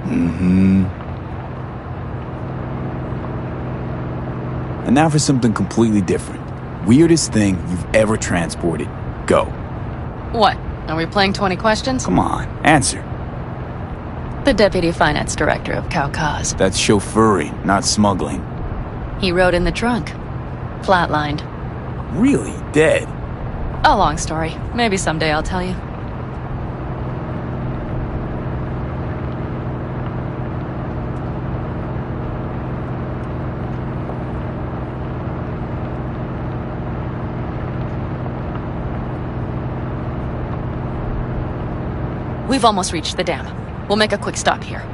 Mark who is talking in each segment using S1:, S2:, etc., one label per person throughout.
S1: Mm-hmm. And now for something completely different. Weirdest thing you've ever transported. Go.
S2: What? Are we playing 20 questions?
S1: Come on, answer.
S2: The Deputy Finance Director of Kaukaz.
S1: That's chauffeuring, not smuggling.
S2: He rode in the trunk. Flatlined.
S1: Really? Dead?
S2: A long story. Maybe someday I'll tell you. We've almost reached the dam. We'll make a quick stop here.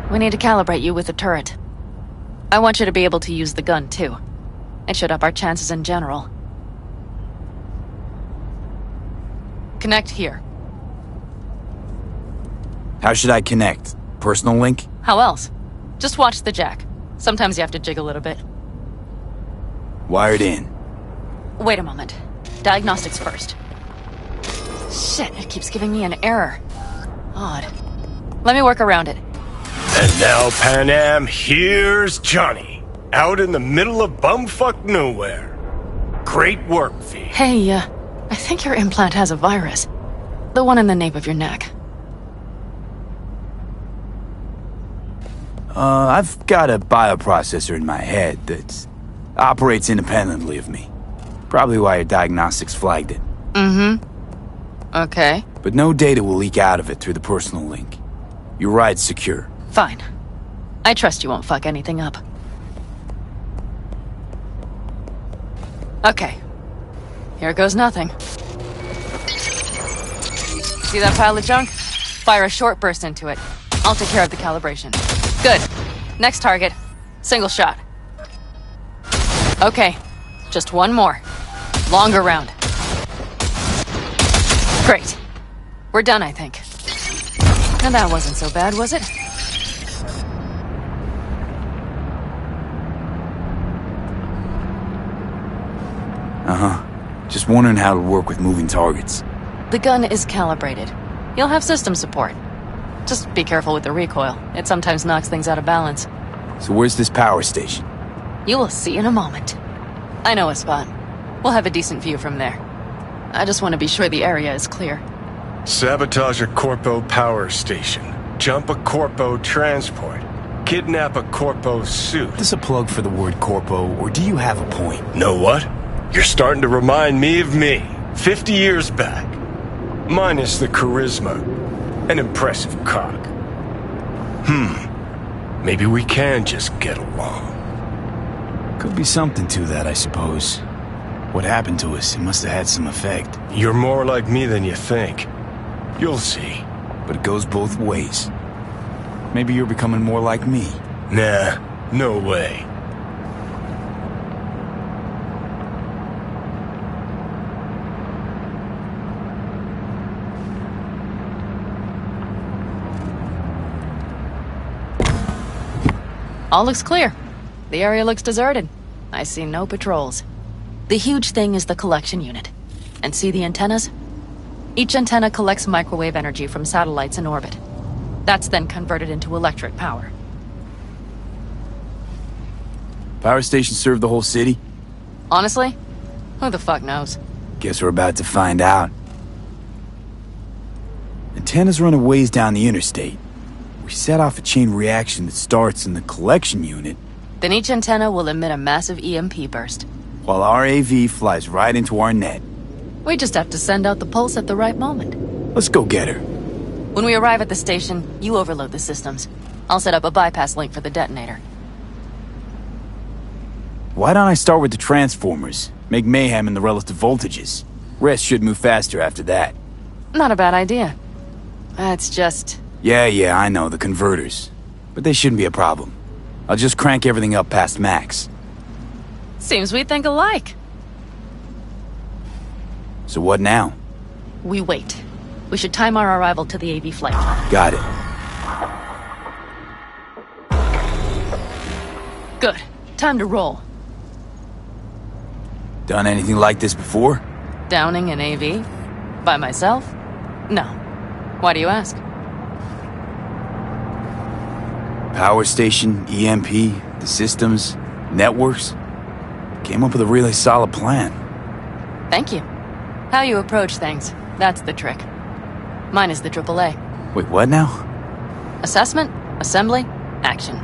S2: We need to calibrate you with the turret. I want you to be able to use the gun, too. It should up our chances in general. Connect here.
S1: How should I connect? Personal link?
S2: How else? Just watch the jack. Sometimes you have to jig a little bit.
S1: Wired in.
S2: Wait a moment. Diagnostics first. Shit, it keeps giving me an error. Odd. Let me work around it.
S3: And now, Pan Am, here's Johnny. Out in the middle of bumfuck nowhere. Great work, V.
S2: Hey, I think your implant has a virus. The one in the nape of your neck.
S1: I've got a bioprocessor in my head that operates independently of me. Probably why your diagnostics flagged it.
S2: Mm-hmm. Okay.
S1: But no data will leak out of it through the personal link. Your ride's secure.
S2: Fine. I trust you won't fuck anything up. Okay. Here goes nothing. See that pile of junk? Fire a short burst into it. I'll take care of the calibration. Good. Next target. Single shot. Okay. Just one more. Longer round. Great. We're done, I think. And that wasn't so bad, was it?
S1: Uh-huh. Just wondering how it'll work with moving targets.
S2: The gun is calibrated. You'll have system support. Just be careful with the recoil. It sometimes knocks things out of balance.
S1: So where's this power station?
S2: You will see in a moment. I know a spot. We'll have a decent view from there. I just want to be sure the area is clear.
S3: Sabotage a Corpo power station. Jump a Corpo transport. Kidnap a Corpo suit.
S1: Is this a plug for the word corpo, or do you have a point?
S3: Know what? You're starting to remind me of me, 50 years back. Minus the charisma. An impressive cock. Maybe we can just get along.
S1: Could be something to that, I suppose. What happened to us, it must have had some effect.
S3: You're more like me than you think. You'll see.
S1: But it goes both ways. Maybe you're becoming more like me.
S3: Nah, no way.
S2: All looks clear. The area looks deserted. I see no patrols. The huge thing is the collection unit. And see the antennas? Each antenna collects microwave energy from satellites in orbit. That's then converted into electric power.
S1: Power stations serve the whole city?
S2: Honestly? Who the fuck knows?
S1: Guess we're about to find out. Antennas run a ways down the interstate. We set off a chain reaction that starts in the collection unit.
S2: Then each antenna will emit a massive EMP burst.
S1: While our AV flies right into our net.
S2: We just have to send out the pulse at the right moment.
S1: Let's go get her.
S2: When we arrive at the station, you overload the systems. I'll set up a bypass link for the detonator.
S1: Why don't I start with the transformers? Make mayhem in the relative voltages. Rest should move faster after that.
S2: Not a bad idea. It's just...
S1: Yeah, I know, the converters. But they shouldn't be a problem. I'll just crank everything up past max.
S2: Seems we think alike.
S1: So what now?
S2: We wait. We should time our arrival to the AV flight.
S1: Got it.
S2: Good. Time to roll.
S1: Done anything like this before?
S2: Downing an AV? By myself? No. Why do you ask?
S1: Power station, EMP, the systems, networks. Came up with a really solid plan.
S2: Thank you. How you approach things, that's the trick. Mine is the AAA.
S1: Wait, what now?
S2: Assessment, assembly, action.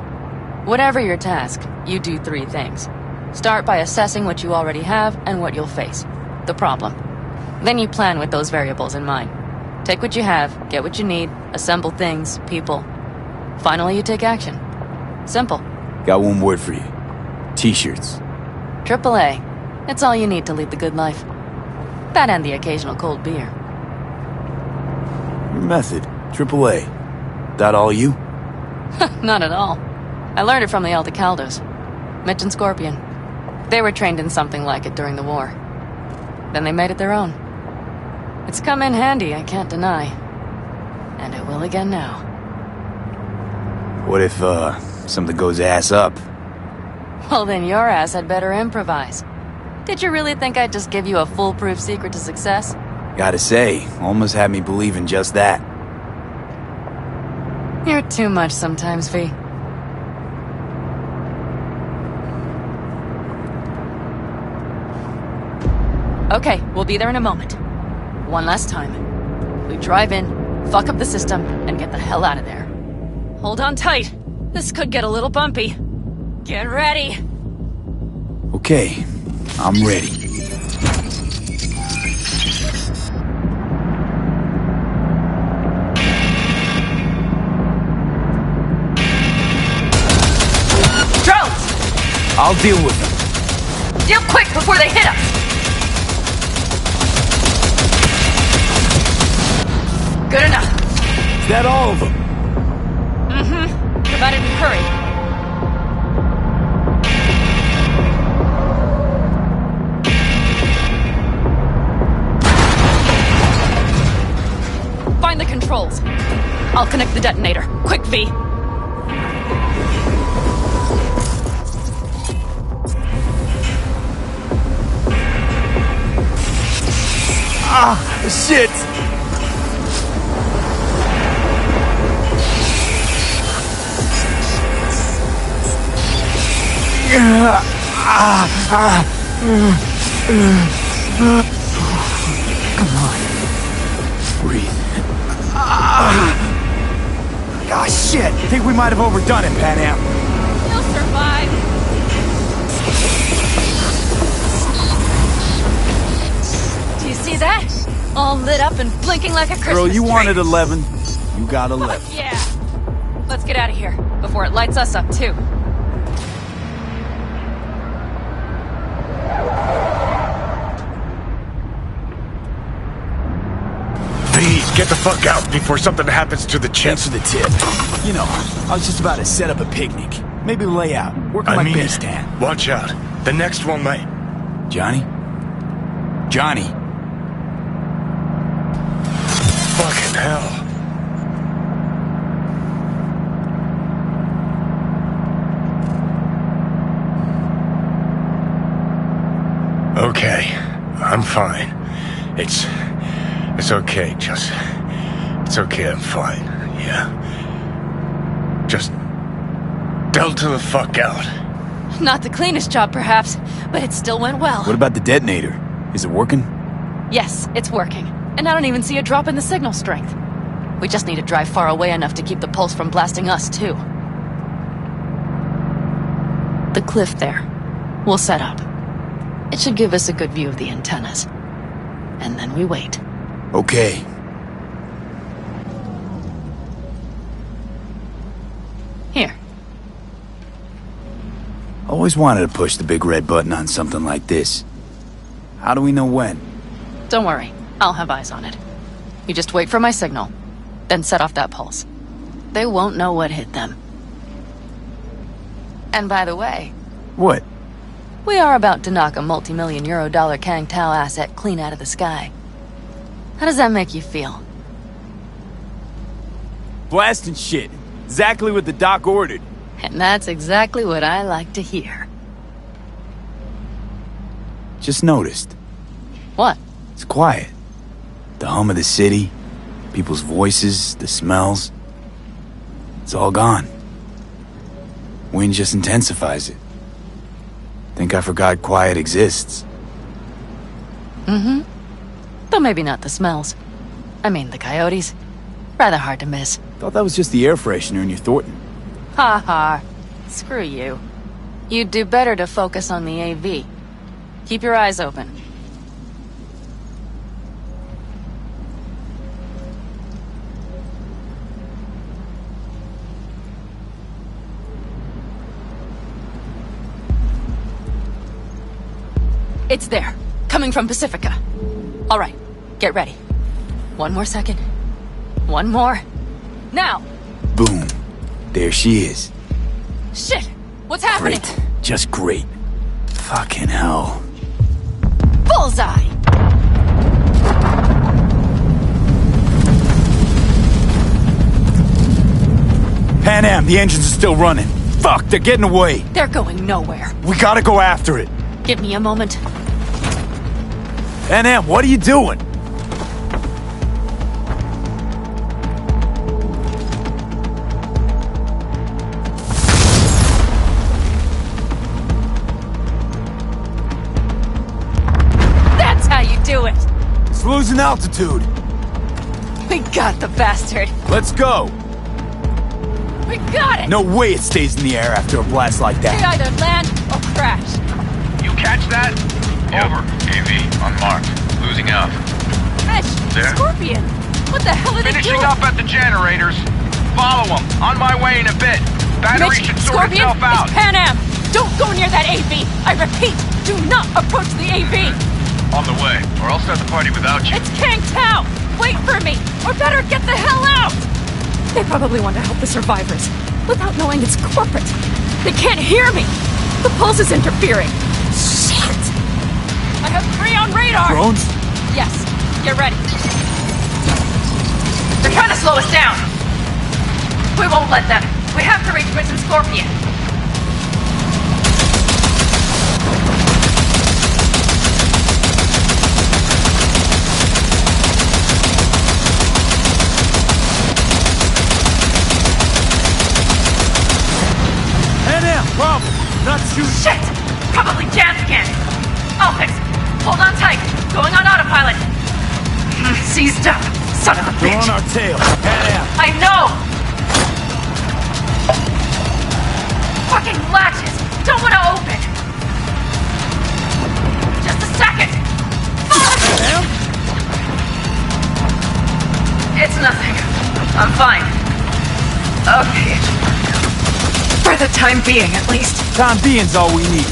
S2: Whatever your task, you do 3 things. Start by assessing what you already have and what you'll face. The problem. Then you plan with those variables in mind. Take what you have, get what you need, assemble things, people. Finally, you take action. Simple.
S1: Got one word for you. T-shirts.
S2: AAA. It's all you need to lead the good life. That and the occasional cold beer.
S1: Your method. AAA. That all you?
S2: Not at all. I learned it from the Aldecaldos. Mitch and Scorpion. They were trained in something like it during the war. Then they made it their own. It's come in handy, I can't deny. And it will again now.
S1: What if, something goes ass up?
S2: Well, then your ass had better improvise. Did you really think I'd just give you a foolproof secret to success?
S1: Gotta say, almost had me believing just that.
S2: You're too much sometimes, V. Okay, we'll be there in a moment. One last time. We drive in, fuck up the system, and get the hell out of there. Hold on tight. This could get a little bumpy. Get ready.
S1: Okay, I'm ready.
S2: Drones!
S1: I'll deal with them.
S2: Deal quick before they hit us! Good enough.
S1: Is that all of them?
S2: Mm-hmm. Provided we hurry. Find the controls. I'll connect the detonator. Quick, V.
S1: Ah, shit! Come on. Breathe. Ah, shit! I think we might have overdone it, Pan Am.
S2: You'll survive. Do you see that? All lit up and blinking like a Christmas
S1: Girl, you
S2: tree.
S1: wanted 11. You got 11.
S2: Fuck yeah. Let's get out of here before it lights us up, too.
S3: Get the fuck out before something happens to the chip.
S1: Thanks for the tip. You know, I was just about to set up a picnic. Maybe lay out. Work on my base stand.
S3: Watch out. The next one might...
S1: Johnny? Johnny?
S3: Fucking hell. Okay. I'm fine. It's okay, just... It's okay, I'm fine, yeah. Just... Delta the fuck out.
S2: Not the cleanest job, perhaps, but it still went well.
S1: What about the detonator? Is it working?
S2: Yes, it's working. And I don't even see a drop in the signal strength. We just need to drive far away enough to keep the pulse from blasting us, too. The cliff there. We'll set up. It should give us a good view of the antennas. And then we wait.
S1: Okay.
S2: Here.
S1: Always wanted to push the big red button on something like this. How do we know when?
S2: Don't worry. I'll have eyes on it. You just wait for my signal. Then set off that pulse. They won't know what hit them. And by the way...
S1: What?
S2: We are about to knock a multi-million euro dollar Kang Tao asset clean out of the sky. How does that make you feel?
S1: Blasting shit. Exactly what the doc ordered.
S2: And that's exactly what I like to hear.
S1: Just noticed.
S2: What?
S1: It's quiet. The hum of the city, people's voices, the smells. It's all gone. Wind just intensifies it. Think I forgot quiet exists.
S2: Mm-hmm. Though maybe not the smells. I mean, the coyotes. Rather hard to miss.
S1: Thought that was just the air freshener in your Thornton.
S2: Ha ha. Screw you. You'd do better to focus on the AV. Keep your eyes open. It's there. Coming from Pacifica. All right. Get ready. One more second. One more. Now!
S1: Boom. There she is.
S2: Shit! What's happening?
S1: Great. Just great. Fucking hell.
S2: Bullseye!
S1: Pan Am, the engines are still running. Fuck, they're getting away.
S2: They're going nowhere.
S1: We gotta go after it.
S2: Give me a moment.
S1: Pan Am, what are you doing?
S2: That's how you do it!
S1: It's losing altitude.
S2: We got the bastard!
S1: Let's go.
S2: We got it!
S1: No way it stays in the air after a blast like
S2: They
S1: that.
S2: either land or crash.
S4: You catch that? Over. AV, unmarked. Losing out.
S2: Mitch!
S4: There?
S2: Scorpion! What the hell are they
S4: Finishing
S2: doing?
S4: up at the generators. Follow them. On my way in a bit. Battery
S2: Mitch,
S4: should sort
S2: Scorpion,
S4: itself out.
S2: it's Pan Am! Don't go near that AV! I repeat, do not approach the AV!
S4: On the way, or I'll start the party without you.
S2: It's Kang Tao! Wait for me! Or better, get the hell out! They probably want to help the survivors, without knowing it's corporate. They can't hear me! The pulse is interfering. Shit! I have 3 on radar!
S1: Drones?
S2: Yes, get ready. They're trying to slow us down. We won't let them. We have to reach Mitch and Scorpion.
S1: Pan Am, problem. Not shooting.
S2: Shit! Probably jam scan. I'll fix it. Hold on tight. Going on autopilot. Seized up. Son of a
S1: They're
S2: bitch.
S1: on our tail. Pan Am.
S2: I know! Fucking latches! Don't want to open! Just a second! Fuck!
S1: Pan Am?
S2: It's nothing. I'm fine. Okay. For the time being, at least.
S1: Time being's all we need.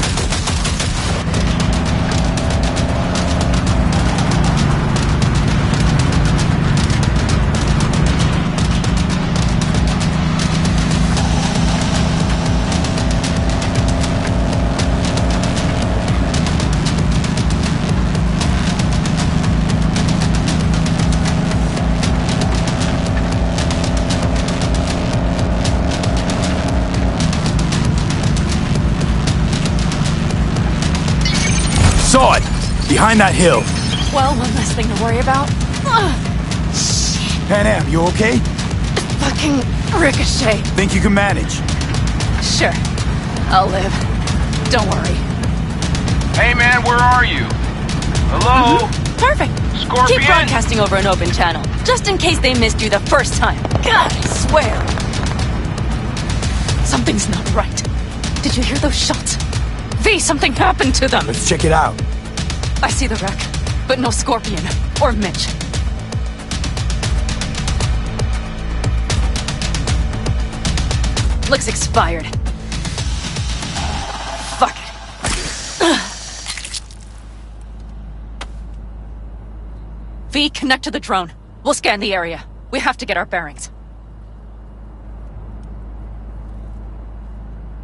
S1: Saw it! Behind that hill.
S2: Well, one less thing to worry about.
S1: Pan Am, you okay?
S2: Fucking ricochet.
S1: Think you can manage?
S2: Sure. I'll live. Don't worry.
S4: Hey man, where are you? Hello?
S2: Perfect.
S4: Scorpion?
S2: Keep broadcasting over an open channel, just in case they missed you the first time. God, I swear. Something's not right. Did you hear those shots? V, something happened to them.
S1: Let's check it out.
S2: I see the wreck, but no Scorpion or Mitch. Looks expired. Fuck it. V, connect to the drone. We'll scan the area. We have to get our bearings.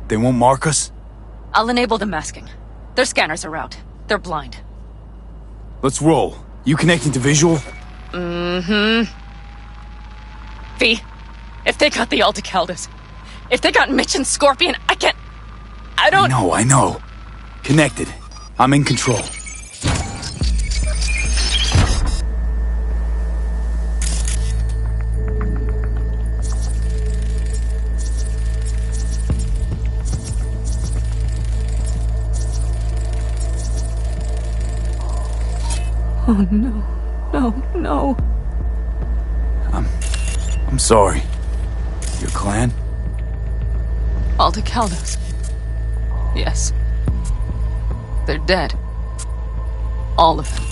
S1: They won't mark us?
S2: I'll enable the masking. Their scanners are out. They're blind.
S1: Let's roll. You connecting to visual?
S2: V, if they got the Aldecaldos, if they got Mitch and Scorpion, I don't...
S1: I know. Connected. I'm in control.
S2: No.
S1: I'm sorry. Your clan?
S2: All the Caldos. Yes. They're dead. All of them.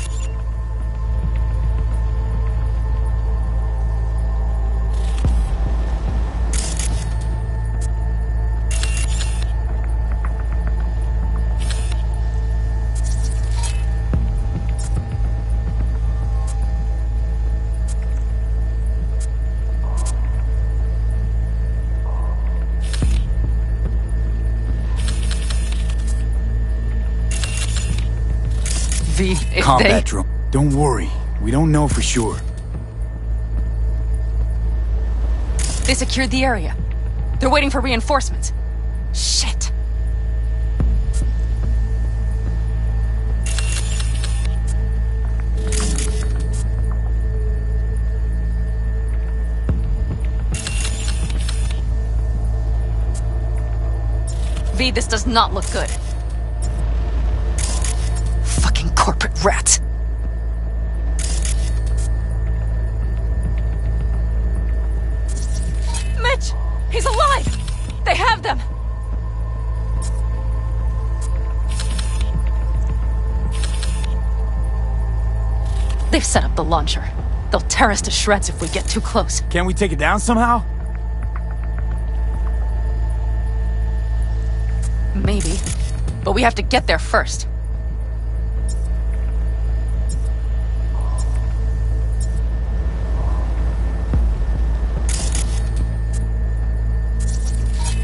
S2: If
S1: Combat drone. Don't worry. We don't know for sure.
S2: They secured the area. They're waiting for reinforcements. Shit. V, this does not look good. Fucking corporate rats. Mitch! He's alive! They have them! They've set up the launcher. They'll tear us to shreds if we get too close.
S1: Can we take it down somehow?
S2: Maybe. But we have to get there first.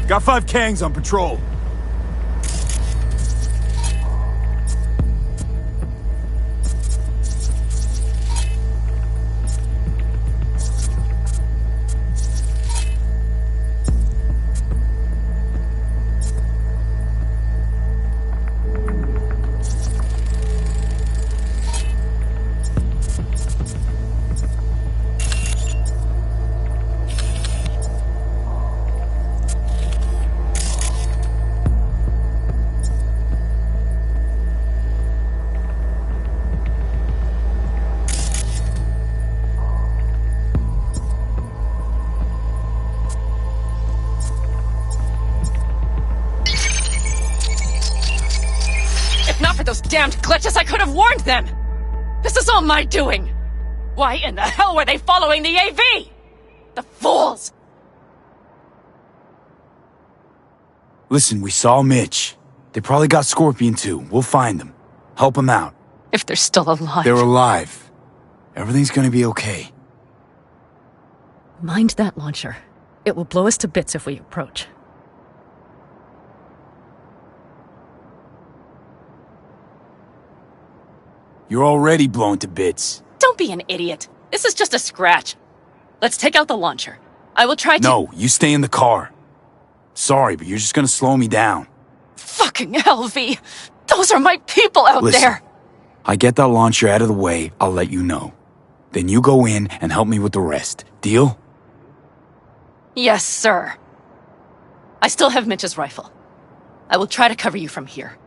S1: Got 5 Kangs on patrol.
S2: Those damned glitches, I could have warned them! This is all my doing! Why in the hell were they following the AV? The fools!
S1: Listen, we saw Mitch. They probably got Scorpion too. We'll find them. Help them out.
S2: If they're still alive.
S1: They're alive. Everything's gonna be okay.
S2: Mind that launcher. It will blow us to bits if we approach.
S1: You're already blown to bits.
S2: Don't be an idiot. This is just a scratch. Let's take out the launcher. I will try to—
S1: No, you stay in the car. Sorry, but you're just gonna slow me down.
S2: Fucking hell, V. Those are my people out
S1: Listen,
S2: there.
S1: I get that launcher out of the way, I'll let you know. Then you go in and help me with the rest. Deal?
S2: Yes, sir. I still have Mitch's rifle. I will try to cover you from here.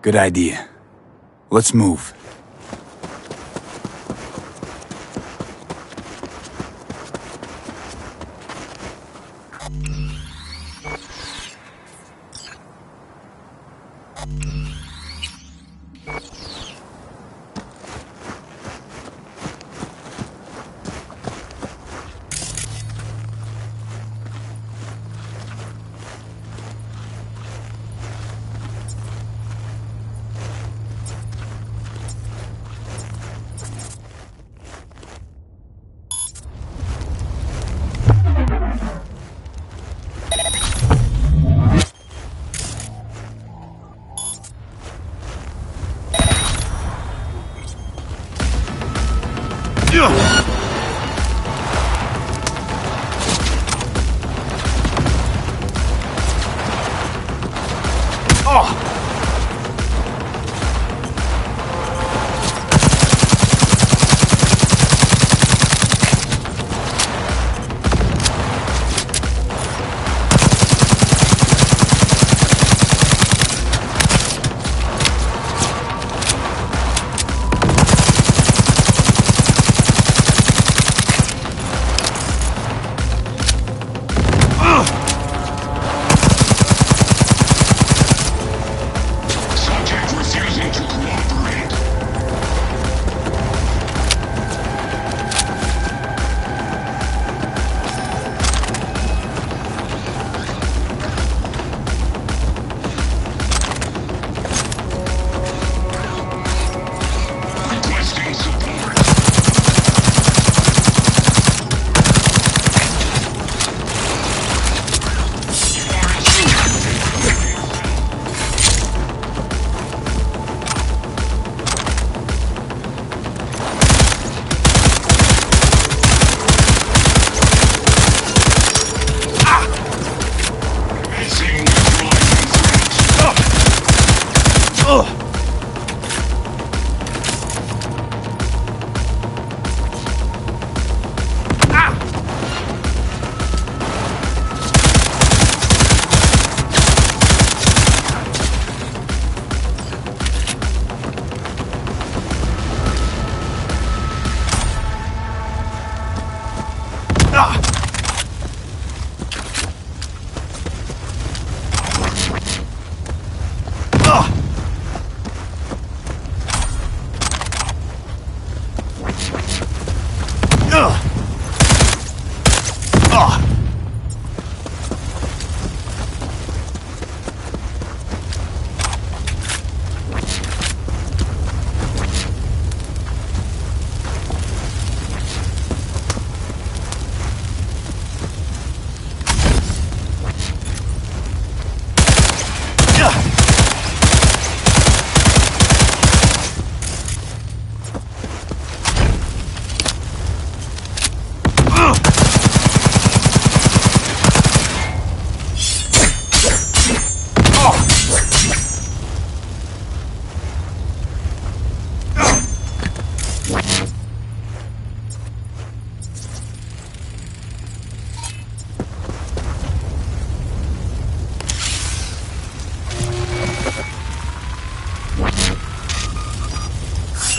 S1: Good idea. Let's move.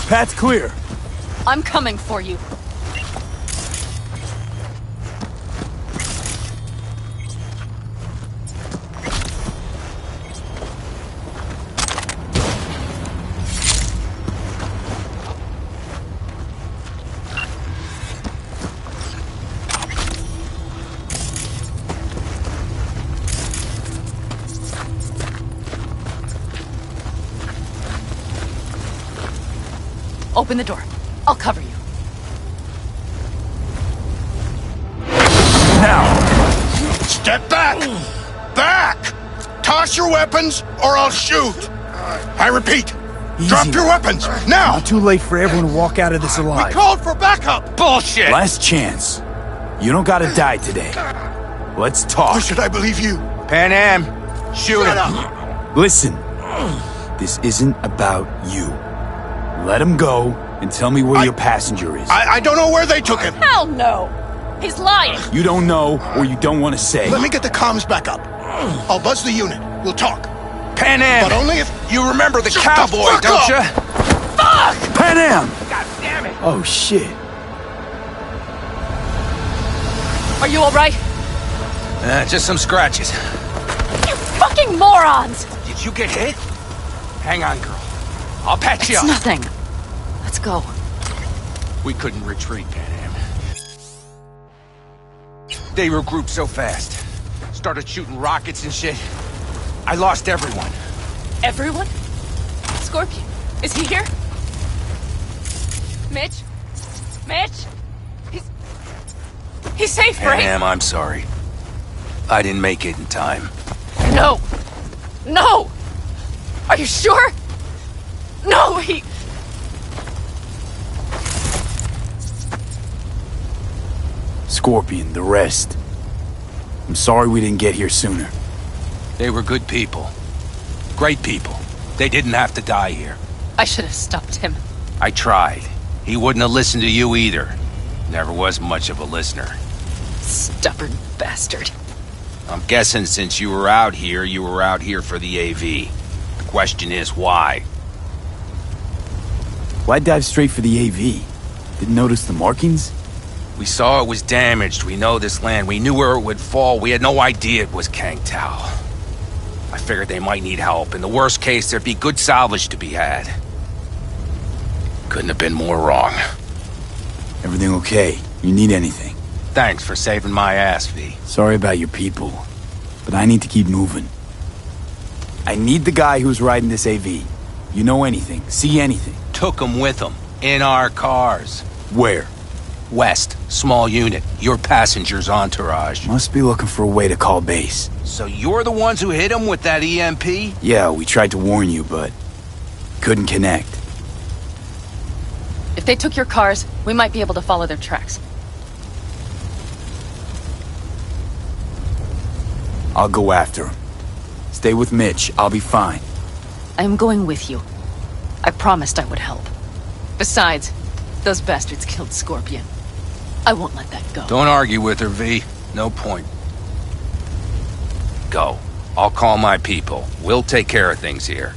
S1: Path's clear.
S2: I'm coming for you. Open the door. I'll cover you.
S1: Now!
S5: Step back! Back! Toss your weapons, or I'll shoot! I repeat, drop your weapons, now!
S6: Not too late for everyone to walk out of this
S5: We
S6: alive.
S5: called for backup! Bullshit!
S1: Last chance. You don't gotta die today. Let's
S5: Or
S1: talk.
S5: should I believe you?
S3: Pan Am, shoot
S5: Shut
S3: him.
S5: up!
S1: Listen. This isn't about you. Let him go and tell me where your passenger is.
S5: I don't know where they took him.
S2: Hell no! He's lying!
S1: You don't know or you don't want to say.
S5: Let me get the comms back up. I'll buzz the unit. We'll talk.
S3: Pan Am,
S5: But only if...
S3: you remember the
S5: Shut the
S3: cowboy,
S5: fuck
S3: don't
S5: up!
S3: you?
S1: Pan Am!
S3: God damn it!
S1: Oh shit.
S2: Are you alright?
S3: Just some scratches.
S2: You fucking morons!
S3: Did you get hit? Hang on, girl. I'll patch you
S2: It's
S3: up.
S2: nothing. Let's go.
S3: We couldn't retreat, Pan Am. They regrouped so fast. Started shooting rockets and shit. I lost everyone.
S2: Everyone? Scorpion, is he here? Mitch? Mitch? He's safe,
S3: Pan
S2: right?
S3: Am, I'm sorry. I didn't make it in time.
S2: No! No! Are you sure? No, he...
S1: Scorpion, the rest. I'm sorry we didn't get here sooner.
S3: They were good people. Great people. They didn't have to die here.
S2: I should have stopped him.
S3: I tried. He wouldn't have listened to you either. Never was much of a listener.
S2: Stubborn bastard.
S3: I'm guessing since you were out here for the AV. The question is why?
S1: Why dive straight for the AV? Didn't notice the markings?
S3: We saw it was damaged. We know this land. We knew where it would fall. We had no idea it was Kang Tao. I figured they might need help. In the worst case, there'd be good salvage to be had. Couldn't have been more wrong.
S1: Everything okay? You need anything?
S3: Thanks for saving my ass, V.
S1: Sorry about your people, but I need to keep moving. I need the guy who's riding this AV. You know anything, see anything?
S3: Took him with him. In our cars.
S1: Where?
S3: West. Small unit. Your passenger's entourage.
S1: Must be looking for a way to call base.
S3: So you're the ones who hit him with that EMP?
S1: Yeah, we tried to warn you, but couldn't connect.
S2: If they took your cars, we might be able to follow their tracks.
S1: I'll go after him. Stay with Mitch, I'll be fine.
S2: I am going with you. I promised I would help. Besides, those bastards killed Scorpion. I won't let that go.
S3: Don't argue with her, V. No point. Go. I'll call my people. We'll take care of things here.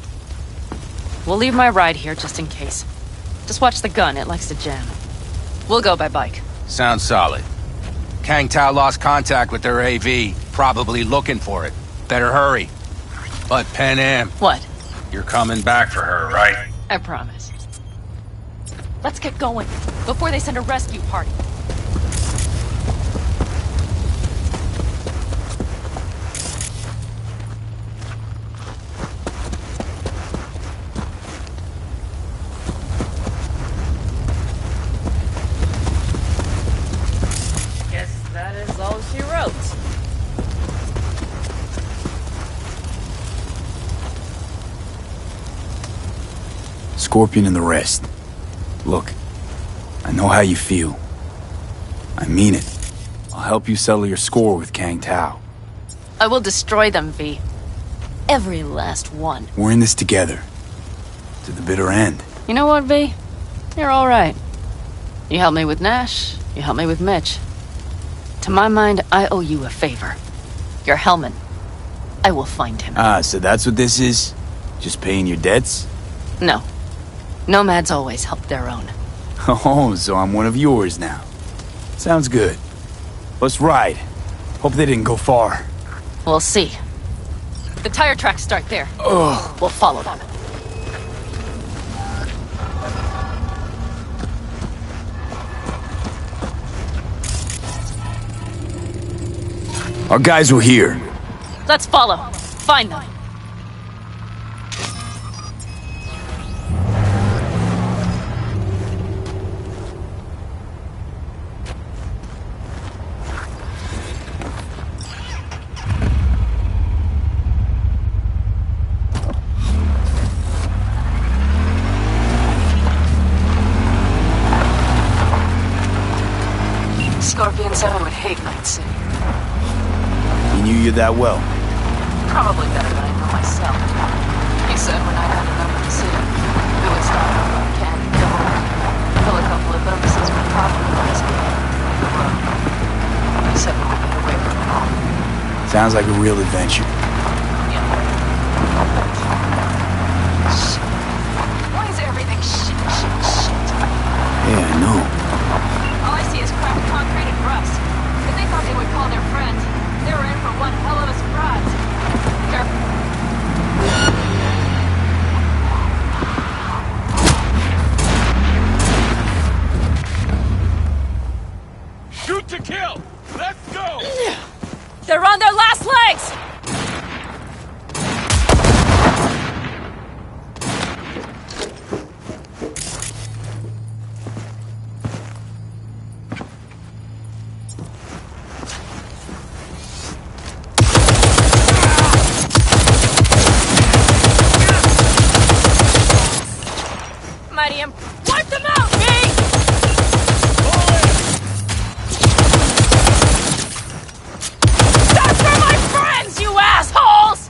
S2: We'll leave my ride here just in case. Just watch the gun, it likes to jam. We'll go by bike.
S3: Sounds solid. Kang Tao lost contact with their AV. Probably looking for it. Better hurry. But Pan Am,
S2: What?
S3: you're coming back for her, right?
S2: I promise. Let's get going, before they send a rescue party. all she wrote.
S1: Scorpion and the rest. Look, I know how you feel. I mean it. I'll help you settle your score with Kang Tao.
S2: I will destroy them, V. Every last one.
S1: We're in this together. To the bitter end.
S2: You know what, V? You're all right. You helped me with Nash. You helped me with Mitch. To my mind, I owe you a favor. Your Hellman. I will find him.
S1: Ah, so that's what this is? Just paying your debts?
S2: No. Nomads always help their own.
S1: Oh, so I'm one of yours now. Sounds good. Let's ride. Hope they didn't go far.
S2: We'll see. The tire tracks start there.
S1: Ugh.
S2: We'll follow them.
S1: Our guys were here.
S2: Let's follow. Find them. Scorpion said I would hate Night City.
S1: He knew you that well.
S2: Probably better than I know myself. He said when I had enough of the city, we would stop at Can, go home, fill a couple of thermoses with coffee and ice cream. He said we would get away from it all.
S1: Sounds like a real adventure.
S2: Yeah. Shit. Why is everything shit?
S1: Yeah, I know.
S2: All I see is cracked concrete and rust. If they thought they would call their friends, they were in for one hell of a surprise. Careful.
S5: Shoot to kill! Let's go!
S2: They're on their last legs! Mighty Imp, wipe them out, V! That's for my friends, you assholes!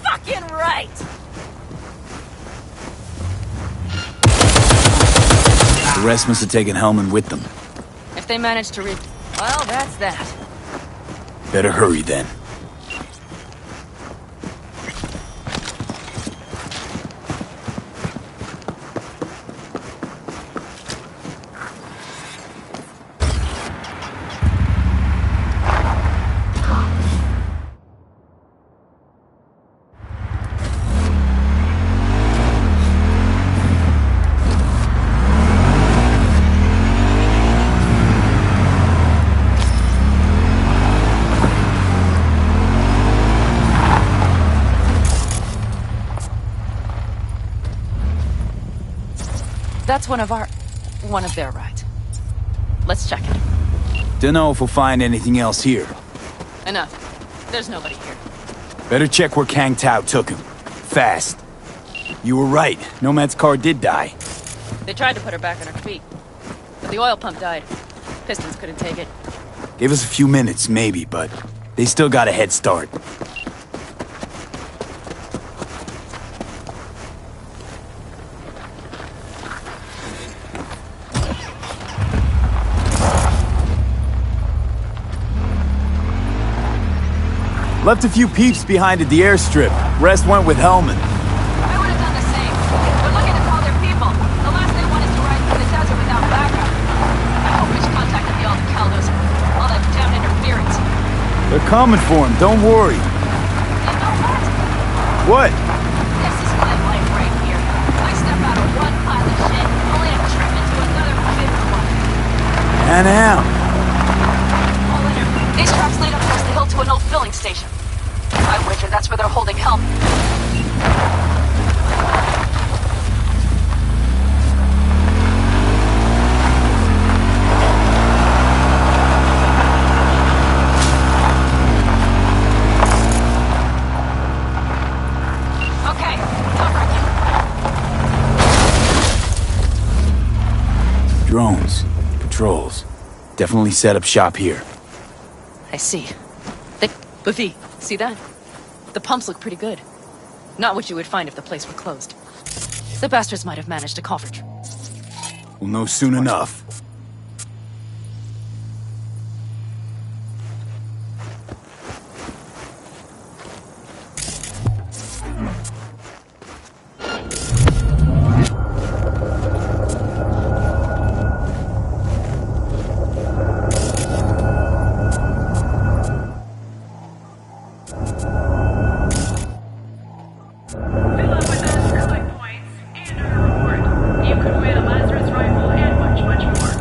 S2: Fucking right!
S1: The rest must have taken Hellman with them.
S2: If they manage to reach... Well, that's that.
S1: Better hurry then.
S2: That's one of their rides. Let's check it.
S1: Dunno if we'll find anything else here.
S2: Enough. There's nobody here.
S1: Better check where Kang Tao took him. Fast. You were right. Nomad's car did die.
S2: They tried to put her back on her feet, but the oil pump died. Pistons couldn't take it.
S1: Gave us a few minutes, maybe, but they still got a head start. Left a few peeps behind at the airstrip. Rest went with Hellman.
S2: I would have done the same. They're looking to call their people. The last they want is to ride through the desert without backup. I hope Mitch contacted the Aldecaldos. All that damn interference.
S1: They're coming for him, don't worry.
S2: You know what?
S1: What?
S2: This is my life right here. I step out of one pile of shit, only to trip into another bigger one.
S1: And now.
S2: All in here. These tracks lead up across the hill to an old filling station. I wager that's where they're holding help.
S1: drones, patrols. Definitely set up shop here.
S2: I see. But V, see that? The pumps look pretty good. Not what you would find if the place were closed. The bastards might have managed a coverage.
S1: We'll know soon enough.
S7: Fill up with those select points and a reward. You could win a Lazarus rifle and much, much more.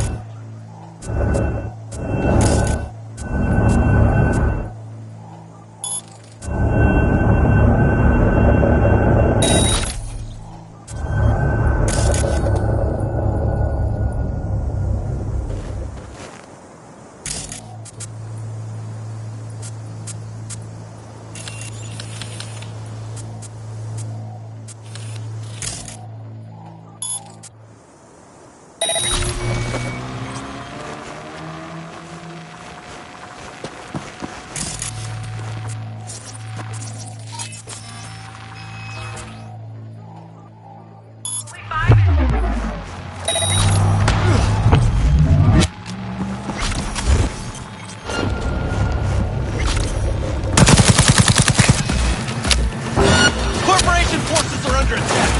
S8: Corporation forces are under attack.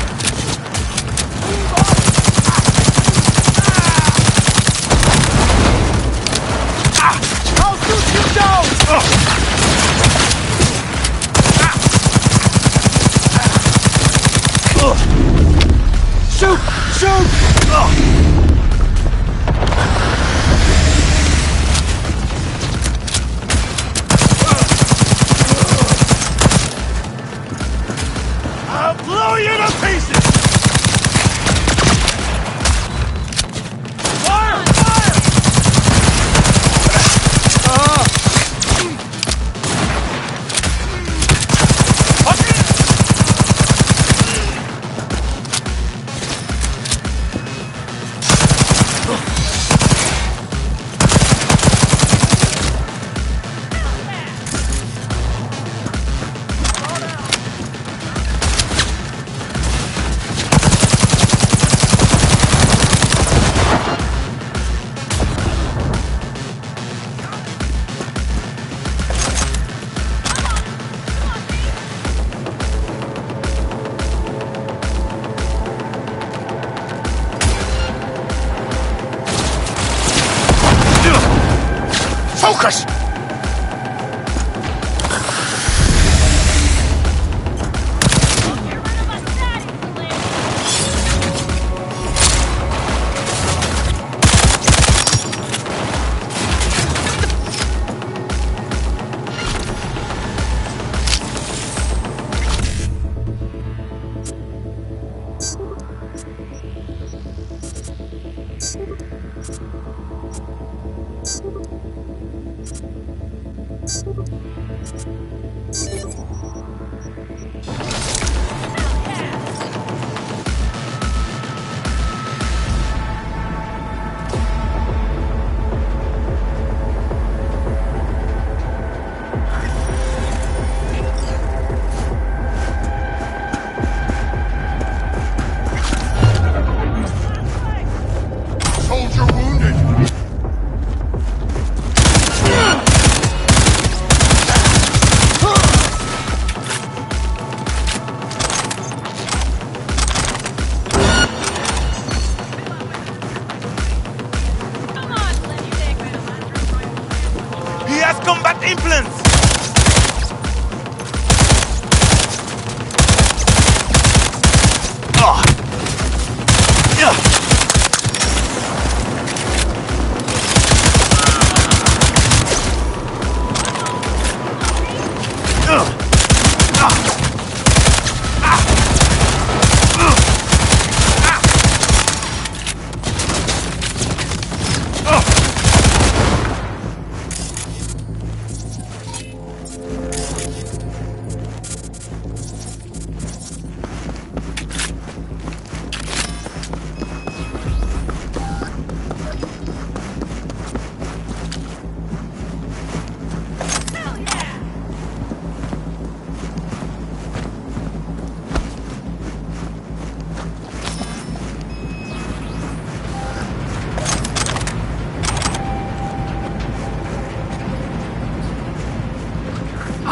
S8: I'll shoot you down! Shoot! Shoot! I'll blow you to pieces! Fire! Fire!
S5: Focus!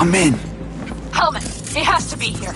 S1: I'm in.
S2: Hellman, he has to be here.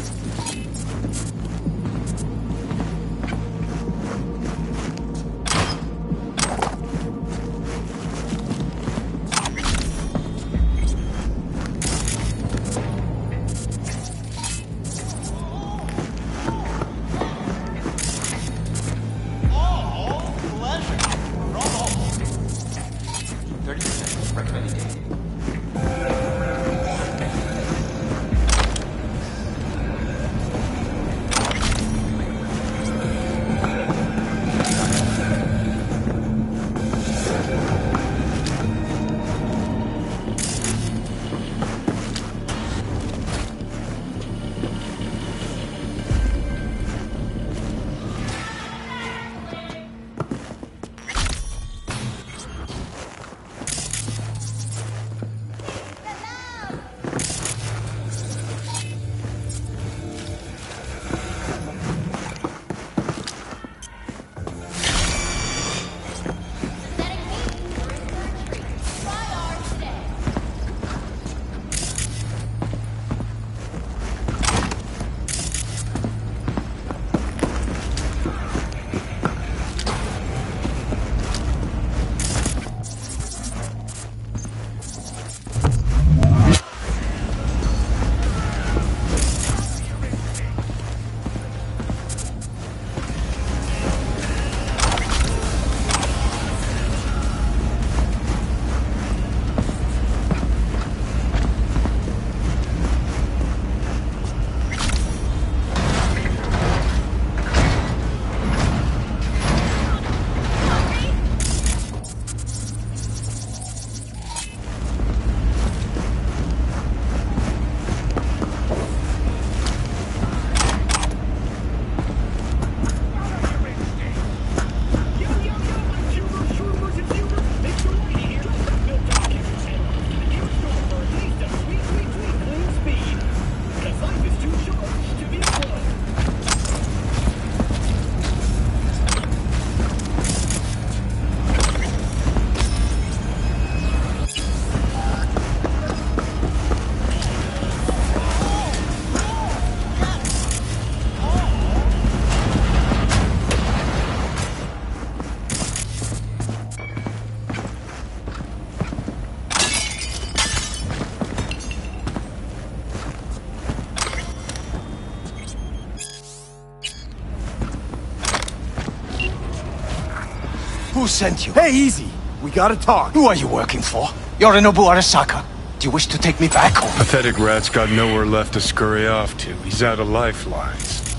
S8: Who sent you?
S6: Hey, easy. We gotta talk.
S8: Who are you working for? Yorinobu Arasaka. Do you wish to take me back home?
S9: Pathetic rat's got nowhere left to scurry off to. He's out of lifelines.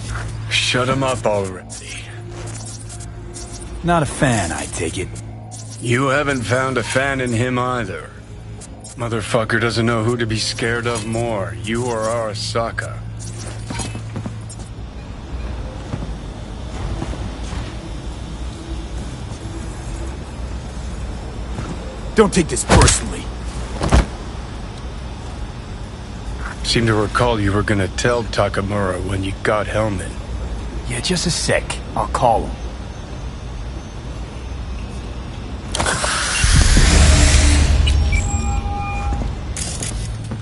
S9: Shut him up already.
S1: Not a fan, I take it.
S9: You haven't found a fan in him either. Motherfucker doesn't know who to be scared of more, you or Arasaka.
S1: Don't take this personally.
S9: Seem to recall you were gonna tell Takamura when you got Hellman.
S1: Yeah, just a sec. I'll call him.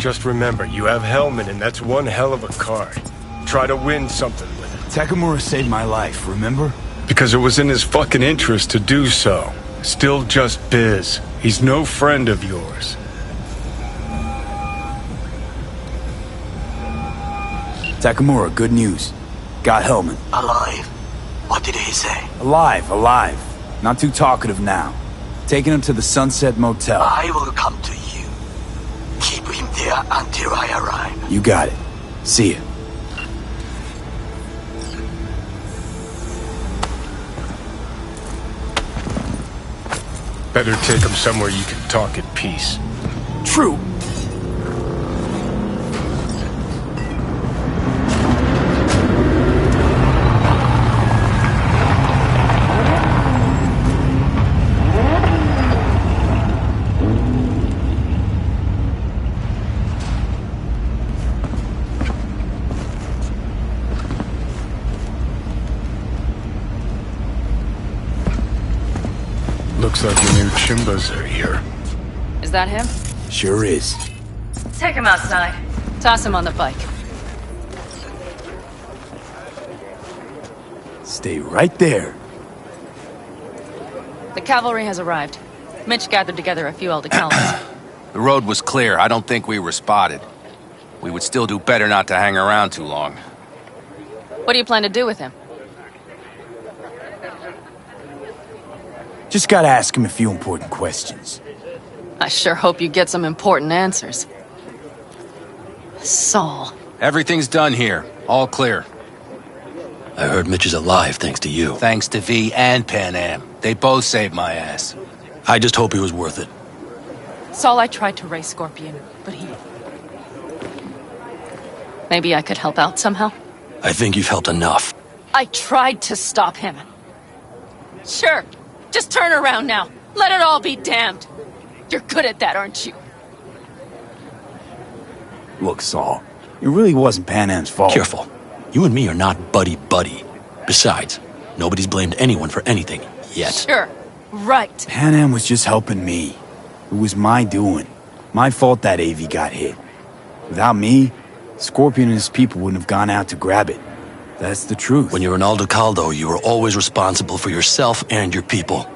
S9: Just remember, you have Hellman and that's one hell of a card. Try to win something with it.
S1: Takamura saved my life, remember?
S9: Because it was in his fucking interest to do so. Still just biz. He's no friend of yours.
S1: Takamura, good news. Got Hellman.
S8: Alive. What did he say?
S1: Alive, alive. Not too talkative now. Taking him to the Sunset Motel.
S8: I will come to you. Keep him there until I arrive.
S1: You got it. See ya.
S9: Better take him somewhere you can talk in peace.
S1: True.
S9: Looks like the new Chimbas are here.
S2: Is that him?
S1: Sure is.
S7: Take him outside.
S2: Toss him on the bike.
S1: Stay right there.
S2: The cavalry has arrived. Mitch gathered together a few Aldecaldos.
S3: The road was clear. I don't think we were spotted. We would still do better not to hang around too long.
S2: What do you plan to do with him?
S1: Just gotta ask him a few important questions.
S2: I sure hope you get some important answers. Saul.
S3: Everything's done here. All clear.
S8: I heard Mitch is alive thanks to you.
S3: Thanks to V and Pan Am. They both saved my ass.
S8: I just hope he was worth it.
S2: Saul, I tried to raise Scorpion, but he... Maybe I could help out somehow?
S8: I think you've helped enough.
S2: I tried to stop him. Sure. Just turn around now. Let it all be damned. You're good at that, aren't you?
S1: Look, Saul, it really wasn't Pan Am's fault.
S8: Careful. You and me are not buddy-buddy. Besides, nobody's blamed anyone for anything, yet.
S2: Sure. Right.
S1: Pan Am was just helping me. It was my doing. My fault that AV got hit. Without me, Scorpion and his people wouldn't have gone out to grab it. That's the truth.
S8: When you're an Aldecaldo, you are always responsible for yourself and your people.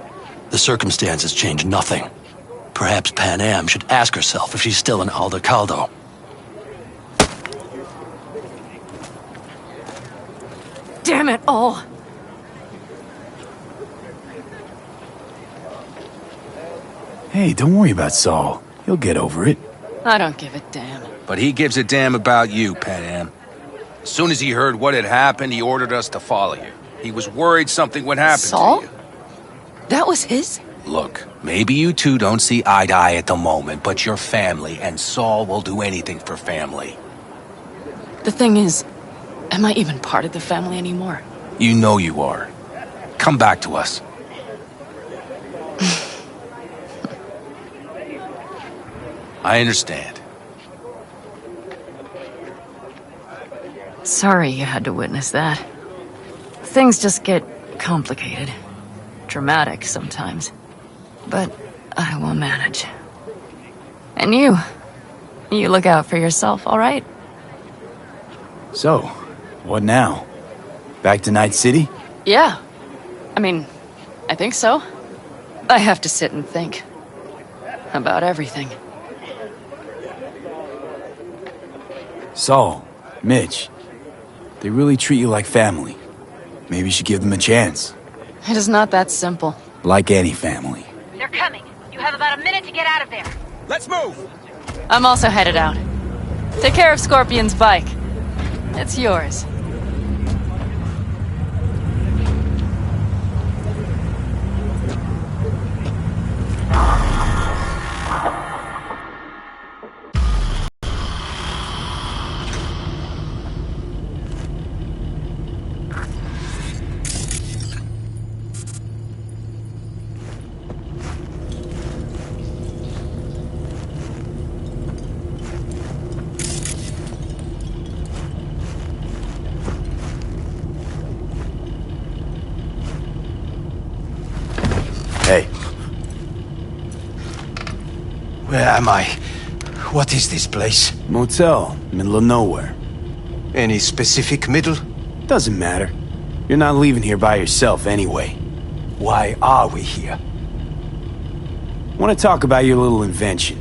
S8: The circumstances change nothing. Perhaps Pan Am should ask herself if she's still an Aldecaldo.
S2: Damn it all.
S1: Hey, don't worry about Saul. He'll get over it.
S2: I don't give a damn.
S3: But he gives a damn about you, Pan Am. As soon as he heard what had happened, he ordered us to follow you. He was worried something would happen
S2: Saul?
S3: to you.
S2: That was his?
S3: Look, maybe you two don't see eye to eye at the moment, but you're family, and Saul will do anything for family.
S2: The thing is, am I even part of the family anymore?
S3: You know you are. Come back to us. I understand.
S2: Sorry you had to witness that. Things just get complicated. Dramatic sometimes. But I will manage. And you look out for yourself, all right?
S1: So, what now? Back to Night City?
S2: Yeah. I mean, I think so. I have to sit and think. About everything.
S1: Saul, Mitch, they really treat you like family. Maybe you should give them a chance.
S2: It is not that simple.
S1: Like any family.
S7: They're coming. You have about a minute to get out of there.
S3: Let's move!
S2: I'm also headed out. Take care of Scorpion's bike. It's yours.
S1: Hey,
S10: Where am I? What is this place?
S1: motel, middle of nowhere.
S10: Any specific middle?
S1: Doesn't matter. You're not leaving here by yourself anyway.
S10: Why are we here?
S1: Want to talk about your little invention.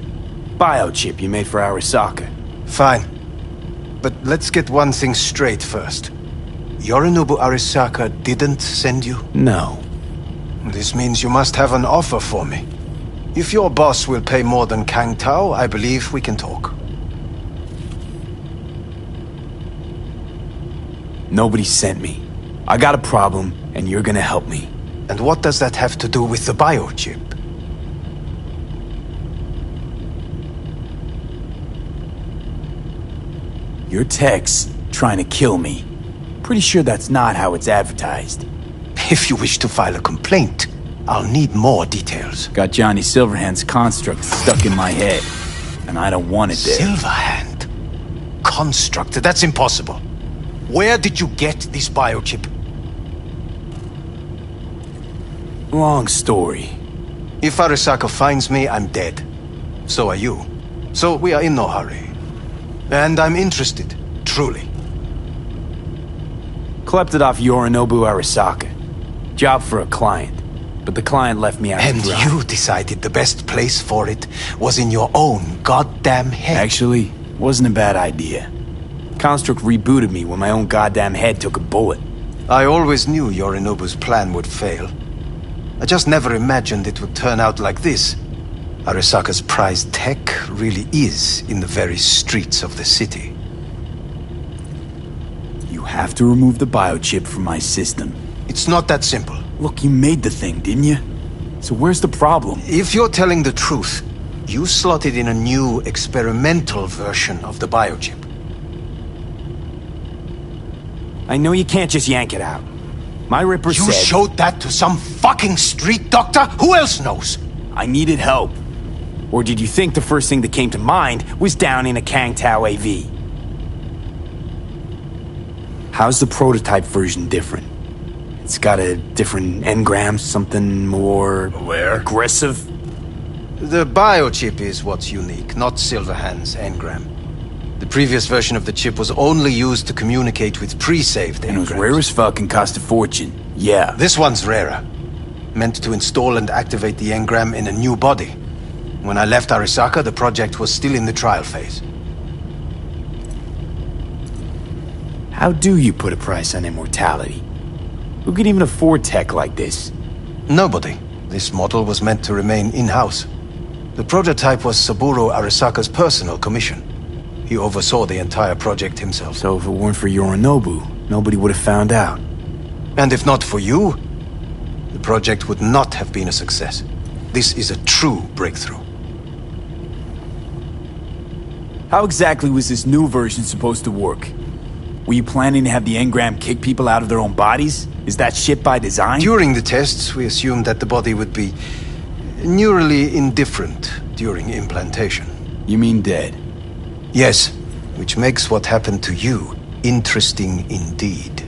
S1: Biochip you made for Arasaka.
S10: Fine. But let's get one thing straight first. Yorinobu Arasaka didn't send you?
S1: No.
S10: This means you must have an offer for me. If your boss will pay more than Kang Tao, I believe we can talk.
S1: Nobody sent me. I got a problem, and you're gonna help me.
S10: And what does that have to do with the biochip?
S1: Your text trying to kill me. Pretty sure that's not how it's advertised.
S10: If you wish to file a complaint, I'll need more details.
S1: Got Johnny Silverhand's construct stuck in my head, and I don't want it there.
S10: Silverhand? Construct? That's impossible. Where did you get this biochip?
S1: Long story.
S10: If Arasaka finds me, I'm dead. So are you. So we are in no hurry. And I'm interested, truly.
S1: Klept it off Yorinobu Arasaka. Job for a client. But the client left me out
S10: And
S1: to dry.
S10: you decided the best place for it was in your own goddamn head.
S1: Actually, wasn't a bad idea. Construct rebooted me when my own goddamn head took a bullet.
S10: I always knew Yorinobu's plan would fail. I just never imagined it would turn out like this. Arasaka's prized tech really is in the very streets of the city.
S1: You have to remove the biochip from my system.
S10: It's not that simple.
S1: Look, you made the thing, didn't you? So where's the problem?
S10: If you're telling the truth, you slotted in a new experimental version of the biochip.
S1: I know you can't just yank it out. My Ripper
S10: You
S1: said...
S10: showed that to some fucking street doctor? Who else knows?
S1: I needed help. Or did you think the first thing that came to mind was down in a Kang Tao AV? How's the prototype version different? It's got a different engram, something more...
S9: Where?
S1: aggressive?
S10: The biochip is what's unique, not Silverhand's engram. The previous version of the chip was only used to communicate with pre-saved
S1: And it was
S10: engrams.
S1: rare as fuck and cost a fortune. Yeah.
S10: This one's rarer. Meant to install and activate the engram in a new body. When I left Arasaka, the project was still in the trial phase.
S1: How do you put a price on immortality? Who could even afford tech like this?
S10: Nobody. This model was meant to remain in-house. The prototype was Saburo Arasaka's personal commission. He oversaw the entire project himself.
S1: So if it weren't for Yorinobu, nobody would have found out.
S10: And if not for you, the project would not have been a success. This is a true breakthrough.
S1: How exactly was this new version supposed to work? Were you planning to have the engram kick people out of their own bodies? Is that shit by design?
S10: During the tests, we assumed that the body would be neurally indifferent during implantation.
S1: You mean dead?
S10: Yes, which makes what happened to you interesting indeed.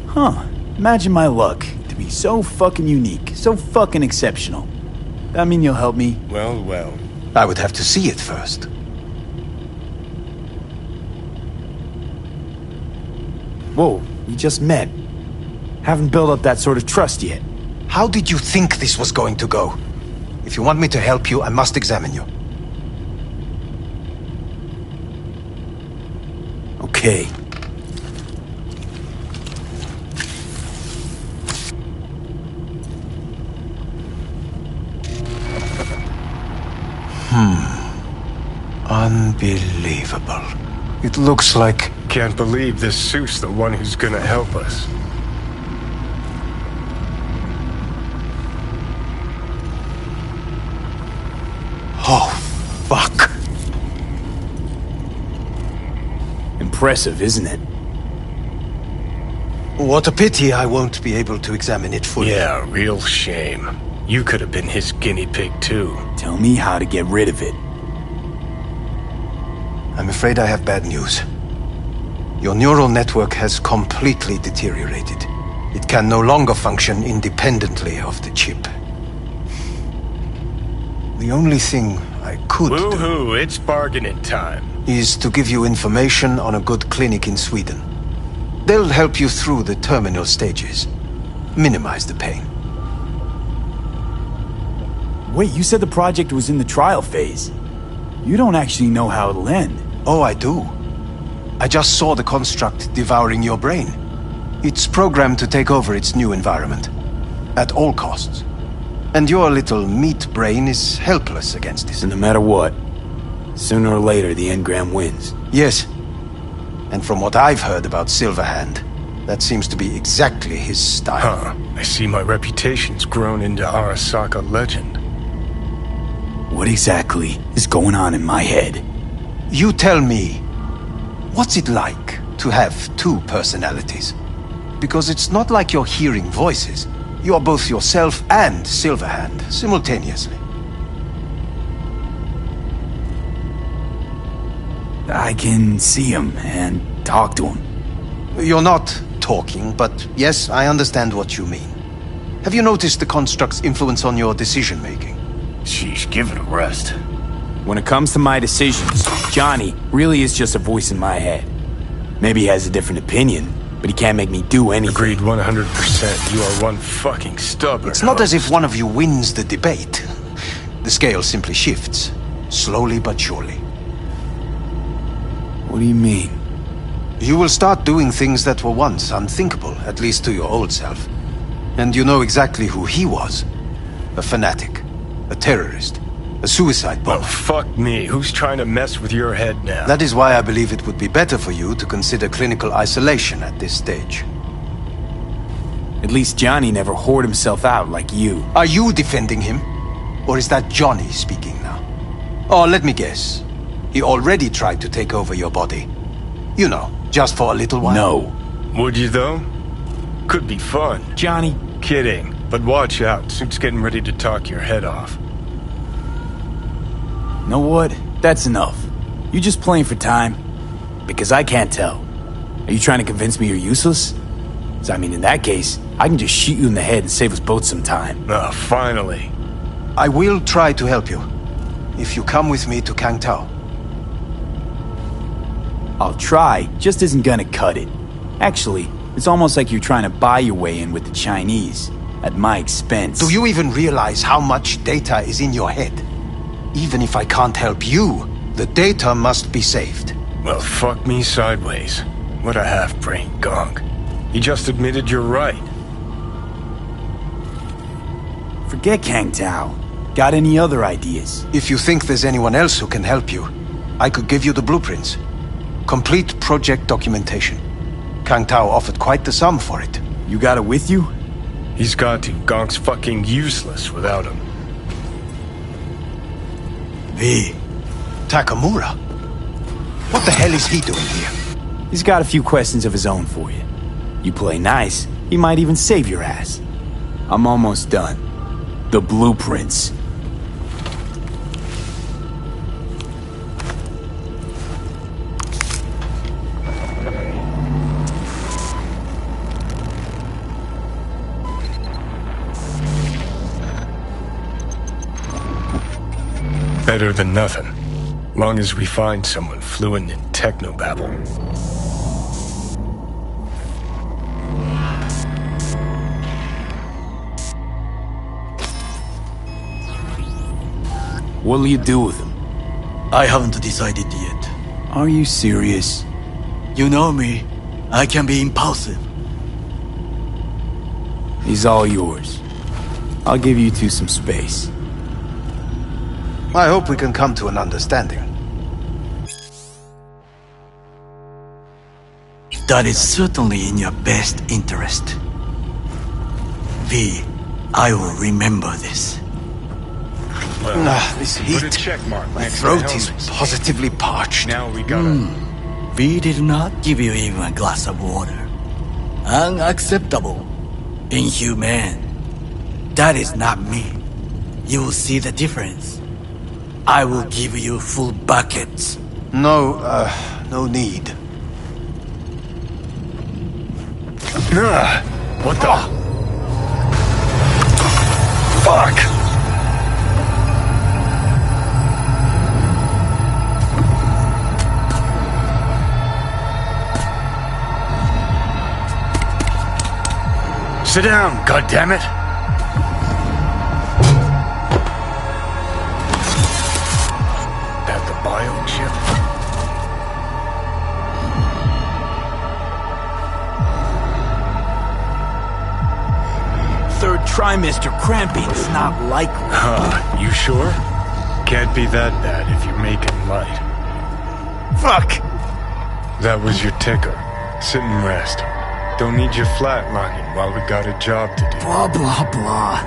S1: Huh. Imagine my luck to be so fucking unique, so fucking exceptional. That mean you'll help me?
S9: Well, well.
S10: I would have to see it first.
S1: Whoa, we just met. Haven't built up that sort of trust yet.
S10: How did you think this was going to go? If you want me to help you, I must examine you.
S1: Okay.
S10: Unbelievable. It looks like...
S9: Can't believe this suit's the one who's gonna help us.
S10: Oh, fuck.
S1: Impressive, isn't it?
S10: What a pity I won't be able to examine it fully.
S9: Yeah, real shame. You could have been his guinea pig too.
S1: Tell me how to get rid of it.
S10: I'm afraid I have bad news. Your neural network has completely deteriorated. It can no longer function independently of the chip. The only thing I could do
S9: Woohoo, it's bargaining time.
S10: is to give you information on a good clinic in Sweden. They'll help you through the terminal stages. Minimize the pain.
S1: Wait, you said the project was in the trial phase. You don't actually know how it'll end.
S10: Oh, I do. I just saw the construct devouring your brain. It's programmed to take over its new environment. At all costs. And your little meat brain is helpless against
S1: So
S10: it.
S1: no matter what, sooner or later the engram wins.
S10: Yes. And from what I've heard about Silverhand, that seems to be exactly his style.
S9: Huh. I see my reputation's grown into Arasaka legend.
S1: What exactly is going on in my head?
S10: You tell me, what's it like to have two personalities? Because it's not like you're hearing voices. You are both yourself and Silverhand simultaneously.
S1: I can see him and talk to him.
S10: You're not talking, but yes, I understand what you mean. Have you noticed the construct's influence on your decision-making?
S9: Sheesh, give it a rest.
S1: When it comes to my decisions, Johnny really is just a voice in my head. Maybe he has a different opinion, but he can't make me do anything.
S9: Agreed 100%. You are one fucking stubborn.
S10: It's not as if one of you wins the debate. The scale simply shifts, slowly but surely.
S1: What do you mean?
S10: You will start doing things that were once unthinkable, at least to your old self. And you know exactly who he was. A fanatic, a terrorist, a suicide bomber.
S9: Well, fuck me. Who's trying to mess with your head now?
S10: That is why I believe it would be better for you to consider clinical isolation at this stage.
S1: At least Johnny never whored himself out like you.
S10: Are you defending him? Or is that Johnny speaking now? Oh, let me guess. He already tried to take over your body. You know, just for a little while.
S1: No.
S9: Would you, though? Could be fun.
S1: Johnny.
S9: Kidding. But watch out. Suit's getting ready to talk your head off.
S1: Know what? That's enough. You just playing for time? Because I can't tell. Are you trying to convince me you're useless? 'Cause, I mean, in that case, I can just shoot you in the head and save us both some time.
S9: Ah, finally.
S10: I will try to help you. If you come with me to Kang Tao.
S1: I'll try, just isn't gonna cut it. Actually, it's almost like you're trying to buy your way in with the Chinese, at my expense.
S10: Do you even realize how much data is in your head? Even if I can't help you, the data must be saved.
S9: Well, fuck me sideways. What a half-brain gonk. He just admitted you're right.
S1: Forget Kang Tao. Got any other ideas?
S10: If you think there's anyone else who can help you, I could give you the blueprints. Complete project documentation. Kang Tao offered quite the sum for it.
S1: You got it with you?
S9: He's got to. Gonk's fucking useless without him.
S10: V. Takamura? What the hell is he doing here?
S1: He's got a few questions of his own for you. You play nice, he might even save your ass. I'm almost done. The blueprints.
S9: Better than nothing. Long as we find someone fluent in technobabble.
S1: What'll you do with him?
S11: I haven't decided yet.
S1: Are you serious?
S11: You know me. I can be impulsive.
S1: He's all yours. I'll give you two some space.
S10: I hope we can come to an understanding.
S11: That is certainly in your best interest. V, I will remember this.
S10: This
S9: Put a
S10: heat.
S9: check mark
S10: My
S9: next to
S10: throat
S9: the
S10: is
S9: helmets.
S10: positively parched.
S9: Now we gotta...
S11: V did not give you even a glass of water. Unacceptable. Inhumane. That is not me. You will see the difference. I will give you full buckets.
S10: No, no need.
S9: What the... Fuck! Sit down, goddammit! That the biochip?
S1: Third trimester cramping's not likely.
S9: Huh, you sure? Can't be that bad if you're making light.
S1: Fuck!
S9: That was your ticker. Sit and rest. Don't need you flatlining while we got a job to do.
S11: Blah, blah, blah.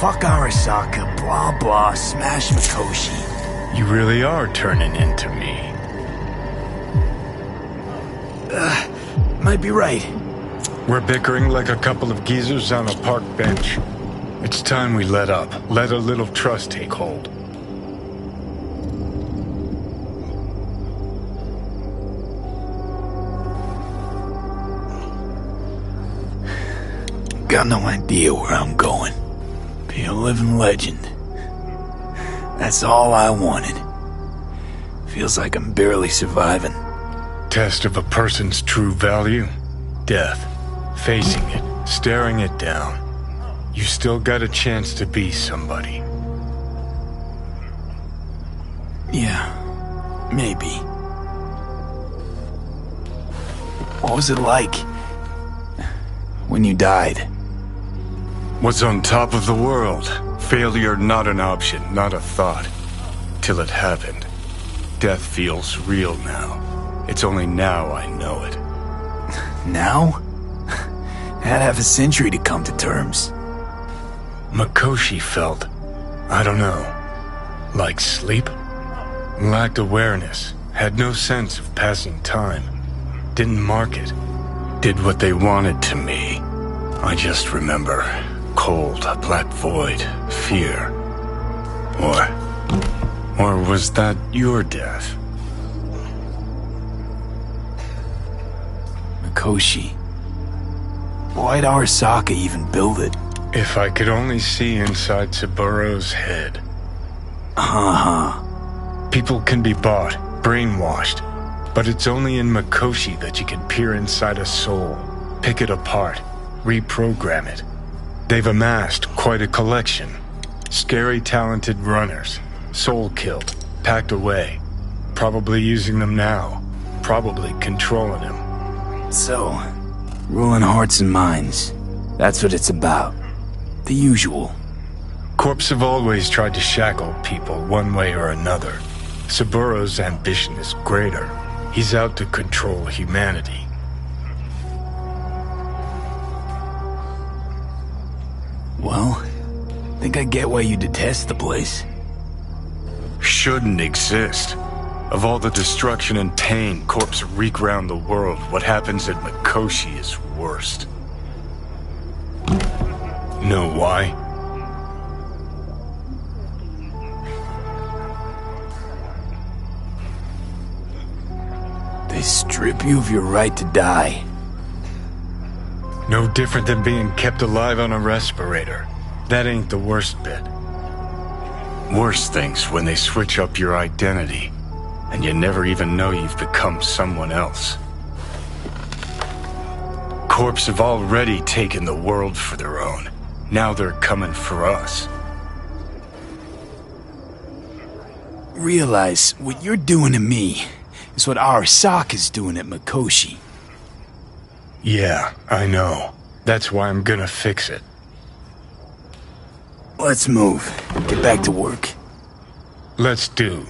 S11: Fuck Arasaka. Blah, blah. Smash Mikoshi.
S9: You really are turning into me.
S1: Might be right.
S9: We're bickering like a couple of geezers on a park bench. It's time we let up. Let a little trust take hold.
S1: Got no idea where I'm going. Be a living legend. That's all I wanted. Feels like I'm barely surviving.
S9: Test of a person's true value? Death. Facing it, staring it down. You still got a chance to be somebody.
S1: Yeah, maybe. What was it like when you died?
S9: What's on top of the world? Failure not an option, not a thought. Till it happened. Death feels real now. It's only now I know it.
S1: Now? Had half a century to come to terms.
S9: Mikoshi felt, I don't know, like sleep? Lacked awareness, had no sense of passing time. Didn't mark it. Did what they wanted to me. I just remember cold, black void, fear. Or was that your death?
S1: Mikoshi. Why'd Arasaka even build it?
S9: If I could only see inside Saburo's head. People can be bought, brainwashed, but it's only in Mikoshi that you can peer inside a soul, pick it apart, reprogram it. They've amassed quite a collection. Scary, talented runners, soul-killed, packed away, probably using them now, probably controlling them.
S1: So, ruling hearts and minds. That's what it's about. The usual.
S9: Corps have always tried to shackle people one way or another. Saburo's ambition is greater. He's out to control humanity.
S1: Well, think I get why you detest the place.
S9: Shouldn't exist. Of all the destruction and pain corpse wreak round the world, what happens at Mikoshi is worst. Know why?
S1: They strip you of your right to die.
S9: No different than being kept alive on a respirator. That ain't the worst bit. Worst things when they switch up your identity, and you never even know you've become someone else. Corps have already taken the world for their own. Now they're coming for us.
S1: Realize what you're doing to me is what Arasaka's doing at Mikoshi.
S9: Yeah, I know. That's why I'm gonna fix it.
S1: Let's move. Get back to work.
S9: Let's do.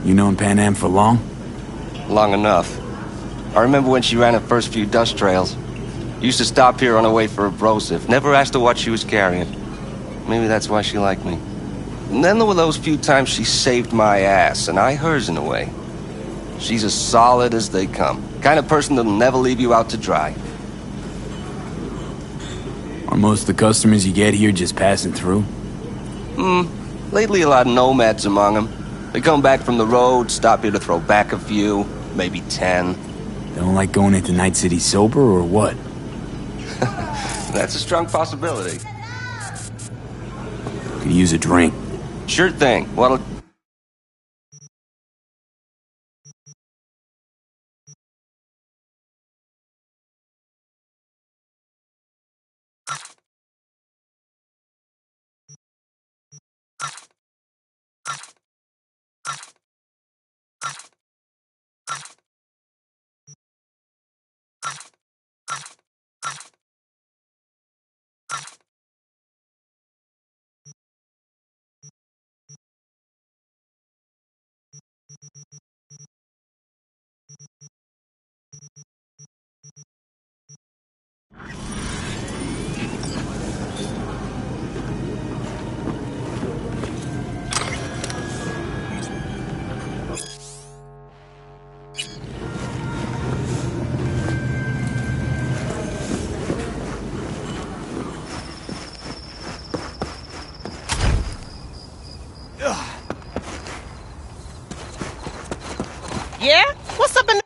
S1: You known Pan Am for long?
S12: Long enough. I remember when she ran her first few dust trails. Used to stop here on her way for a brosif. Never asked her what she was carrying. Maybe that's why she liked me. And then there were those few times she saved my ass, and I hers in a way. She's as solid as they come. Kind of person that'll never leave you out to dry.
S1: Are most of the customers you get here just passing through?
S12: Lately a lot of nomads among them. They come back from the road, stop here to throw back a few, maybe 10.
S1: They don't like going into Night City sober, or what?
S12: That's a strong possibility.
S1: Could use a drink.
S12: Sure thing. What'll...
S13: Yeah? What's up in...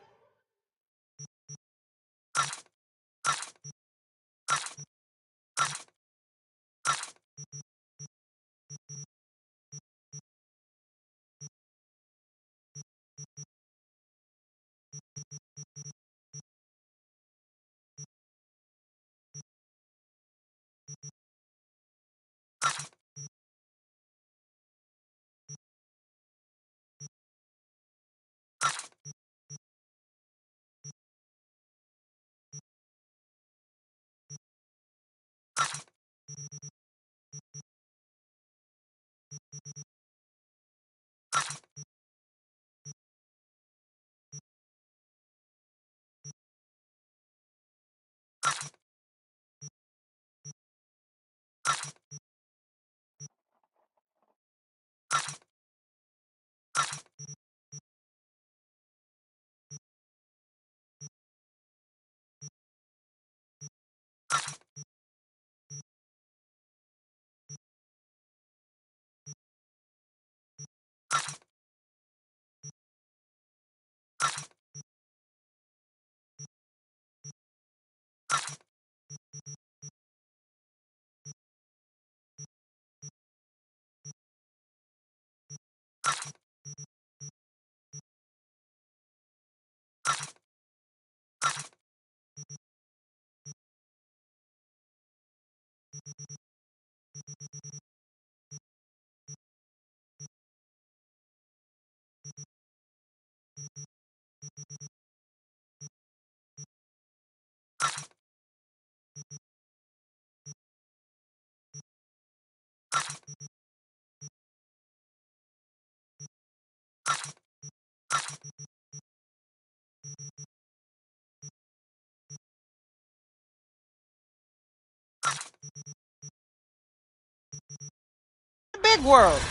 S13: big world?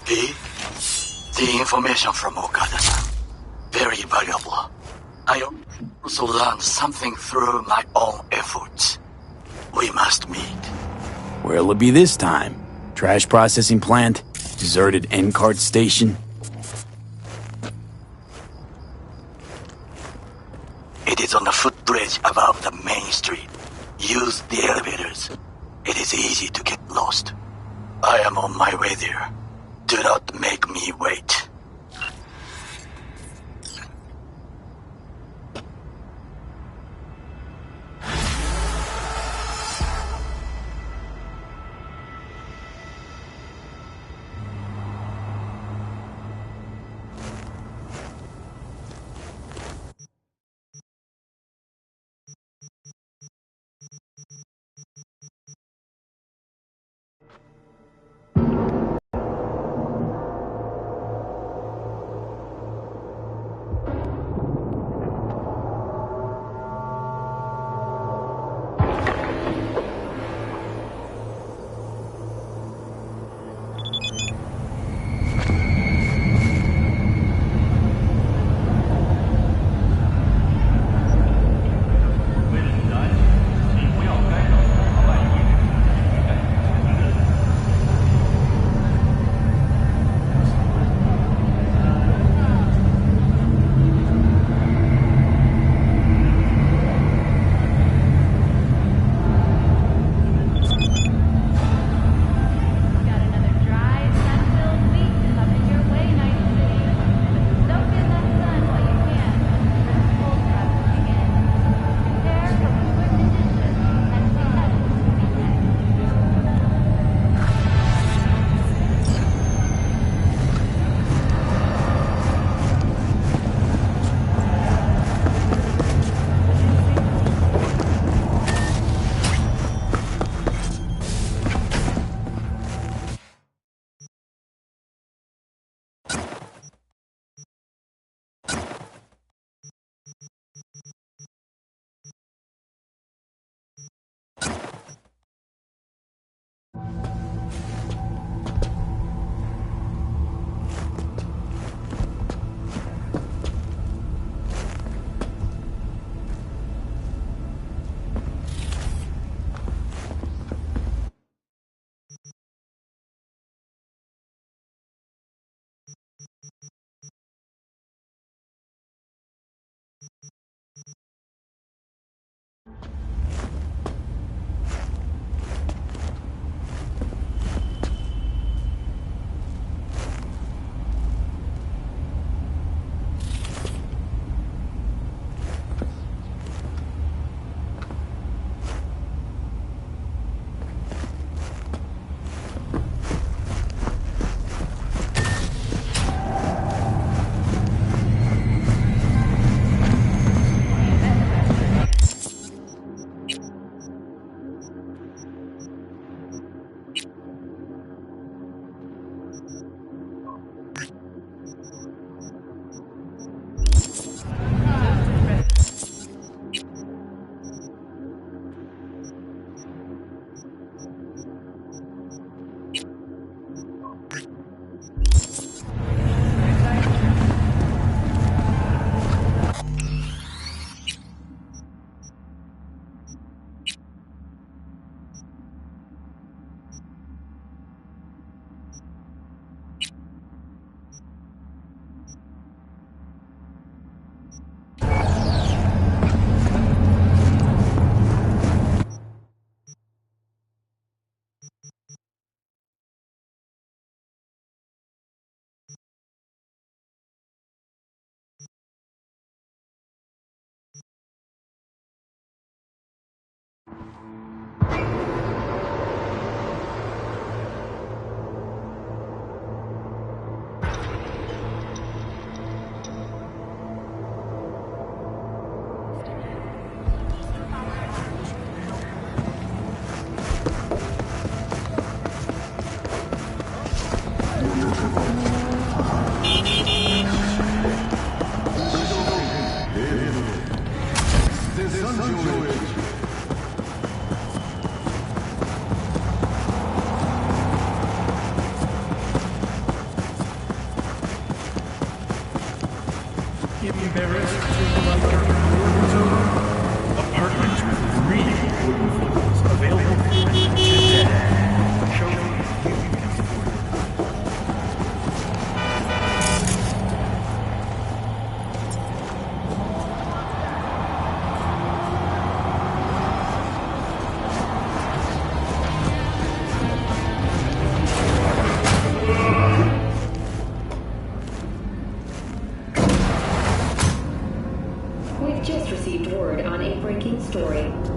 S11: V, the information from Okada-san, very valuable. I also learned something through my own efforts. We must meet.
S1: Where'll it be this time? Trash processing plant? Deserted N-cart station?
S11: It is on the footbridge above the main street. Use the elevators. It is easy to get lost. I am on my way there. Do not make me wait.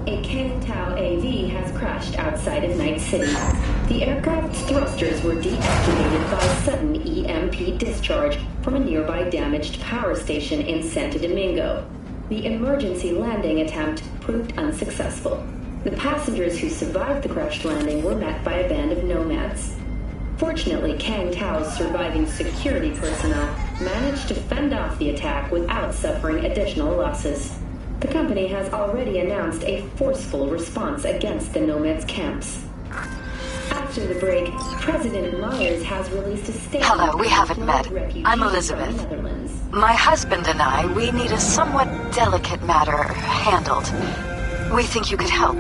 S14: A Kang Tao AV has crashed outside of Night City. The aircraft's thrusters were deactivated by sudden EMP discharge from a nearby damaged power station in Santo Domingo. The emergency landing attempt proved unsuccessful. The passengers who survived the crashed landing were met by a band of nomads. Fortunately, Kang Tao's surviving security personnel managed to fend off the attack without suffering additional losses. The company has already announced a forceful response against the nomads' camps. After the break, President Myers has released a statement...
S15: Hello, we haven't met. I'm Elizabeth. My husband and I, we need a somewhat delicate matter handled. We think you could help.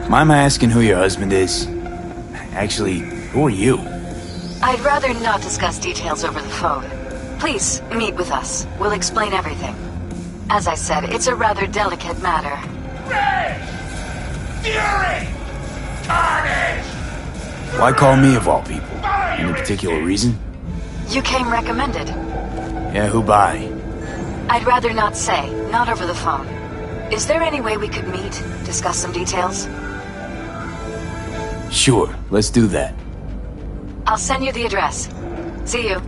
S1: Mind my asking who your husband is? Actually, who are you?
S15: I'd rather not discuss details over the phone. Please, meet with us. We'll explain everything. As I said, it's a rather delicate matter.
S5: Rage! Fury! Carnage!
S1: Why call me of all people? Any particular reason?
S15: You came recommended.
S1: Yeah, who by?
S15: I'd rather not say, not over the phone. Is there any way we could meet, discuss some details?
S1: Sure, let's do that.
S15: I'll send you the address. See you.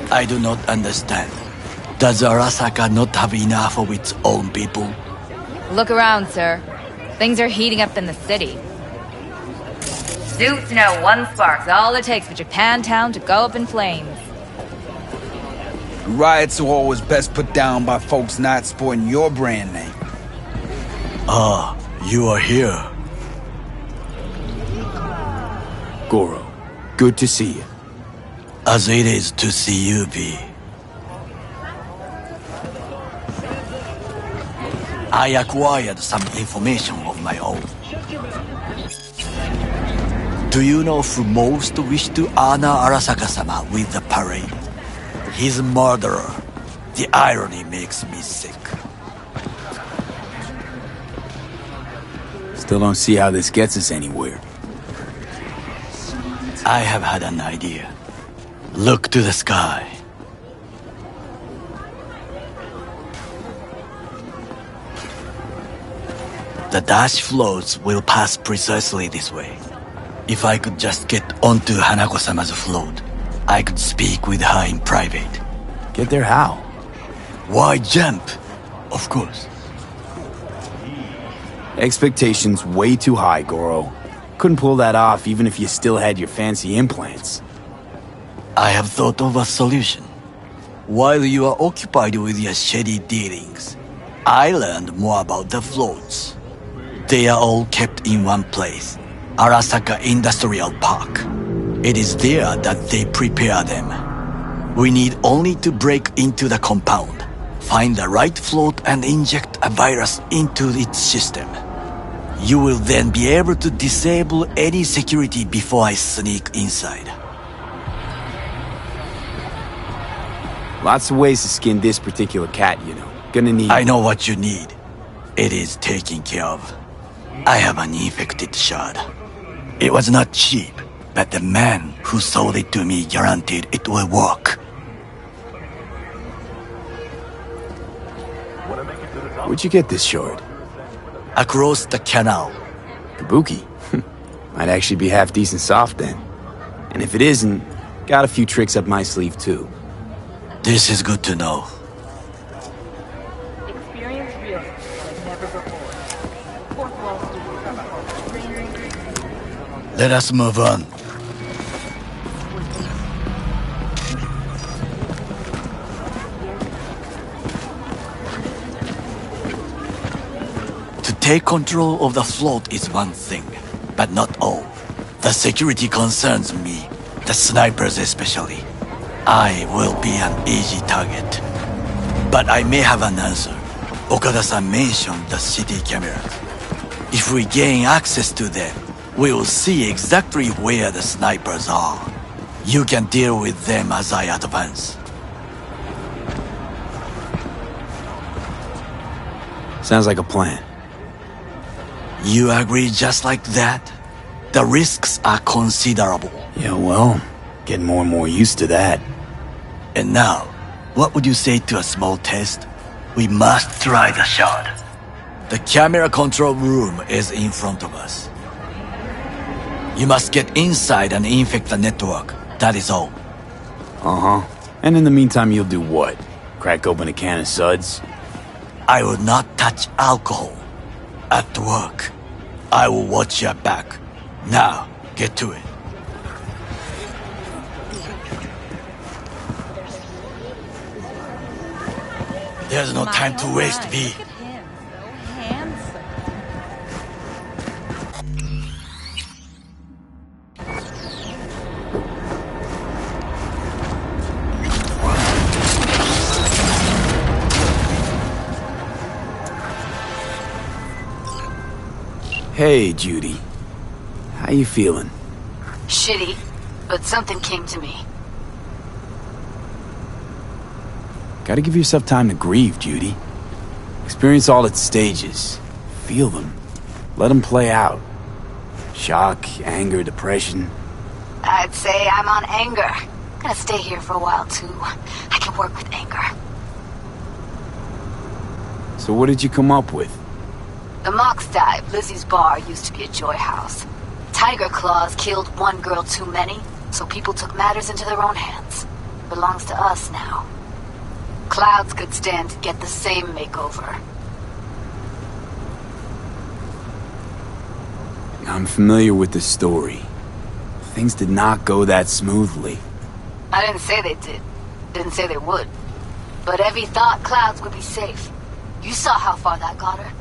S11: I do not understand. Does Arasaka not have enough of its own people?
S16: Look around, sir. Things are heating up in the city. Suits know one spark's all it takes for Japantown to go up in flames.
S17: Riots are always best put down by folks not sporting your brand name.
S11: Ah, you are here.
S1: Goro, good to see you.
S11: As it is to see you, B. I acquired some information of my own. Do you know who most wished to honor Arasaka-sama with the parade? His murderer. The irony makes me sick.
S1: Still don't see how this gets us anywhere.
S11: I have had an idea. Look to the sky. The dash floats will pass precisely this way. If I could just get onto Hanako-sama's float, I could speak with her in private.
S1: Get there how?
S11: Why jump? Of course.
S1: Expectations way too high, Goro. Couldn't pull that off even if you still had your fancy implants.
S11: I have thought of a solution. While you are occupied with your shady dealings, I learned more about the floats. They are all kept in one place, Arasaka Industrial Park. It is there that they prepare them. We need only to break into the compound, find the right float and inject a virus into its system. You will then be able to disable any security before I sneak inside.
S1: Lots of ways to skin this particular cat, you know. Gonna need...
S11: I know what you need. It is taken care of. I have an infected shard. It was not cheap, but the man who sold it to me guaranteed it will work.
S1: Where'd you get this shard?
S11: Across the canal.
S1: Kabuki? Might actually be half decent soft then. And if it isn't, got a few tricks up my sleeve too.
S11: This is good to know.
S7: Experience real like never before. Fourth wall studios.
S11: Let us move on. To take control of the float is one thing, but not all. The security concerns me, the snipers especially. I will be an easy target. But I may have an answer. Okada-san mentioned the city cameras. If we gain access to them, we will see exactly where the snipers are. You can deal with them as I advance.
S1: Sounds like a plan.
S11: You agree just like that? The risks are considerable.
S1: Yeah, well, getting more and more used to that.
S11: And now, what would you say to a small test? We must try the shard. The camera control room is in front of us. You must get inside and infect the network. That is all.
S1: Uh-huh. And in the meantime, you'll do what? Crack open a can of suds?
S11: I will not touch alcohol. At work, I will watch your back. Now, get to it. There's no time to waste, V.
S1: Hey, Judy. How you feeling?
S15: Shitty, but something came to me.
S1: Gotta give yourself time to grieve, Judy. Experience all its stages. Feel them. Let them play out. Shock, anger, depression.
S15: I'd say I'm on anger. Gonna stay here for a while, too. I can work with anger.
S1: So what did you come up with?
S15: The Mox dive, Lizzie's bar, used to be a joy house. Tiger Claws killed one girl too many, so people took matters into their own hands. Belongs to us now. Clouds could stand to get the same makeover.
S1: I'm familiar with the story. Things did not go that smoothly.
S15: I didn't say they did. Didn't say they would. But Evie thought Clouds would be safe. You saw how far that got her.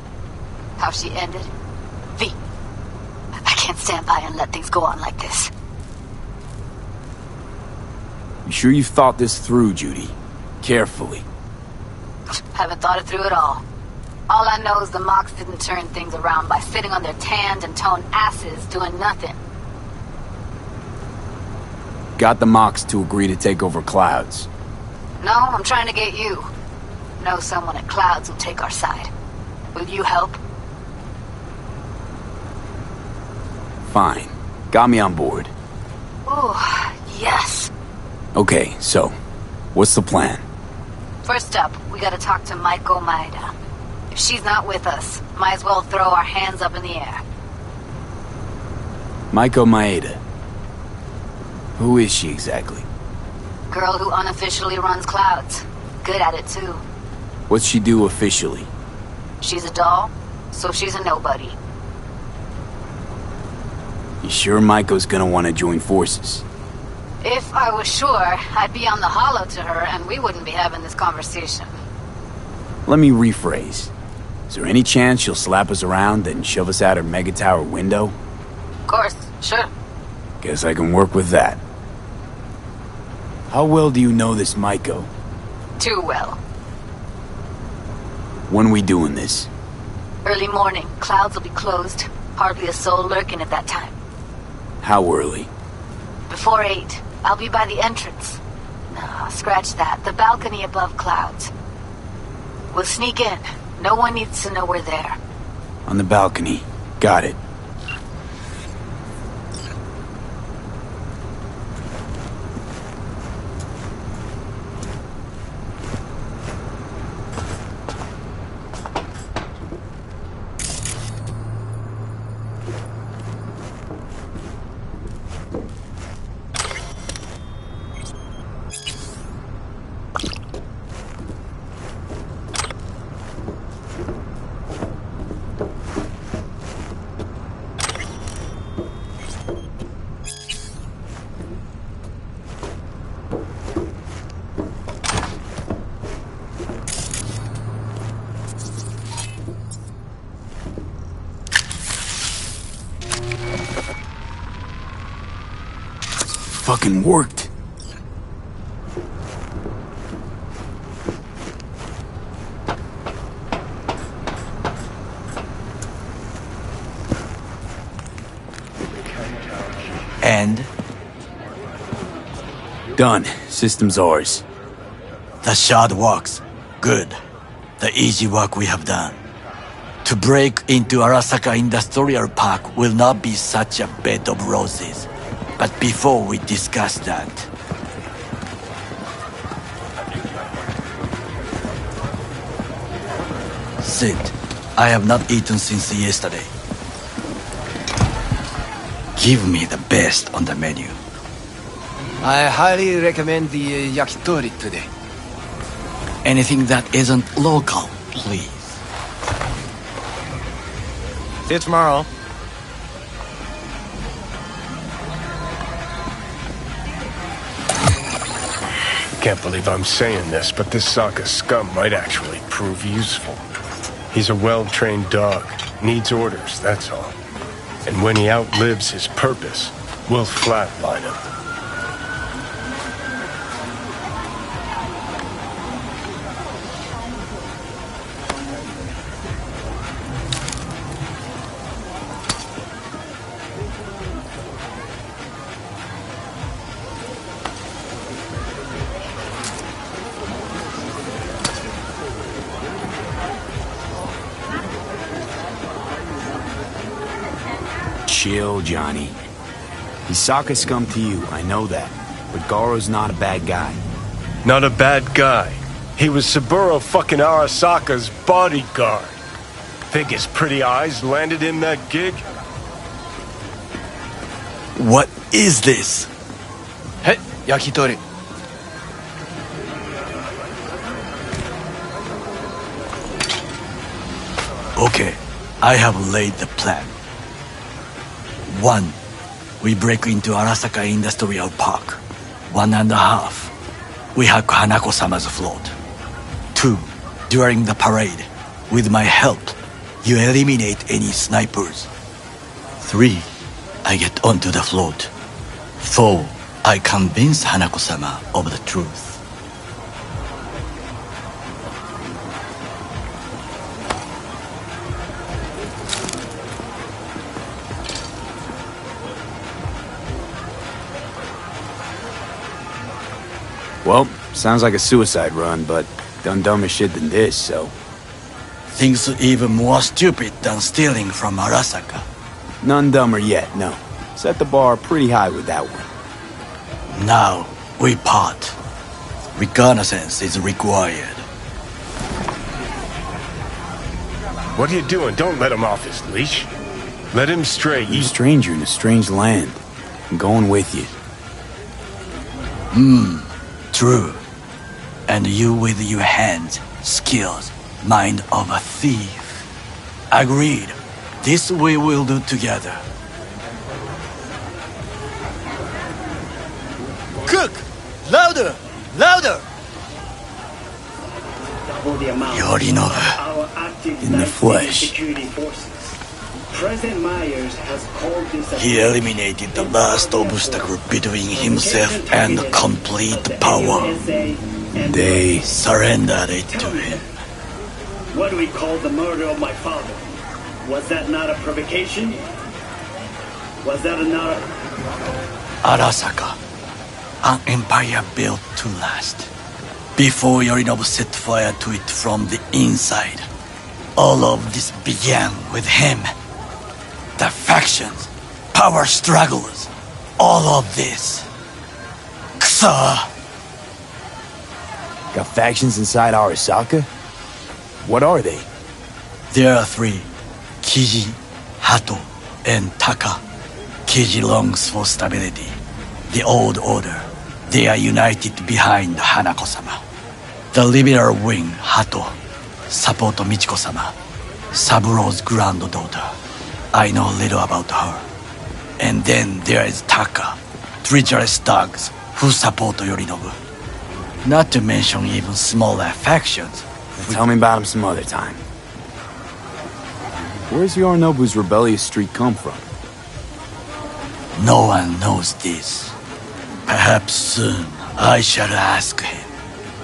S15: How she ended. V, I can't stand by and let things go on like this.
S1: You sure you've thought this through, Judy? Carefully.
S15: Haven't thought it through at all. All I know is the Mox didn't turn things around by sitting on their tanned and toned asses doing nothing.
S1: Got the Mox to agree to take over Clouds.
S15: No, I'm trying to get you. Know someone at Clouds will take our side. Will you help?
S1: Fine. Got me on board.
S15: Ooh, yes.
S1: Okay, so, what's the plan?
S15: First up, we gotta talk to Maiko Maeda. If she's not with us, might as well throw our hands up in the air.
S1: Maiko Maeda. Who is she exactly?
S15: Girl who unofficially runs Clouds. Good at it, too.
S1: What's she do officially?
S15: She's a doll, so she's a nobody.
S1: You sure Maiko's gonna want to join forces?
S15: If I was sure, I'd be on the hollow to her and we wouldn't be having this conversation.
S1: Let me rephrase. Is there any chance she'll slap us around and shove us out her mega tower window?
S15: Of course, sure.
S1: Guess I can work with that. How well do you know this Maiko?
S15: Too well.
S1: When we doing this?
S15: Early morning, clouds will be closed. Hardly a soul lurking at that time.
S1: How early?
S15: Before 8, I'll be by the entrance. No, scratch that. The balcony above clouds. We'll sneak in. No one needs to know we're there.
S1: On the balcony. Got it. Fucking worked.
S11: And?
S1: Done. System's ours.
S11: The shard works. Good. The easy work we have done. To break into Arasaka Industrial Park will not be such a bed of roses. But before we discuss that... Sit. I have not eaten since yesterday. Give me the best on the menu.
S10: I highly recommend the yakitori today.
S11: Anything that isn't local, please.
S10: See you tomorrow.
S9: Can't believe I'm saying this, but this Sokka scum might actually prove useful. He's a well-trained dog. Needs orders, that's all. And when he outlives his purpose, we'll flatline him.
S1: Chill, Johnny. He's Sokka scum to you, I know that. But Garo's not a bad guy.
S9: Not a bad guy. He was Saburo fucking Arasaka's bodyguard. Think his pretty eyes landed in that gig?
S11: What is this?
S10: Hey, yakitori.
S11: Okay, I have laid the plan. 1. We break into Arasaka Industrial Park. 1.5. We hack Hanako-sama's float. 2. During the parade, with my help, you eliminate any snipers. 3. I get onto the float. 4. I convince Hanako-sama of the truth.
S1: Well, sounds like a suicide run, but done dumber shit than this, so...
S11: Things even more stupid than stealing from Arasaka.
S1: None dumber yet, no. Set the bar pretty high with that one.
S11: Now, we part. Reconnaissance is required.
S9: What are you doing? Don't let him off his leash. Let him stray.
S1: You're a stranger in a strange land. I'm going with you.
S11: True. And you with your hands, skills, mind of a thief. Agreed. This we will do together. Cook! Louder! Louder!
S1: Yorinobu. In the flesh.
S18: President Myers has called this
S11: He eliminated the last obstacle between himself and complete power.
S1: They
S11: surrendered it to him.
S18: what we call the murder of my father. Was that not a provocation? Was that not a...
S11: Arasaka, an empire built to last. Before Yorinobu set fire to it from the inside, all of this began with him. The factions, power struggles, all of this. Kusa!
S1: Got factions inside Arasaka? What are they?
S11: There are three: Kiji, Hato, and Taka. Kiji longs for stability. The old order. They are united behind Hanako-sama. The liberal wing, Hato, support Michiko-sama, Saburo's granddaughter. I know little about her. And then there is Taka, treacherous thugs who support Yorinobu. Not to mention even smaller factions.
S1: Tell me about him some other time. Where's Yorinobu's rebellious streak come from?
S11: No one knows this. Perhaps soon I shall ask him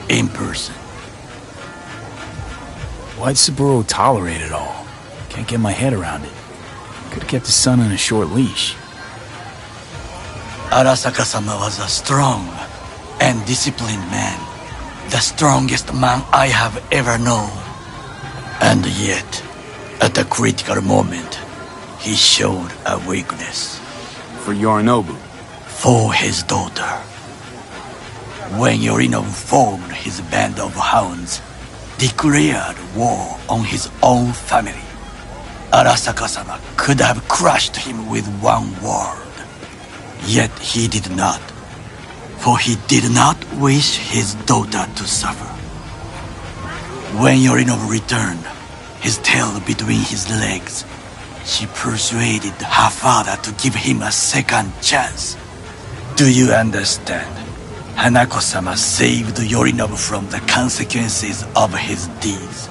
S11: in person.
S1: Why'd Saburo tolerate it all? Can't get my head around it. Could've kept his son on a short leash.
S11: Arasaka-sama was a strong and disciplined man. The strongest man I have ever known. And yet, at a critical moment, he showed a weakness.
S1: For Yorinobu?
S11: For his daughter. When Yorinobu formed his band of hounds, declared war on his own family, Arasaka-sama could have crushed him with one word. Yet he did not. For he did not wish his daughter to suffer. When Yorinobu returned, his tail between his legs, she persuaded her father to give him a second chance. Do you understand? Hanako-sama saved Yorinobu from the consequences of his deeds.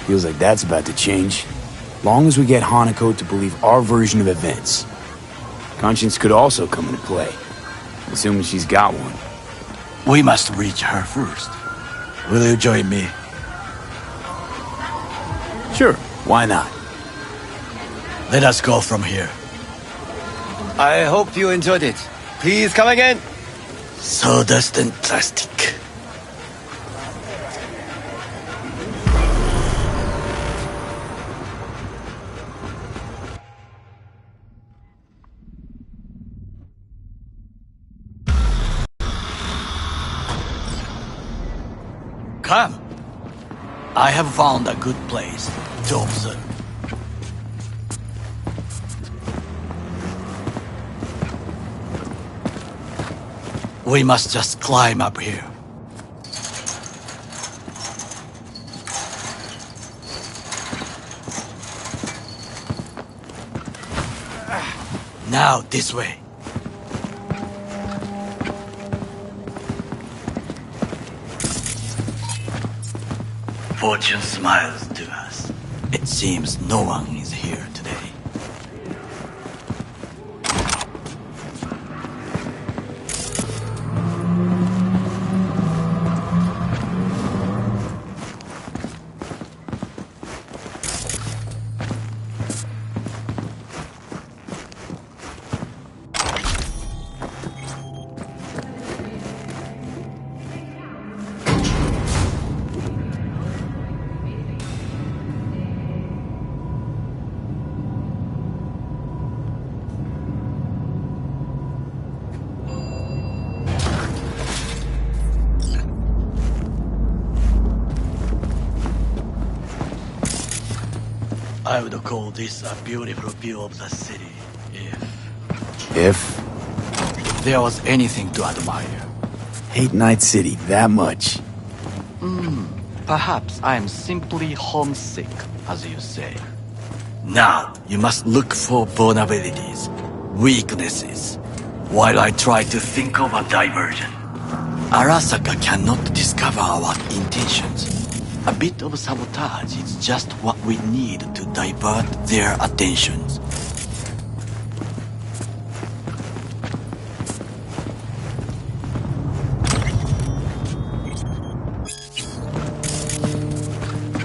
S1: Feels like that's about to change. Long as we get Hanako to believe our version of events. Conscience could also come into play, assuming she's got one.
S11: We must reach her first. Will you join me?
S1: Sure, why not?
S11: Let us go from here.
S19: I hope you enjoyed it. Please come again.
S11: Sawdust and plastic. Come. I have found a good place to observe. We must just climb up here. Now, this way. Fortune smiles to us. It seems no one is here today. I would call this a beautiful view of the city,
S1: If?
S11: if there was anything to admire.
S1: Hate Night City that much.
S11: Perhaps I am simply homesick, as you say. Now, you must look for vulnerabilities, weaknesses, while I try to think of a diversion. Arasaka cannot discover our intentions. A bit of sabotage is just what we need to divert their attentions.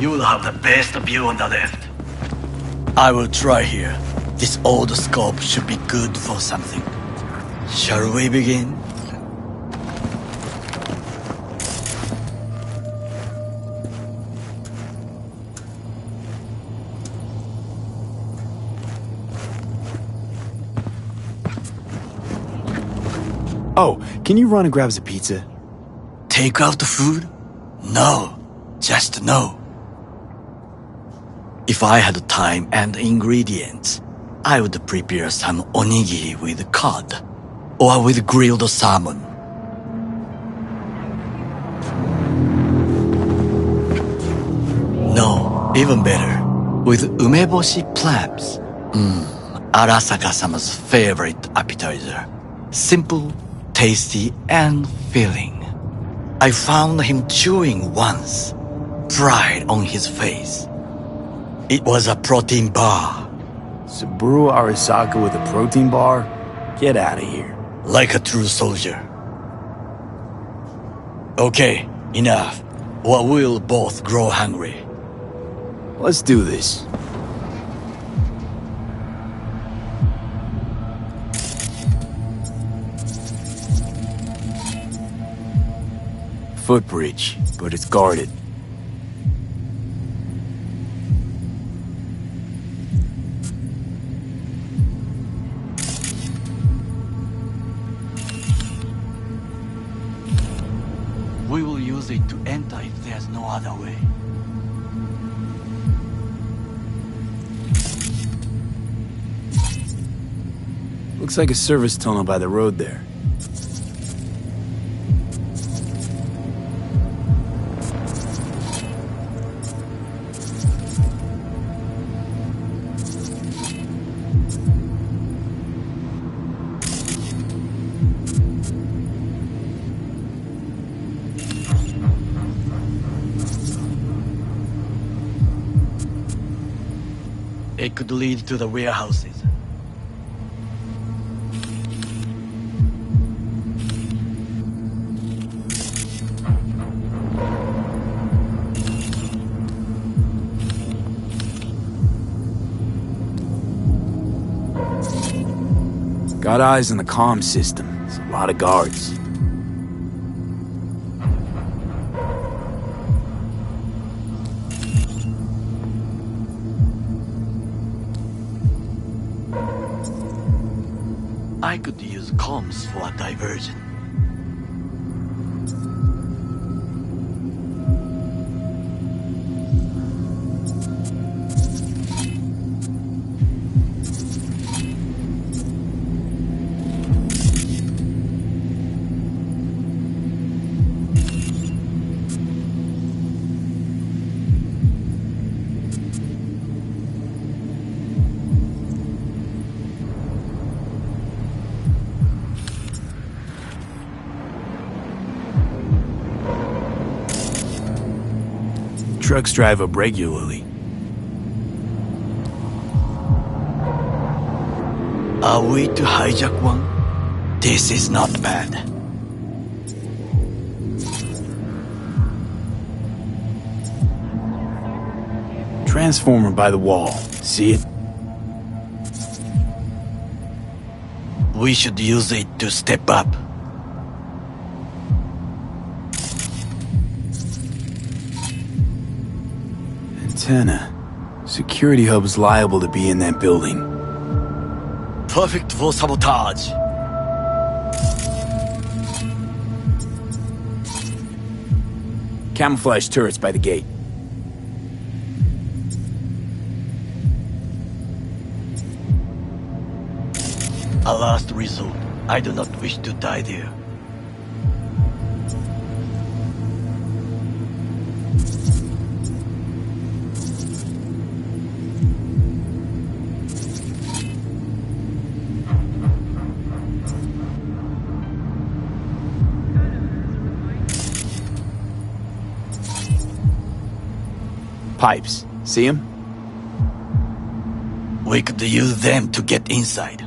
S11: You will have the best view on the left. I will try here. This old scope should be good for something. Shall we begin?
S1: Oh, can you run and grab us a pizza?
S11: Take out the food? No, just no. If I had time and ingredients, I would prepare some onigiri with cod or with grilled salmon. No, even better, with umeboshi clams. Arasaka-sama's favorite appetizer. Simple, tasty, and filling. I found him chewing once, pride on his face. It was a protein bar.
S1: Saburo Arasaka with a protein bar? Get out of here.
S11: Like a true soldier. Okay, enough. Or we'll both grow hungry.
S1: Let's do this. Footbridge, but it's guarded.
S11: We will use it to enter if there's no other way.
S1: Looks like a service tunnel by the road there.
S11: It could lead to the warehouses.
S1: Got eyes on the comm system. There's a lot of guards.
S11: I could use comms for a diversion.
S1: Trucks drive up regularly.
S11: Are we to hijack one? This is not bad.
S1: Transformer by the wall. See it?
S11: We should use it to step up.
S1: Antenna. Security hub's liable to be in that building.
S11: Perfect for sabotage.
S1: Camouflage turrets by the gate.
S11: A last resort. I do not wish to die there.
S1: Pipes. See them?
S11: We could use them to get inside.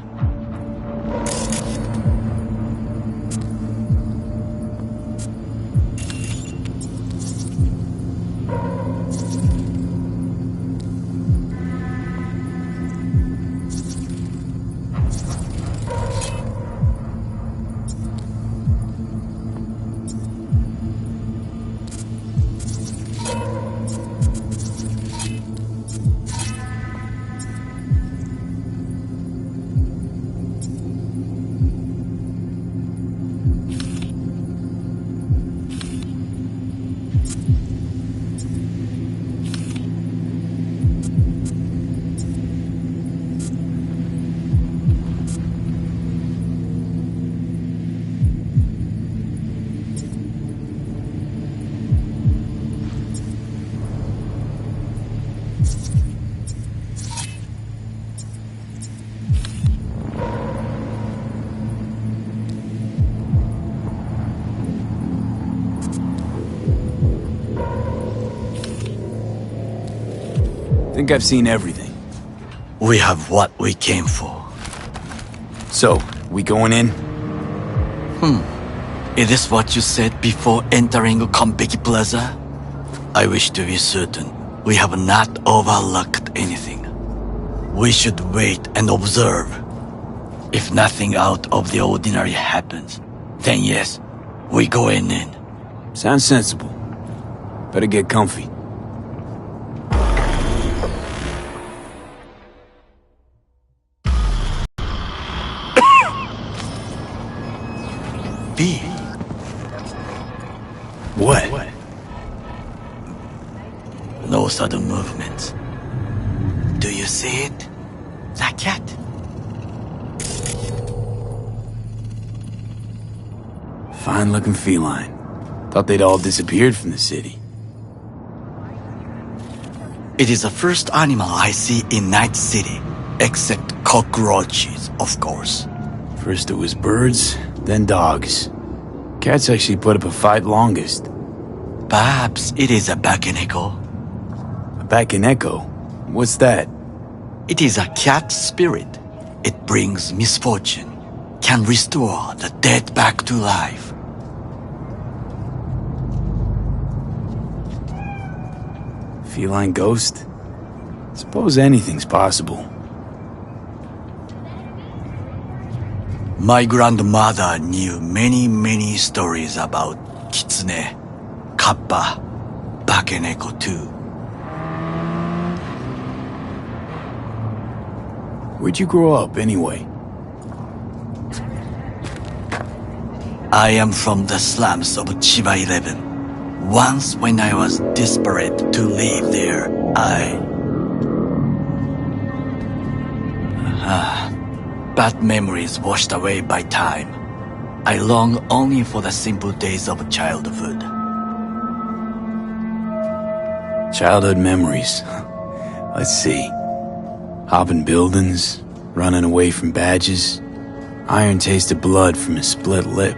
S1: Think I've seen everything.
S11: We have what we came for.
S1: So, we going in?
S11: Is this what you said before entering Konpeki Plaza? I wish to be certain we have not overlooked anything. We should wait and observe. If nothing out of the ordinary happens, then yes, we going in.
S1: Sounds sensible. Better get comfy.
S11: B.
S1: What?
S11: No sudden movements. Do you see it? That cat?
S1: Fine-looking feline. Thought they'd all disappeared from the city.
S11: It is the first animal I see in Night City, except cockroaches, of course.
S1: First it was birds, then dogs. Cats actually put up a fight longest.
S11: Perhaps it is a Bakeneko.
S1: A Bakeneko? What's that?
S11: It is a cat spirit. It brings misfortune, can restore the dead back to life.
S1: Feline ghost? Suppose anything's possible.
S11: My grandmother knew many stories about Kitsune, Kappa, Bakeneko too.
S1: Where'd you grow up, anyway?
S11: I am from the slums of Chiba 11. Once when I was desperate to live there, bad memories washed away by time. I long only for the simple days of childhood.
S1: Childhood memories. Let's see. Hopping buildings, running away from badges, iron tasted blood from a split lip.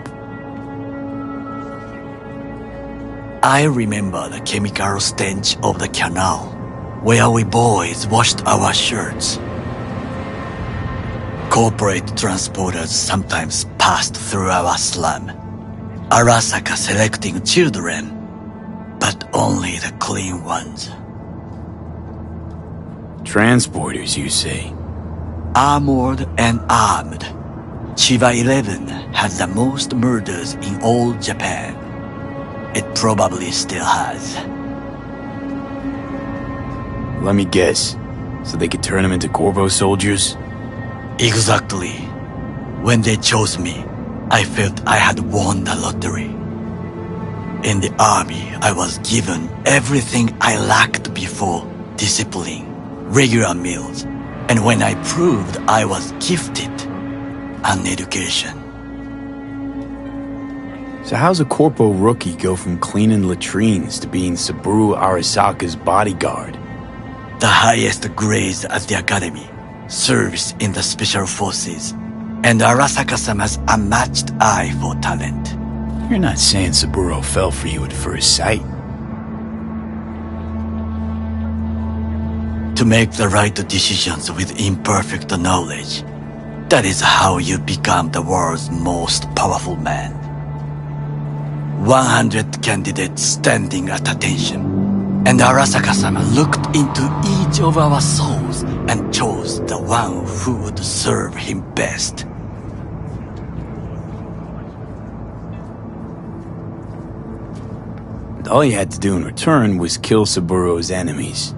S11: I remember the chemical stench of the canal, where we boys washed our shirts. Corporate transporters sometimes passed through our slum, Arasaka selecting children, but only the clean ones.
S1: Transporters, you say?
S11: Armored and armed. Chiba 11 had the most murders in all Japan. It probably still has.
S1: Let me guess. So they could turn them into Corvo soldiers?
S11: Exactly. When they chose me, I felt I had won the lottery. In the army, I was given everything I lacked before: discipline, regular meals, and when I proved I was gifted, an education.
S1: So how's a corpo rookie go from cleaning latrines to being Saburo Arasaka's bodyguard?
S11: The highest grades at the academy, service in the special forces, and Arasaka-sama's unmatched eye for talent.
S1: You're not saying Saburo fell for you at first sight?
S11: To make the right decisions with imperfect knowledge, that is how you become the world's most powerful man. 100 candidates standing at attention, and Arasaka-sama looked into each of our souls and chose the one who would serve him best.
S1: And all you had to do in return was kill Saburo's enemies.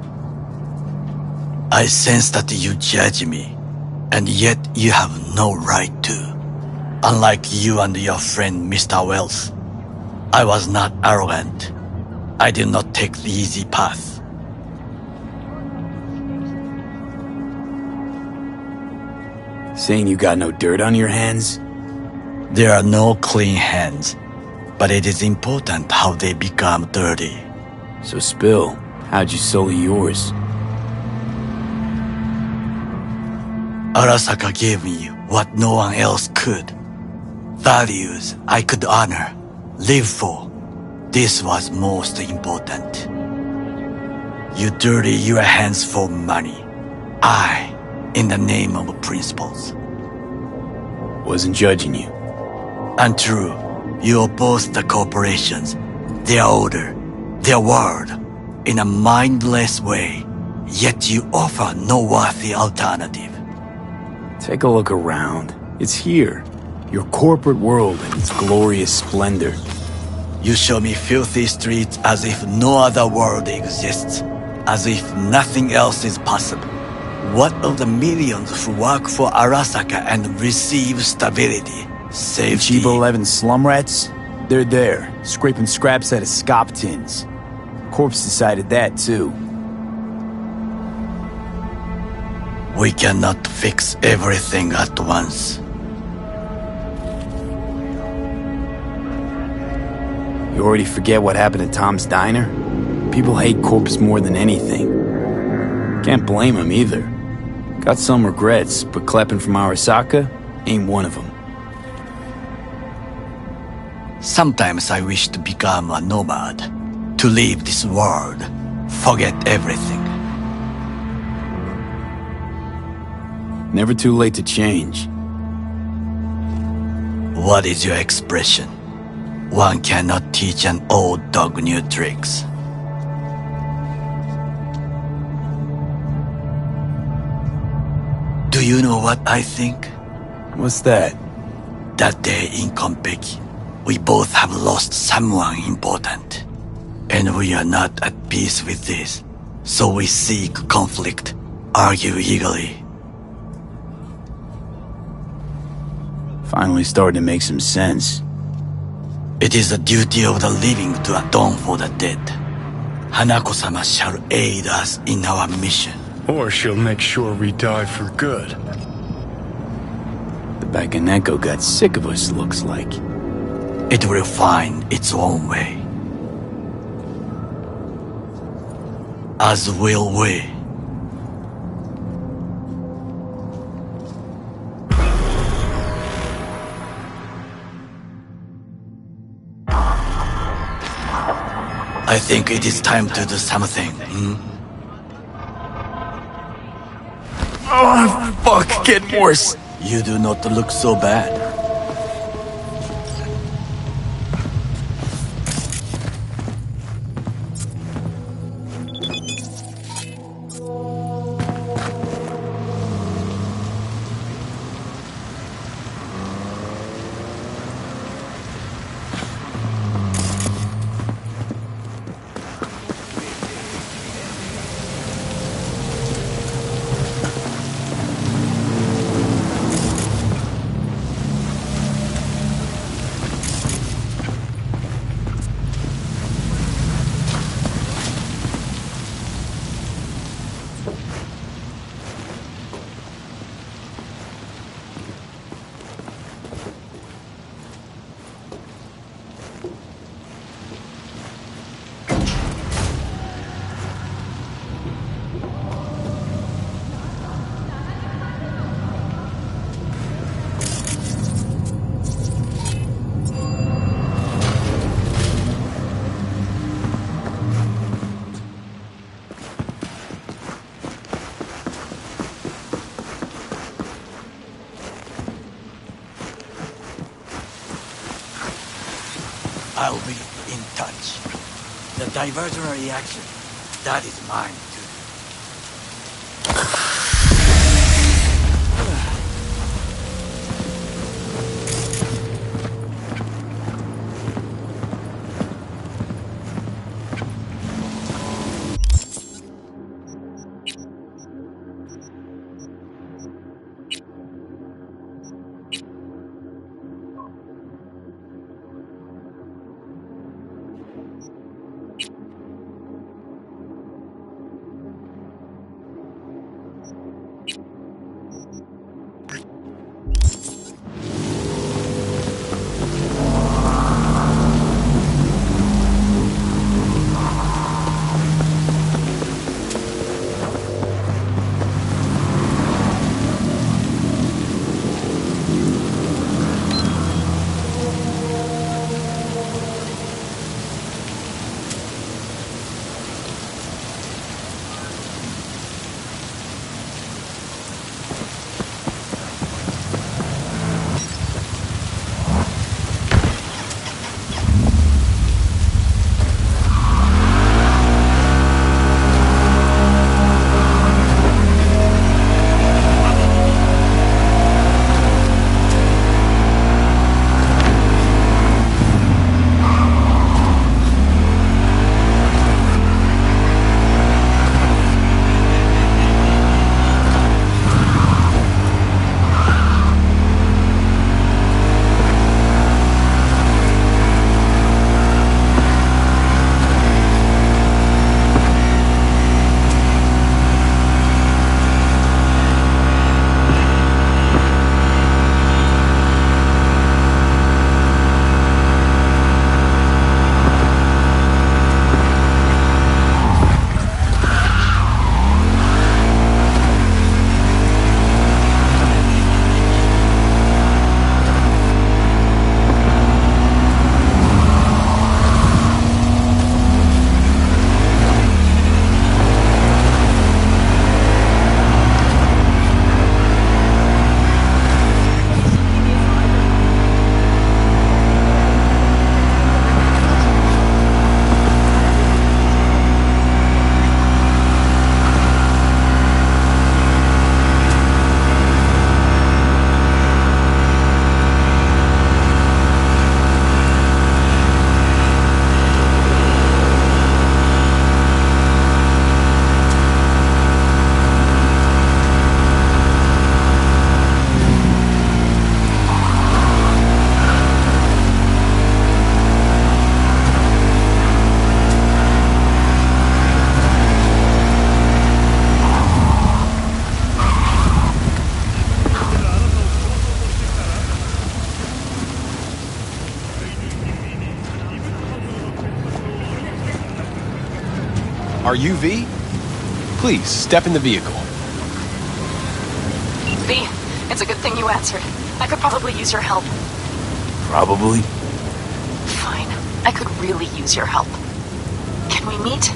S11: I sense that you judge me, and yet you have no right to. Unlike you and your friend Mr. Wells, I was not arrogant. I did not take the easy path.
S1: Saying you got no dirt on your hands?
S11: There are no clean hands, but it is important how they become dirty.
S1: So spill, how'd you sully yours?
S11: Arasaka gave me what no one else could. Values I could honor, live for. This was most important. You dirty your hands for money. I, in the name of principles.
S1: Wasn't judging you.
S11: Untrue. You oppose the corporations, their order, their word, in a mindless way. Yet you offer no worthy alternative.
S1: Take a look around. It's here. Your corporate world in its glorious splendor.
S11: You show me filthy streets as if no other world exists. As if nothing else is possible. What of the millions who work for Arasaka and receive stability, safety?
S1: Chiba 11 slum rats? They're there, scraping scraps out of scop tins. Corpse decided that, too.
S11: We cannot fix everything at once.
S1: You already forget what happened at Tom's Diner? People hate Corpse more than anything. Can't blame him either. Got some regrets, but clapping from Arasaka ain't one of them.
S11: Sometimes I wish to become a nomad, to leave this world, forget everything.
S1: Never too late to change.
S11: What is your expression? One cannot teach an old dog new tricks. Do you know what I think?
S1: What's that?
S11: That day in Konpeki, we both have lost someone important. And we are not at peace with this. So we seek conflict, argue eagerly.
S1: Finally starting to make some sense.
S11: It is the duty of the living to atone for the dead. Hanako-sama shall aid us in our mission.
S9: Or she'll make sure we die for good.
S1: The Bakaneko got sick of us, looks like.
S11: It will find its own way. As will we. I think it is time to do something,
S1: Oh, fuck, getting worse.
S11: You do not look so bad. I'll be in touch. The diversionary action, that is mine too.
S20: Are you V? Please, step in the vehicle.
S2: V, it's a good thing you answered. I could probably use your help.
S1: Probably.
S2: Fine. I could really use your help. Can we meet?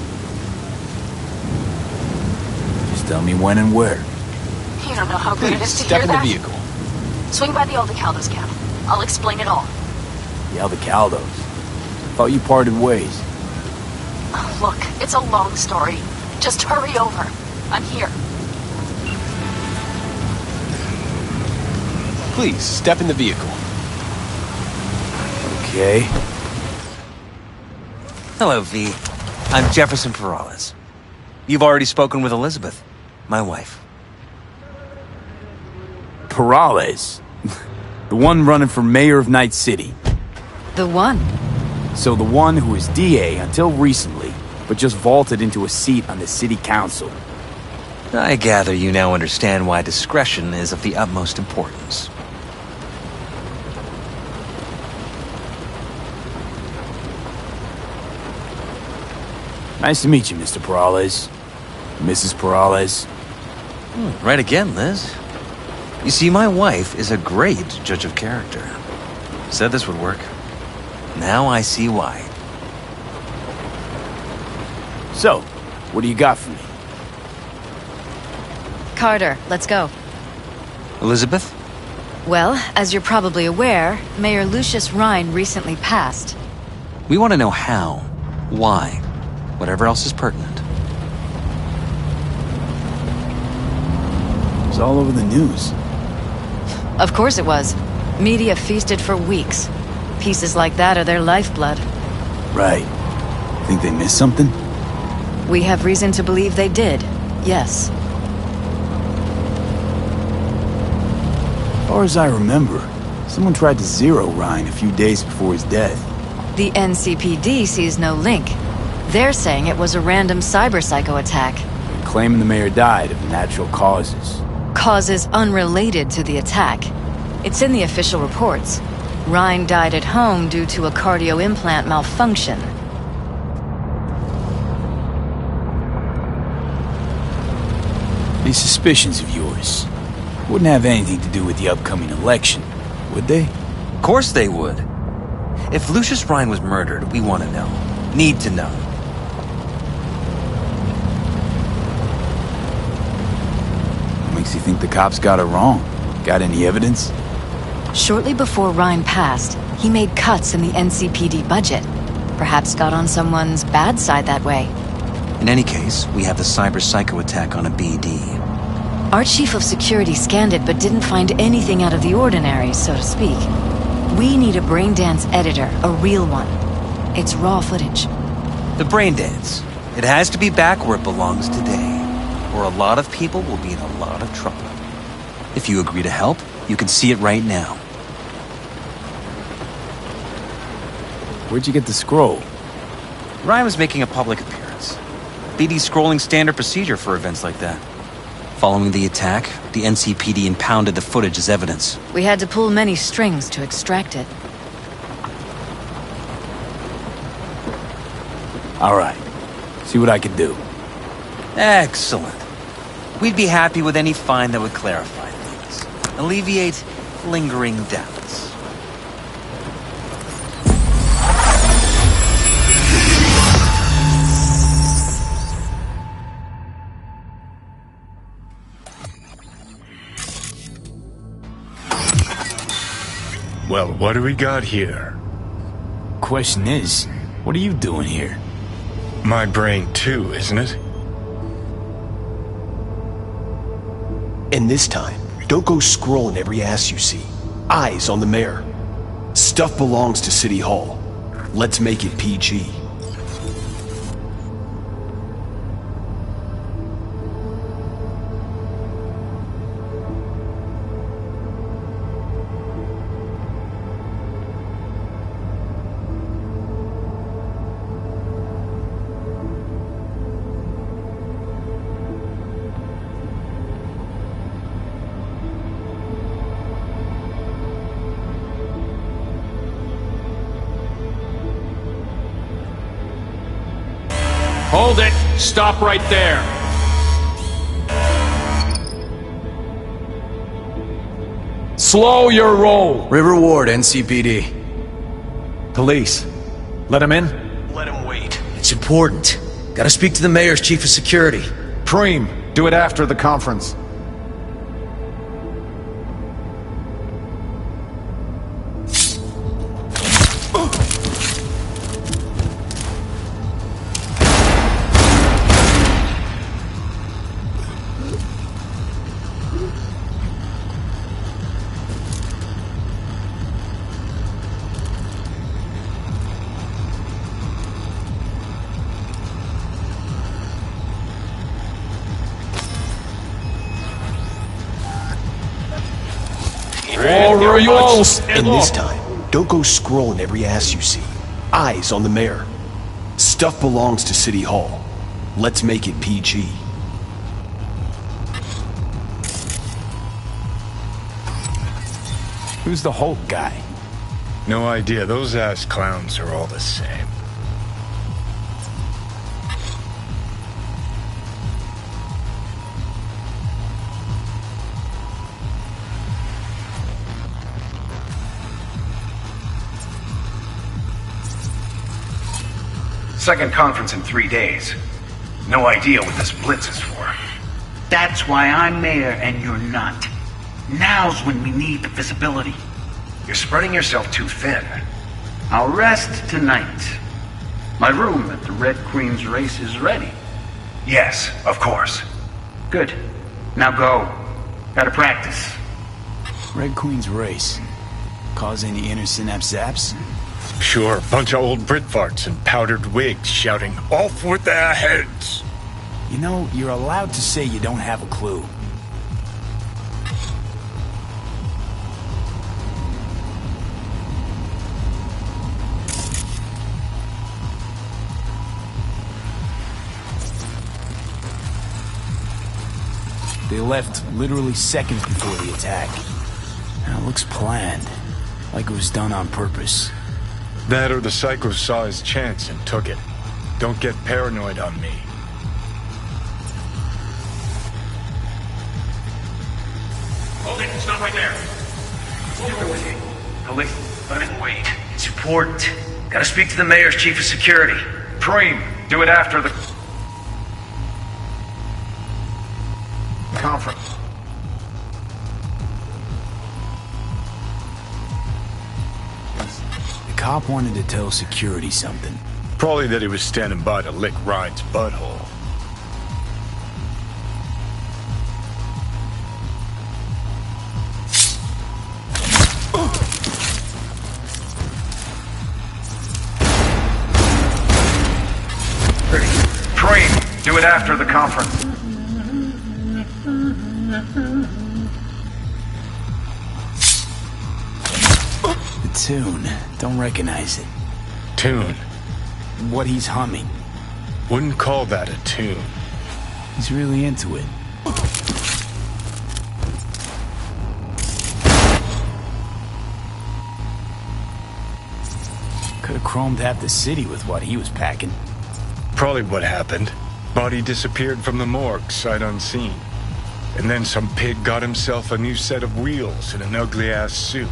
S1: Just tell me when and where.
S2: You don't know how good it is to
S20: Step
S2: hear
S20: in the
S2: that.
S20: vehicle.
S2: Swing by the Aldecaldos camp. I'll explain it all.
S1: The Aldecaldos. Thought you parted ways.
S2: Look, it's a long story. Just hurry over. I'm here.
S20: Please, step in the vehicle.
S1: Okay.
S21: Hello, V. I'm Jefferson Perales. You've already spoken with Elizabeth, my wife.
S1: Perales. The one running for mayor of Night City.
S2: The one?
S1: So the one who was DA until recently, but just vaulted into a seat on the city council.
S21: I gather you now understand why discretion is of the utmost importance.
S1: Nice to meet you, Mr. Perales. Mrs. Perales.
S21: Right again, Liz. You see, my wife is a great judge of character. Said this would work. Now I see why.
S1: So, what do you got for me?
S16: Carter, let's go.
S21: Elizabeth?
S16: Well, as you're probably aware, Mayor Lucius Rhine recently passed.
S21: We want to know how, why, whatever else is pertinent.
S1: It's all over the news.
S16: Of course it was. Media feasted for weeks. Pieces like that are their lifeblood.
S1: Right. Think they missed something?
S16: We have reason to believe they did, yes.
S1: As far as I remember, someone tried to zero Ryan a few days before his death.
S16: The NCPD sees no link. They're saying it was a random cyber-psycho attack.
S1: Claiming the mayor died of natural causes.
S16: Causes unrelated to the attack. It's in the official reports. Ryan died at home due to a cardio implant malfunction.
S1: These suspicions of yours wouldn't have anything to do with the upcoming election, would they?
S21: Of course they would. If Lucius Rhine was murdered, we want to know. Need to know.
S1: What makes you think the cops got it wrong? Got any evidence?
S16: Shortly before Ryan passed, he made cuts in the NCPD budget. Perhaps got on someone's bad side that way.
S21: In any case, we have the cyber-psycho attack on a BD.
S16: Our chief of security scanned it but didn't find anything out of the ordinary, so to speak. We need a braindance editor, a real one. It's raw footage.
S21: The braindance. It has to be back where it belongs today, or a lot of people will be in a lot of trouble. If you agree to help, you can see it right now.
S1: Where'd you get the scroll?
S21: Ryan was making a public appearance. BD scrolling standard procedure for events like that. Following the attack, the NCPD impounded the footage as evidence.
S16: We had to pull many strings to extract it.
S1: All right. See what I can do.
S21: Excellent. We'd be happy with any find that would clarify things. Alleviate lingering doubts.
S9: Well, what do we got here?
S1: Question is, what are you doing here?
S9: My brain too, isn't it?
S20: And this time, don't go scrolling every ass you see. Eyes on the mayor. Stuff belongs to City Hall. Let's make it PG.
S3: Hold it!
S4: Stop right there. Slow your roll.
S22: River Ward, NCPD. Police. Let him in?
S20: Let him wait.
S23: It's important. Gotta speak to the mayor's chief of security.
S22: Preem, do it after the conference.
S20: And this time, don't go scrolling every ass you see. Eyes on the mayor. Stuff belongs to City Hall. Let's make it PG.
S1: Who's the Hulk guy?
S9: No idea. Those ass clowns are all the same.
S24: Second conference in 3 days. No idea what this blitz is for.
S18: That's why I'm mayor and you're not. Now's when we need the visibility.
S24: You're spreading yourself too thin.
S18: I'll rest tonight. My room at the Red Queen's race is ready.
S24: Yes, of course.
S18: Good. Now go. Gotta practice.
S1: Red Queen's race. Cause any inner synapse zaps?
S9: Sure, bunch of old Brit farts in powdered wigs shouting, "Off with their heads!"
S1: You know, you're allowed to say you don't have a clue. They left literally seconds before the attack. Now, it looks planned. Like it was done on purpose.
S9: That or the Psycho saw his chance and took it. Don't get paranoid on me.
S18: Hold it, stop right there. Over with you. Police, let him wait. It's important. Gotta speak to the mayor's chief of security.
S22: Preem, do it after the conference.
S1: The cop wanted to tell security something.
S9: Probably that he was standing by to lick Ryan's butthole.
S22: Preem, do it after the conference.
S1: The tune. Don't recognize it.
S9: Tune?
S1: What he's humming.
S9: Wouldn't call that a tune.
S1: He's really into it. Could have chromed half the city with what he was packing.
S9: Probably what happened. Body disappeared from the morgue, sight unseen. And then some pig got himself a new set of wheels and an ugly-ass suit.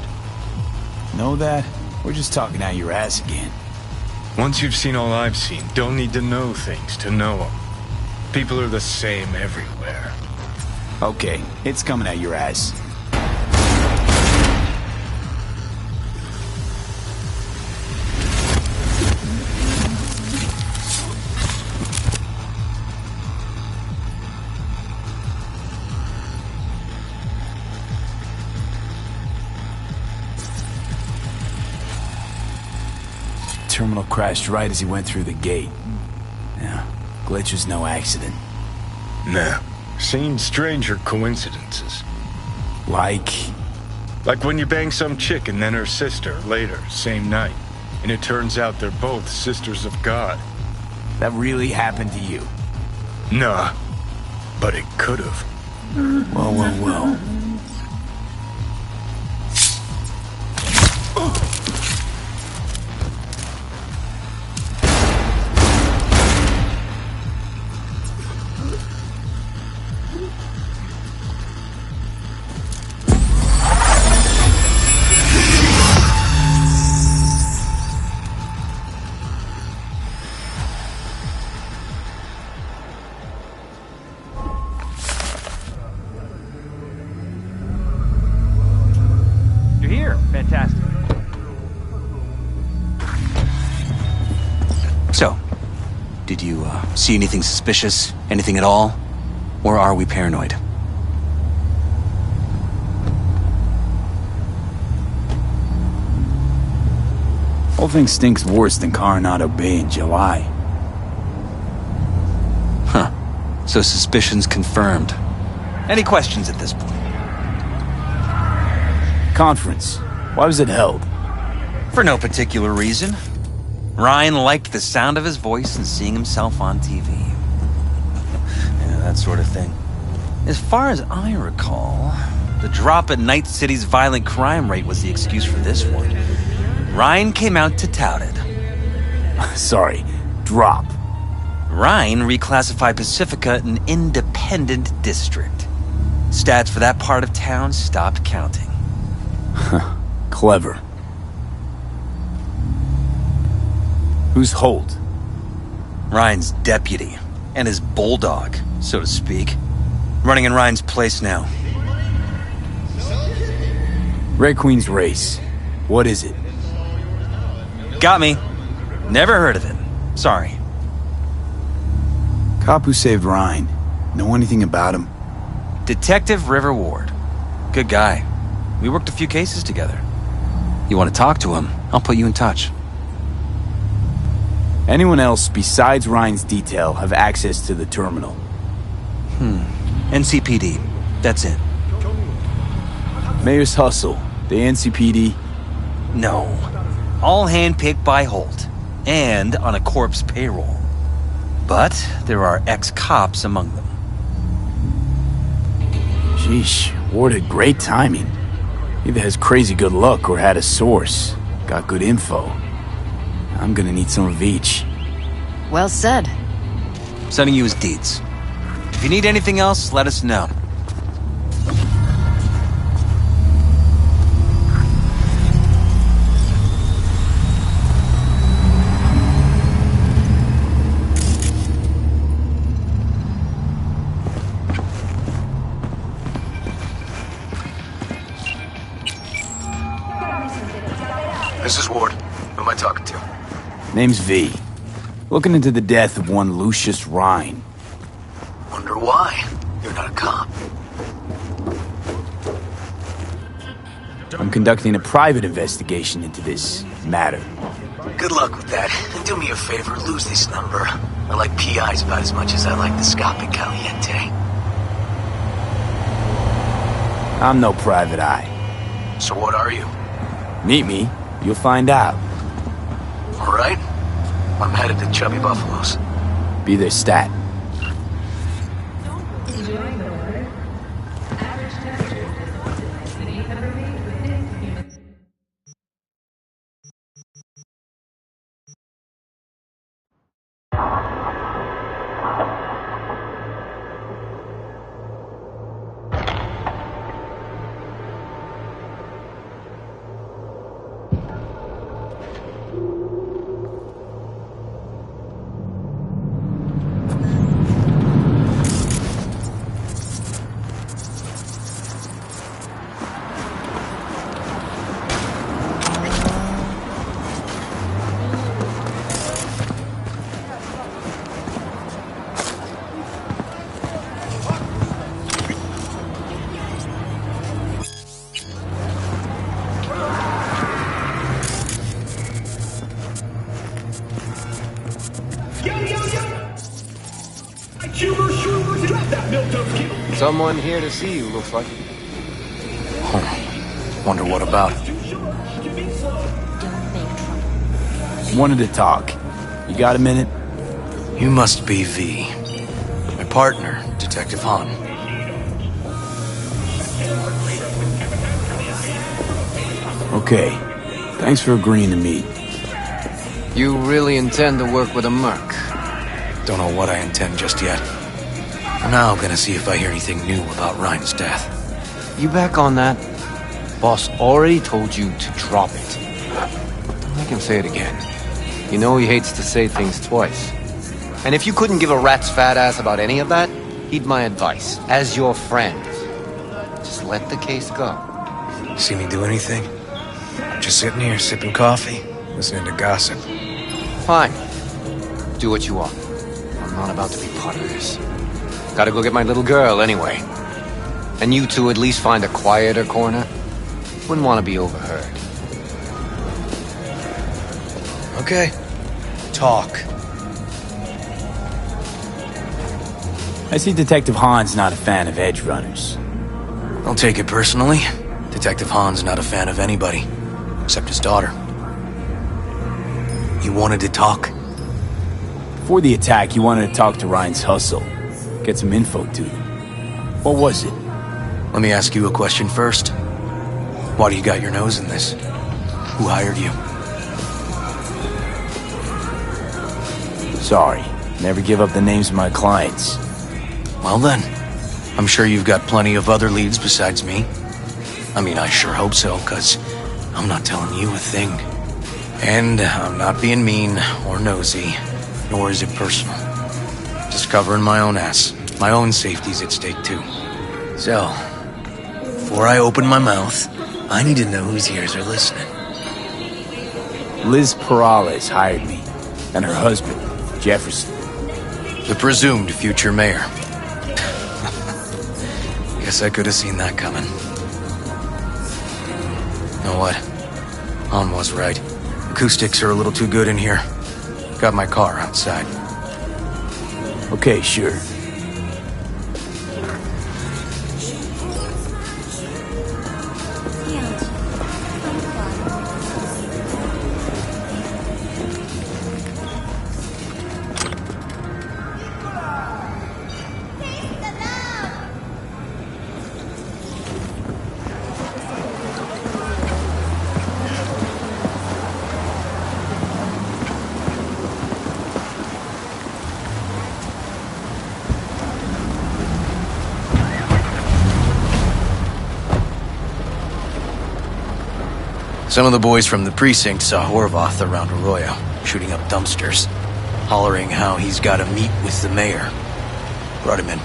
S1: Know that? We're just talking out your ass again.
S9: Once you've seen all I've seen, don't need to know things to know them. People are the same everywhere.
S1: Okay, it's coming out your ass. Terminal crashed right as he went through the gate. Yeah, glitch was no accident.
S9: Nah, seen stranger coincidences.
S1: Like
S9: when you bang some chick and then her sister later, same night. And it turns out they're both sisters of God.
S1: That really happened to you?
S9: Nah, but it could've.
S1: Well.
S21: So, did you see anything suspicious? Anything at all? Or are we paranoid?
S1: Whole thing stinks worse than Coronado Bay in July.
S21: Huh. So suspicions confirmed. Any questions at this point?
S1: Conference. Why was it held?
S21: For no particular reason. Ryan liked the sound of his voice and seeing himself on TV. Yeah, that sort of thing. As far as I recall, the drop in Night City's violent crime rate was the excuse for this one. Ryan came out to tout it.
S1: Sorry, drop.
S21: Ryan reclassified Pacifica an independent district. Stats for that part of town stopped counting.
S1: Clever. Who's Holt?
S21: Ryan's deputy, and his bulldog, so to speak. Running in Ryan's place now.
S1: Red Queen's race. What is it?
S21: Got me. Never heard of it. Sorry.
S1: Cop who saved Ryan. Know anything about him?
S21: Detective River Ward. Good guy. We worked a few cases together. You want to talk to him? I'll put you in touch.
S1: Anyone else besides Ryan's detail have access to the terminal?
S21: NCPD. That's it.
S1: Mayor's hustle. The NCPD?
S21: No. All handpicked by Holt. And on a corpse payroll. But there are ex-cops among them.
S1: Sheesh. Ward had great timing. Either has crazy good luck or had a source. Got good info. I'm gonna need some of each.
S2: Well said.
S21: Sending you his deeds. If you need anything else, let us know.
S6: This is Ward. Who am I talking to?
S1: Name's V. Looking into the death of one Lucius Rhine.
S6: Wonder why? You're not a cop.
S1: I'm conducting a private investigation into this matter.
S6: Good luck with that. And do me a favor, lose this number. I like PIs about as much as I like the Scopic Caliente.
S1: I'm no private eye.
S6: So what are you?
S1: Meet me. You'll find out.
S6: All right. I'm headed to Chubby Buffalo's.
S1: Be their stat.
S8: Someone here to see you, looks like.
S6: Wonder what about?
S1: Wanted to talk. You got a minute?
S6: You must be V. My partner, Detective Hahn.
S1: Okay. Thanks for agreeing to meet.
S8: You really intend to work with a merc?
S6: Don't know what I intend just yet. For now, I'm gonna see if I hear anything new about Ryan's death.
S8: You back on that? Boss already told you to drop it. Don't make him say it again. You know he hates to say things twice. And if you couldn't give a rat's fat ass about any of that, heed my advice. As your friend, just let the case go.
S6: See me do anything? Just sitting here, sipping coffee, listening to gossip.
S8: Fine. do what you want. I'm not about to be part of this. Gotta go get my little girl anyway. And you two at least find a quieter corner. Wouldn't want to be overheard.
S23: Okay. Talk.
S1: I see Detective Hahn's not a fan of edge runners.
S23: Don't take it personally. Detective Hahn's not a fan of anybody, except his daughter. You wanted to talk?
S1: Before the attack, you wanted to talk to Ryan's hustle. Get some info to them. What was it?
S23: Let me ask you a question first. Why do you got your nose in this? Who hired you?
S1: Sorry. Never give up the names of my clients.
S23: Well then, I'm sure you've got plenty of other leads besides me. I mean, I sure hope so, 'cause I'm not telling you a thing. And I'm not being mean or nosy, nor is it personal. Just covering my own ass. My own safety's at stake too. So, before I open my mouth, I need to know whose ears are listening.
S1: Liz Perales hired me, and her husband, Jefferson.
S23: The presumed future mayor. Guess I could have seen that coming. Know what? Han was right. Acoustics are a little too good in here. Got my car outside.
S1: Okay, sure.
S23: Some of the boys from the precinct saw Horvath around Arroyo, shooting up dumpsters, hollering how he's got to meet with the mayor. Brought him in.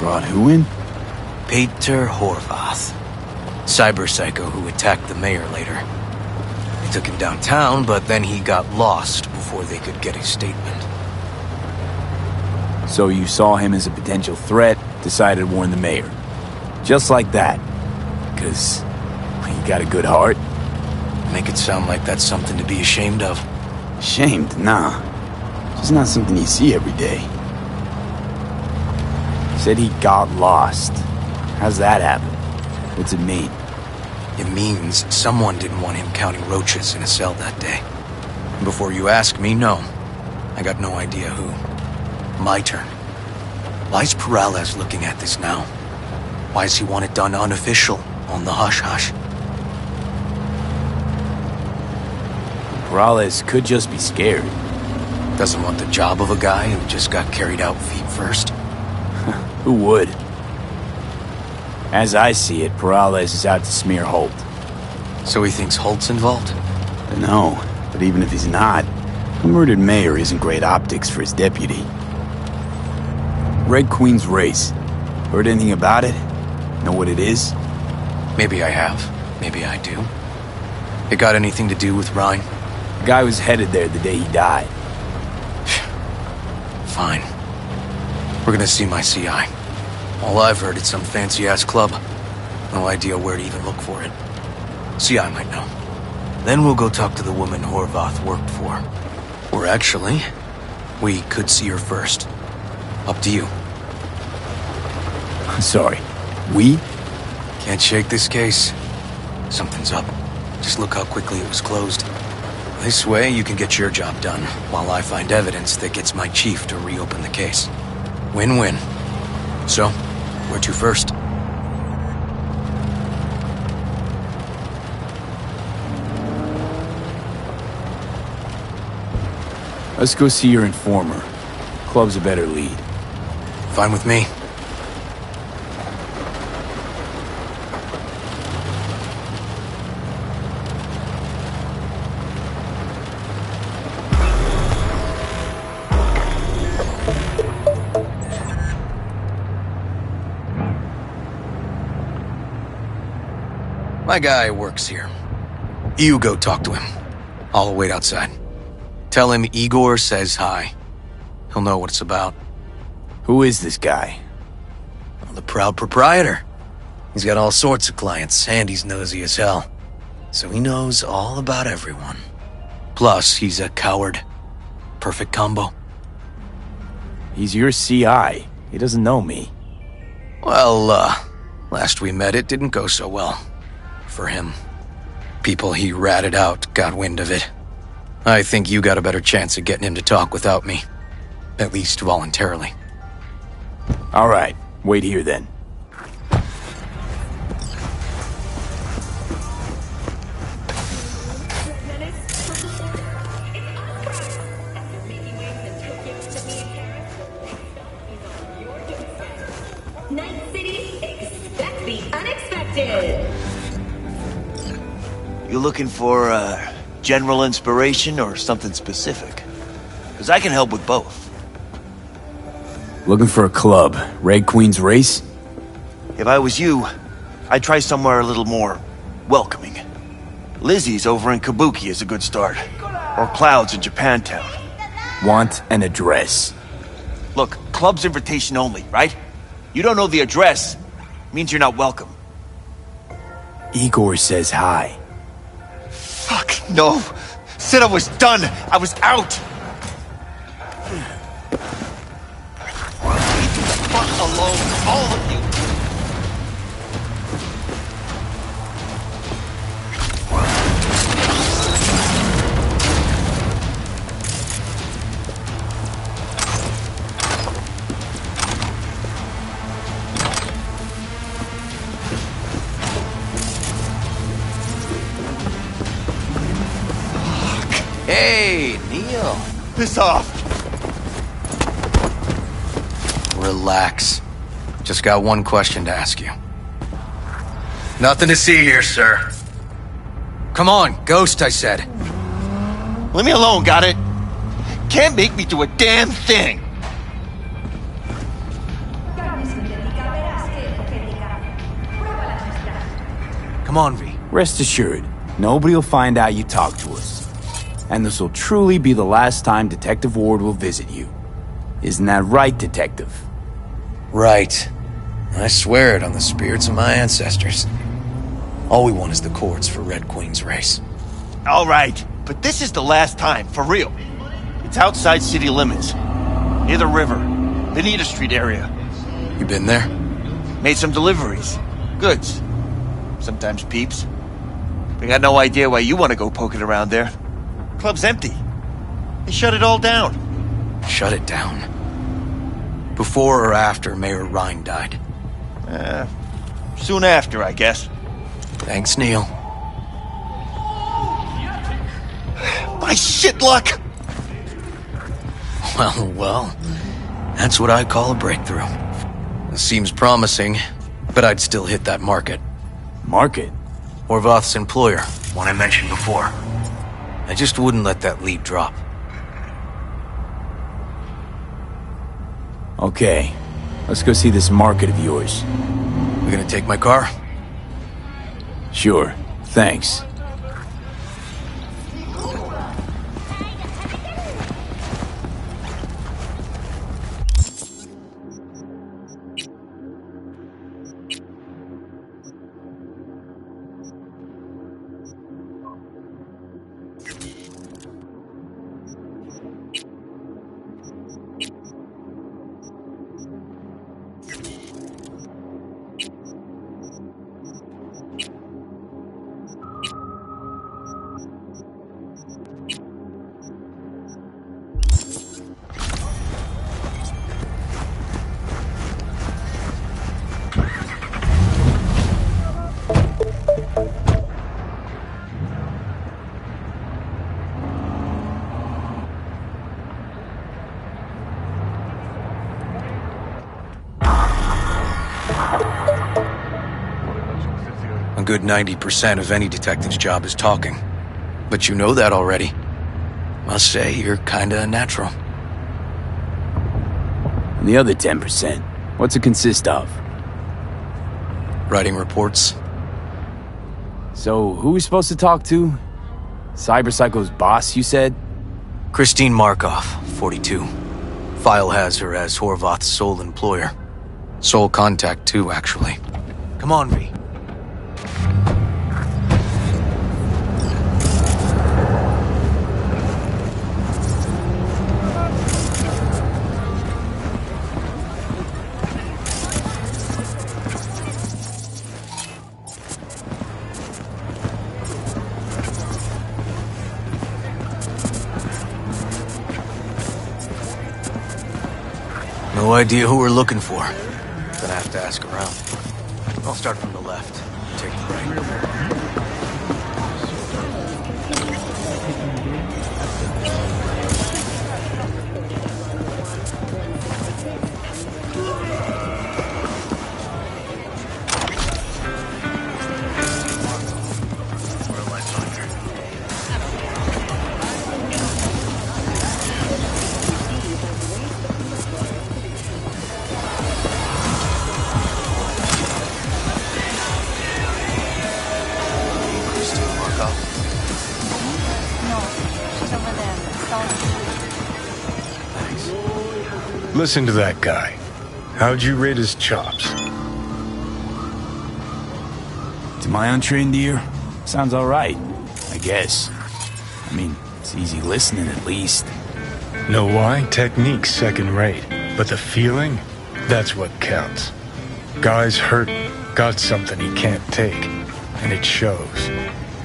S1: Brought who in?
S23: Peter Horvath. Cyber psycho who attacked the mayor later. They took him downtown, but then he got lost before they could get a statement.
S1: So you saw him as a potential threat, decided to warn the mayor. Just like that. 'Cause he got a good heart.
S23: Make it sound like that's something to be ashamed of.
S1: Ashamed? Nah. Just not something you see every day. Said he got lost. How's that happen? What's it mean?
S23: It means someone didn't want him counting roaches in a cell that day. Before you ask me, no. I got no idea who. My turn. Why's Perales looking at this now? Why does he want it done unofficial, on the hush-hush?
S1: Perales could just be scared.
S23: Doesn't want the job of a guy who just got carried out feet first?
S1: Who would? As I see it, Perales is out to smear Holt.
S23: So he thinks Holt's involved?
S1: No, but even if he's not, a murdered mayor isn't great optics for his deputy. Red Queen's race. Heard anything about it? Know what it is?
S23: Maybe I have. Maybe I do. It got anything to do with Ryan?
S1: The guy was headed there the day he died.
S23: Fine. We're gonna see my CI. All I've heard is some fancy-ass club. No idea where to even look for it. CI might know. Then we'll go talk to the woman Horvath worked for. Or actually, we could see her first. Up to you.
S1: Sorry. We?
S23: Can't shake this case. Something's up. Just look how quickly it was closed. This way, you can get your job done, while I find evidence that gets my chief to reopen the case. Win-win. So, where to first?
S1: Let's go see your informer. Club's a better lead.
S23: Fine with me. My guy works here. You go talk to him. I'll wait outside. Tell him Igor says hi. He'll know what it's about.
S1: Who is this guy?
S23: Well, the proud proprietor. He's got all sorts of clients, and he's nosy as hell. So he knows all about everyone. Plus, he's a coward. Perfect combo.
S1: He's your CI. He doesn't know me.
S23: Well, last we met, it didn't go so well. For him. People he ratted out got wind of it. I think you got a better chance of getting him to talk without me. At least voluntarily.
S1: All right, wait here then.
S5: Night City, expect the unexpected.
S19: You looking for general inspiration or something specific? Because I can help with both.
S1: Looking for a club. Red Queen's Race?
S19: If I was you, I'd try somewhere a little more welcoming. Lizzie's over in Kabuki is a good start. Or Cloud's in Japantown.
S1: Want an address.
S19: Look, club's invitation only, right? You don't know the address, means you're not welcome.
S1: Igor says hi.
S19: Fuck, no. Said I was done. I was out. Leave the fuck alone, all of you.
S23: Hey, Neil.
S19: Piss off.
S23: Relax. Just got one question to ask you. Nothing to see here, sir. Come on, Ghost, I said.
S19: Leave me alone, got it? Can't make me do a damn thing.
S23: Come on, V.
S1: Rest assured, nobody will find out you talk to us. And this will truly be the last time Detective Ward will visit you. Isn't that right, Detective?
S23: Right. I swear it on the spirits of my ancestors. All we want is the courts for Red Queen's Race.
S19: All right, but this is the last time, for real. It's outside city limits. Near the river. Benita Street area.
S23: You been there?
S19: Made some deliveries. Goods. Sometimes peeps. I got no idea why you want to go poking around there. Club's empty. They shut it all down.
S23: Shut it down? Before or after Mayor Rhine died?
S19: Soon after, I guess.
S23: Thanks, Neil.
S19: My shit luck!
S23: Well, that's what I call a breakthrough. It seems promising, but I'd still hit that market.
S1: Market?
S23: Orvoth's employer, one I mentioned before. I just wouldn't let that lead drop.
S1: Okay, let's go see this market of yours.
S23: You gonna take my car?
S1: Sure, thanks.
S23: A good 90% of any detective's job is talking. But you know that already. Must say, you're kinda a natural.
S1: And the other 10%, what's it consist of?
S23: Writing reports.
S1: So, who are we supposed to talk to? Cyberpsycho's boss, you said?
S23: Christine Markov, 42. File has her as Horvath's sole employer. Sole contact, too, actually. Come on, V. No idea who we're looking for. Gonna have to ask around. I'll start from the left. Take the right.
S9: Listen to that guy. How'd you rate his chops?
S1: To my untrained ear, sounds alright, I guess. I mean, it's easy listening at least.
S9: Know why? Technique's second rate. But the feeling? That's what counts. Guy's hurting, got something he can't take. And it shows.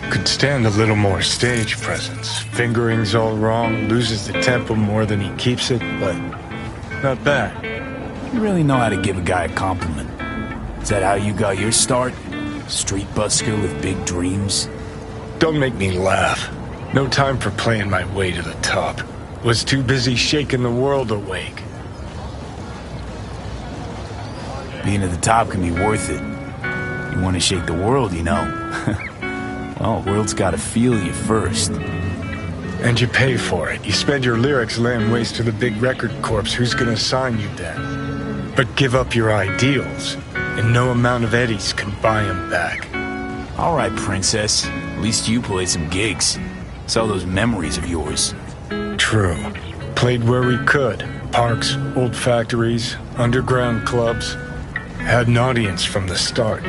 S9: Could stand a little more stage presence. Fingering's all wrong, loses the tempo more than he keeps it, but not bad.
S1: You really know how to give a guy a compliment. Is that how you got your start? Street busker with big dreams?
S9: Don't make me laugh. No time for playing my way to the top. Was too busy shaking the world awake.
S1: Being at the top can be worth it. You want to shake the world, you know. Well, the world's gotta feel you first.
S9: And you pay for it. You spend your lyrics laying waste to the big record corps. Who's gonna sign you then? But give up your ideals, and no amount of eddies can buy them back.
S1: All right, princess. At least you played some gigs. Saw those memories of yours.
S9: True. Played where we could. Parks, old factories, underground clubs. Had an audience from the start.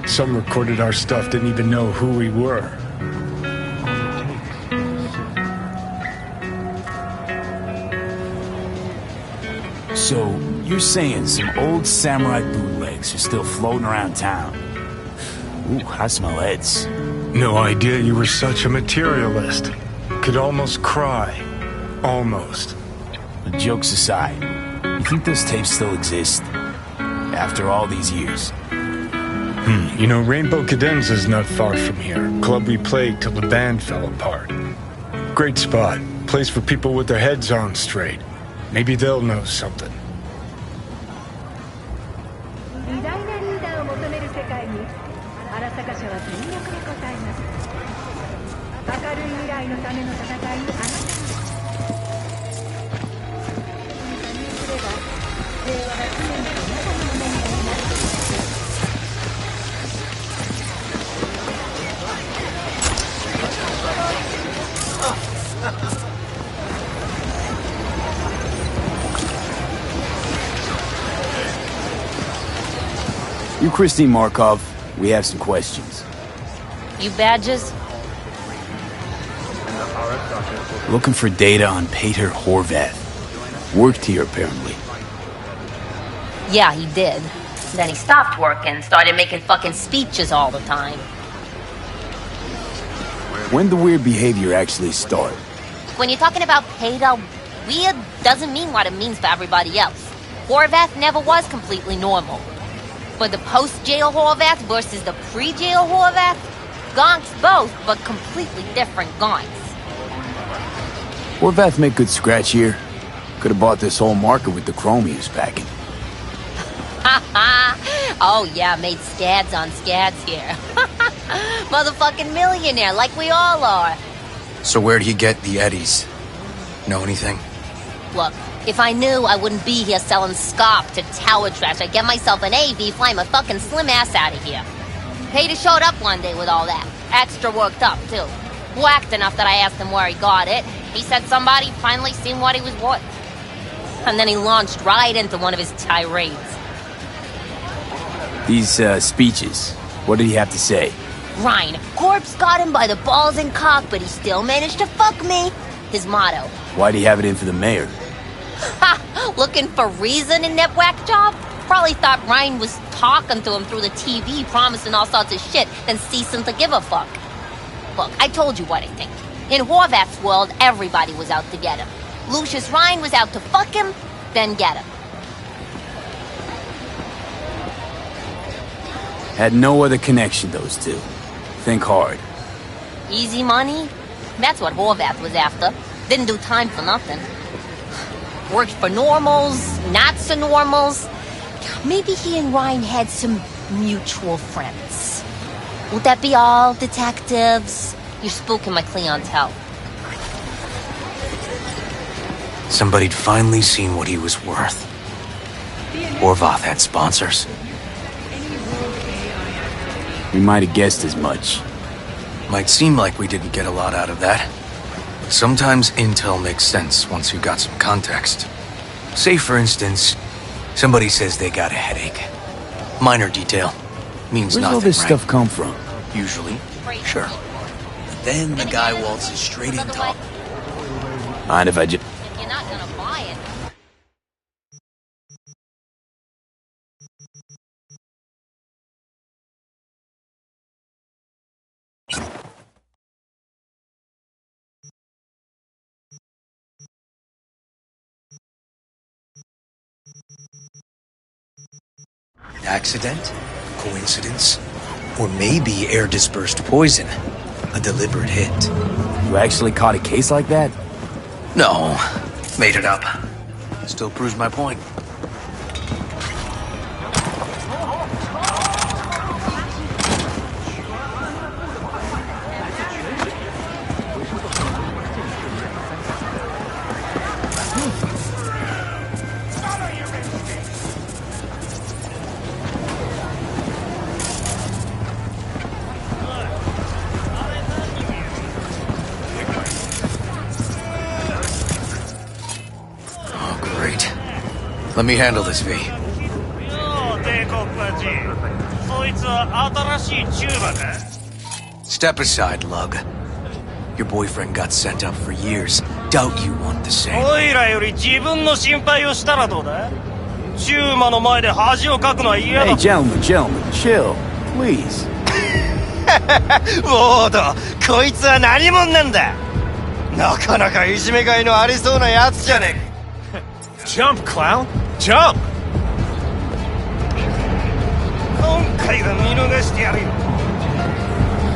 S9: Some recorded our stuff, didn't even know who we were.
S1: So, you're saying some old samurai bootlegs are still floating around town? Ooh, I smell heads.
S9: No idea you were such a materialist. Could almost cry. Almost.
S1: But jokes aside, you think those tapes still exist? After all these years?
S9: You know, Rainbow Cadenza's not far from here. Club we played till the band fell apart. Great spot. Place for people with their heads on straight. Maybe they'll know something.
S1: You Christine Markov, we have some questions.
S2: You badges?
S1: Looking for data on Peter Horvath. Worked here, apparently.
S12: Yeah, he did. Then he stopped working and started making fucking speeches all the time.
S1: When the weird behavior actually start?
S12: When you're talking about Peter, weird doesn't mean what it means for everybody else. Horvath never was completely normal. For the post-jail Horvath versus the pre-jail Horvath, gonks both, but completely different gonks.
S1: Horvath make good scratch here. Could have bought this whole market with the chrome he was packing.
S12: Oh yeah, made scads on scads here. Motherfucking millionaire, like we all are.
S23: So where'd he get the eddies? Know anything?
S12: Look, if I knew, I wouldn't be here selling scop to tower trash. I'd get myself an AV, fly my fucking slim ass out of here. Peter showed up one day with all that. Extra worked up, too. Whacked enough that I asked him where he got it. He said somebody finally seen what he was worth. And then he launched right into one of his tirades.
S1: These, speeches, what did he have to say?
S12: Ryan, corpse got him by the balls and cock, but he still managed to fuck me. His motto.
S1: Why'd he have it in for the mayor?
S12: Ha! Looking for reason in that whack job? Probably thought Ryan was talking to him through the TV, promising all sorts of shit, then ceasing to give a fuck. Look, I told you what I think. In Horvath's world, everybody was out to get him. Lucius Ryan was out to fuck him, then get him.
S1: Had no other connection, those two. Think hard.
S12: Easy money? That's what Horvath was after. Didn't do time for nothing. Worked for normals, not so normals. Maybe he and Ryan had some mutual friends. Would that be all, detectives? You're spooking my clientele.
S23: Somebody'd finally seen what he was worth. Horvath had sponsors.
S1: We might have guessed as much.
S23: Might seem like we didn't get a lot out of that. Sometimes intel makes sense once you've got some context. Say, for instance, somebody says they got a headache. Minor detail. Means
S1: Where's
S23: nothing,
S1: all this
S23: right?
S1: stuff come from?
S23: Usually. Sure. But then the guy waltzes straight into...
S1: Mind if I just...
S12: If you're not gonna buy it...
S23: Accident? Coincidence? Or maybe air-dispersed poison. A deliberate hit.
S1: You actually caught a case like that?
S23: No. Made it up. Still proves my point. Let me handle this, V. Step aside, Lug. Your boyfriend got sent up for years. Doubt you want the same.
S7: おいらより自分の心配をしたらどうだ？チューマの前で恥をかくのは嫌だ。
S1: Hey, gentlemen, chill, please.
S7: ウォード、こいつは何者なんだ？なかなかいじめがいのありそうなやつじゃねえか。
S4: Jump, clown! Jump!
S7: 今回は見逃してやるよ。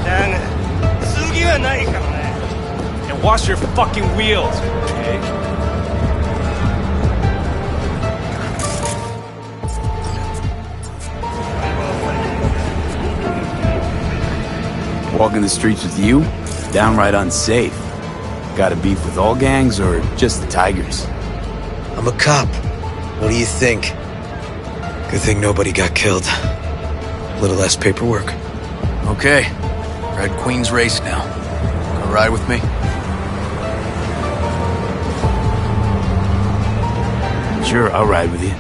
S7: だが、次はないからな。
S4: And wash your fucking wheels, okay?
S1: Walking the streets with you? Downright unsafe. Got a beef with all gangs or just the Tigers?
S23: I'm a cop. What do you think? Good thing nobody got killed. A little less paperwork. Okay. Red Queen's race now. Gonna ride with me?
S1: Sure, I'll ride with you.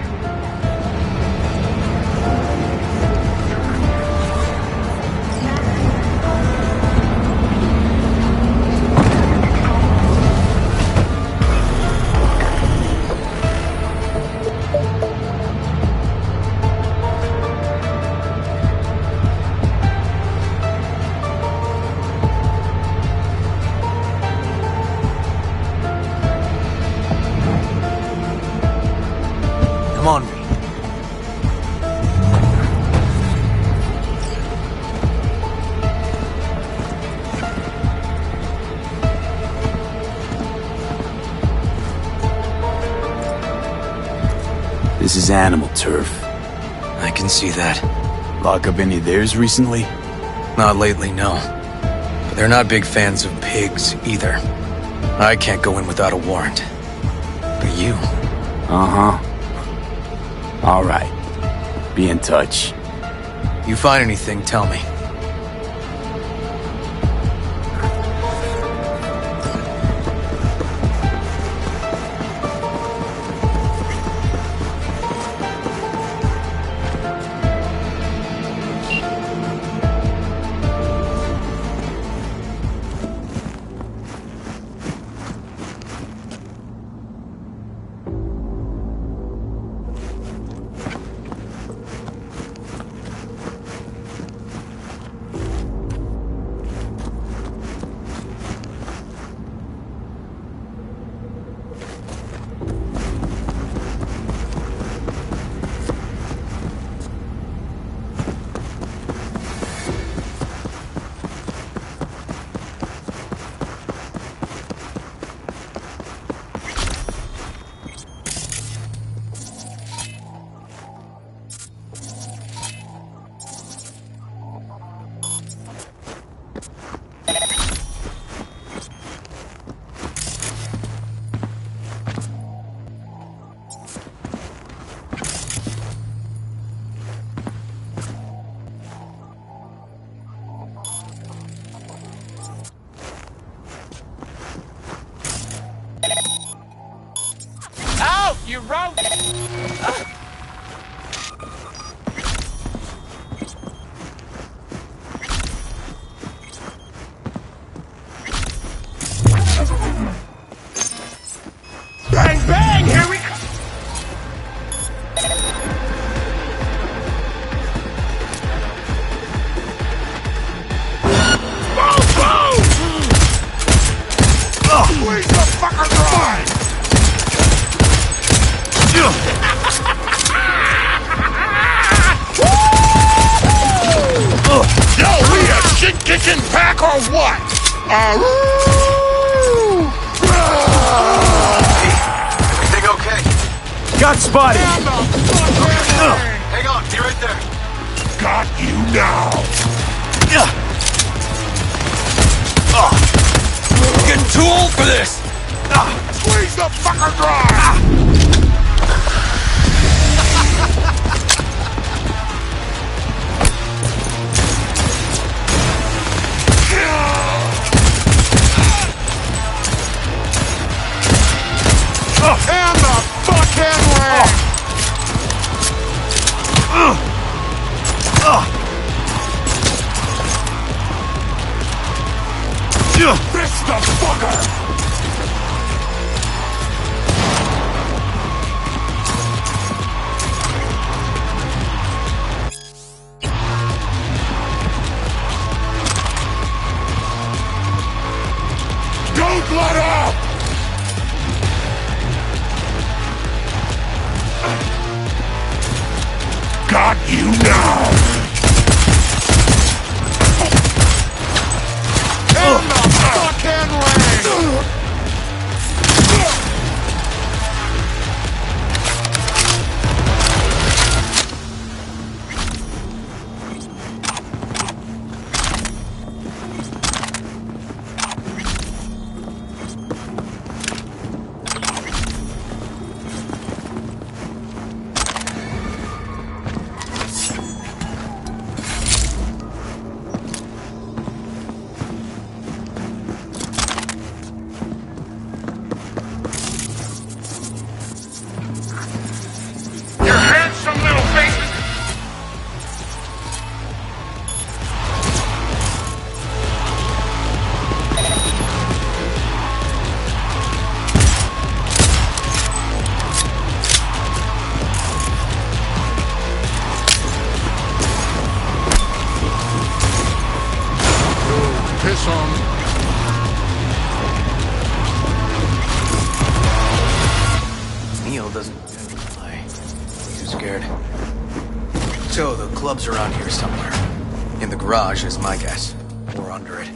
S23: Come on, V.
S1: This is animal turf.
S23: I can see that.
S1: Lock up any of theirs recently?
S23: Not lately, no. But they're not big fans of pigs, either. I can't go in without a warrant. But you...
S1: Uh-huh. All right. Be in touch.
S23: You find anything, tell me.
S3: Out, you roach!
S13: Bang, bang! Here we go! Boom, boom! Squeeze the fucker dry! Yo, we a shit-kicking pack or what?
S6: Everything okay?
S22: Got spotted!
S6: Hang on, be right there.
S13: Got you now!
S3: Getting too old for this!
S13: Squeeze the fucker dry! And the fucking leg! Fist the fucker! Don't let up! Got you now! In the fucking leg! You handsome little faces! Piss on me.
S8: Neil doesn't play. Too scared. So the club's around here somewhere. In the garage is my guess. Or under it.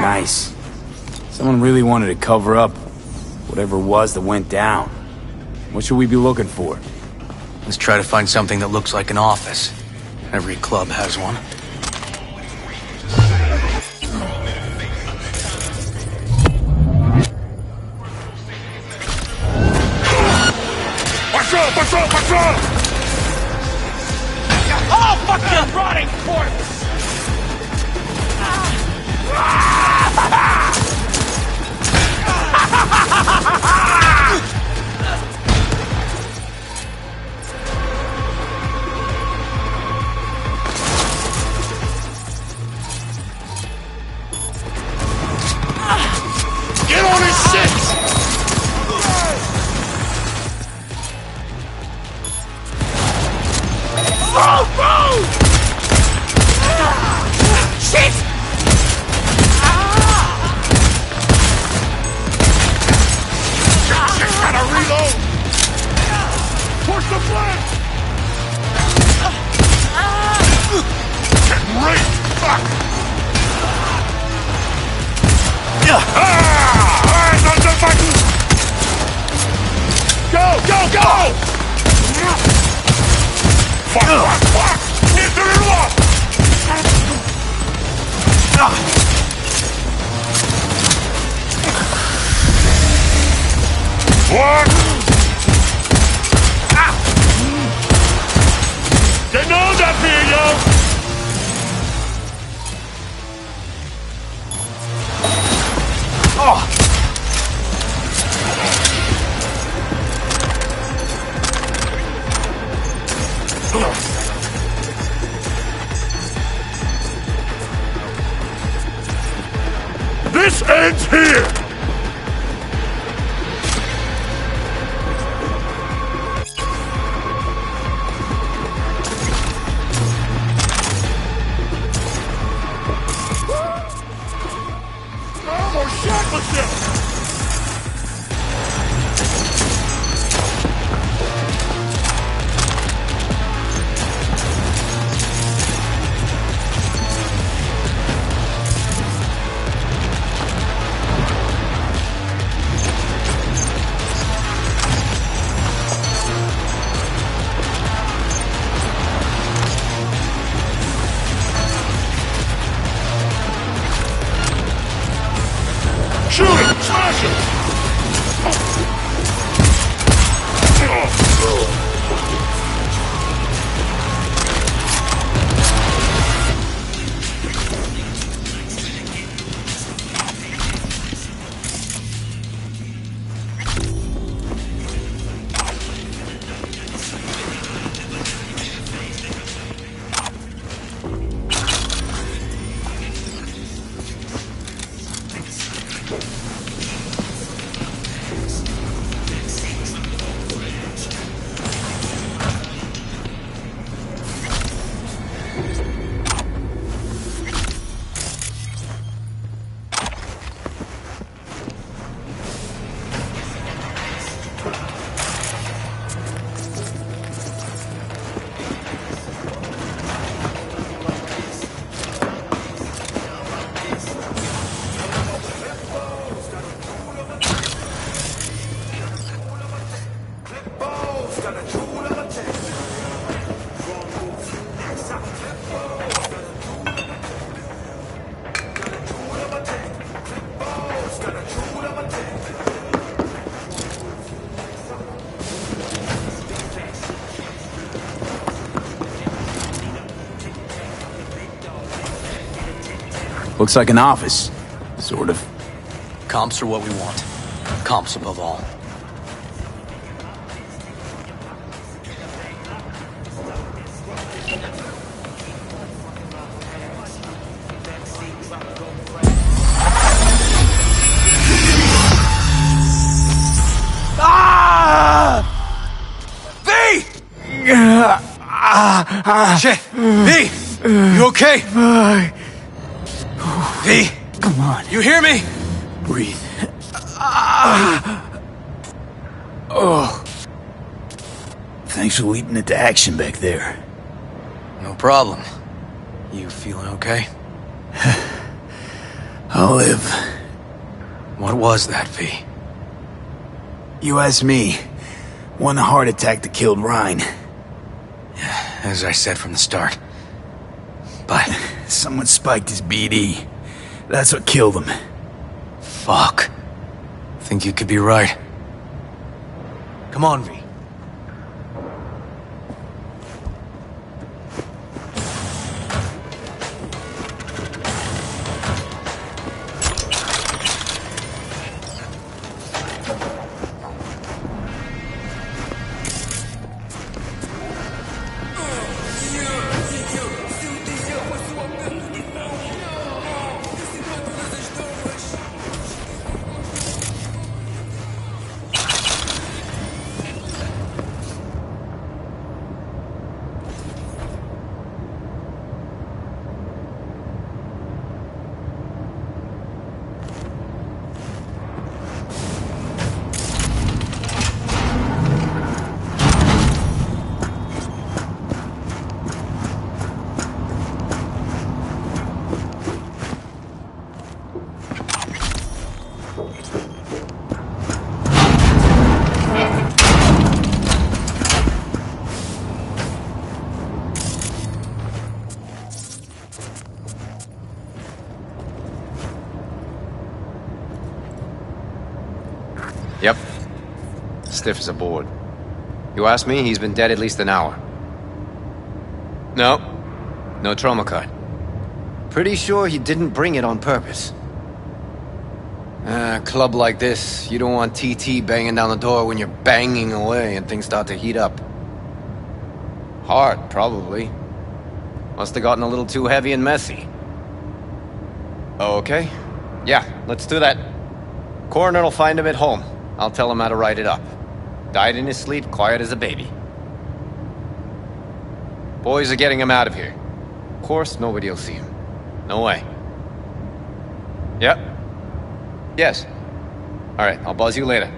S1: Nice. Someone really wanted to cover up whatever it was that went down. What should we be looking for?
S23: Let's try to find something that looks like an office. Every club has one.
S13: Patrol! Patrol! Patrol!
S7: Oh, fuck you! Rotting corpse!
S13: Get on his shit!
S7: Shit!
S13: Shit, gotta reload! Push the flank! Getting raped! Fuck! Hands on the button! Go! Go! Go! Fuck! Fuck! Fuck! Into the wall! What? Getting old up here, yo! This ends here! No more shackleton!
S1: Looks like an office. Sort of.
S23: Comps are what we want. Comps above all.
S8: Shit! V! You okay? V!
S1: Come on.
S8: You hear me?
S1: Breathe. Oh. Thanks for leading it to action back there.
S23: No problem. You feeling okay?
S1: I'll live.
S23: What was that, V?
S1: You asked me. One heart attack that killed Ryan.
S23: As I said from the start. But
S1: someone spiked his BD. That's what killed him.
S23: Fuck. Think you could be right. Come on, V.
S8: Yep. Stiff as a board. You ask me, he's been dead at least an hour. No. No trauma card. Pretty sure he didn't bring it on purpose. A club like this, you don't want TT banging down the door when you're banging away and things start to heat up. Hard, probably. Must have gotten a little too heavy and messy. Okay. Yeah, let's do that. Coroner will find him at home. I'll tell him how to write it up. Died in his sleep, quiet as a baby. Boys are getting him out of here. Of course, nobody will see him. No way. Yep. Yes. Alright, I'll buzz you later.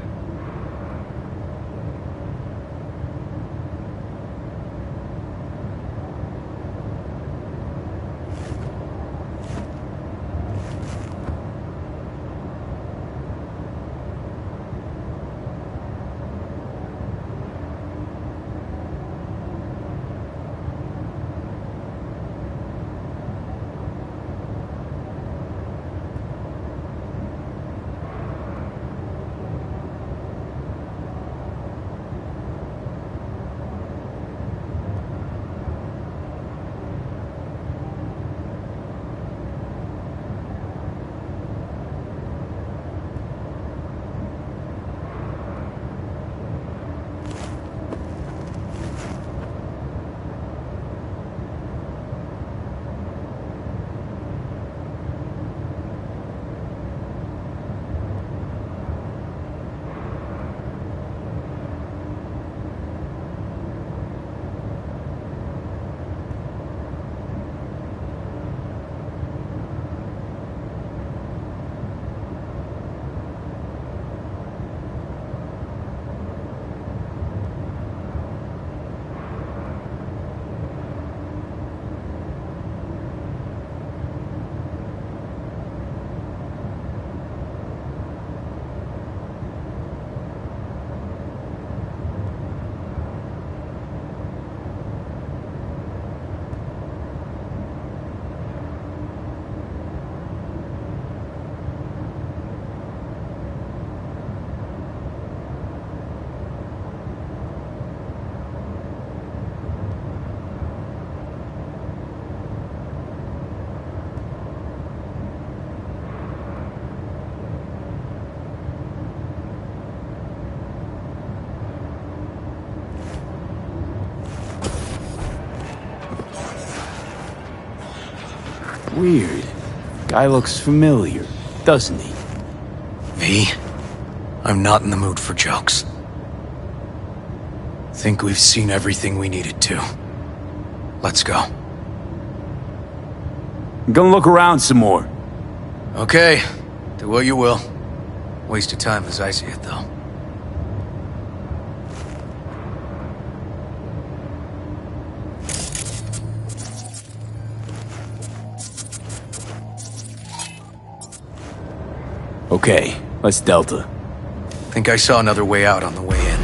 S1: Weird. Guy looks familiar, doesn't he?
S23: V, I'm not in the mood for jokes. Think we've seen everything we needed to. Let's go.
S1: I'm gonna look around some more.
S23: Okay, do what you will. Waste of time as I see it, though.
S1: Okay, let's Delta.
S23: Think I saw another way out on the way in.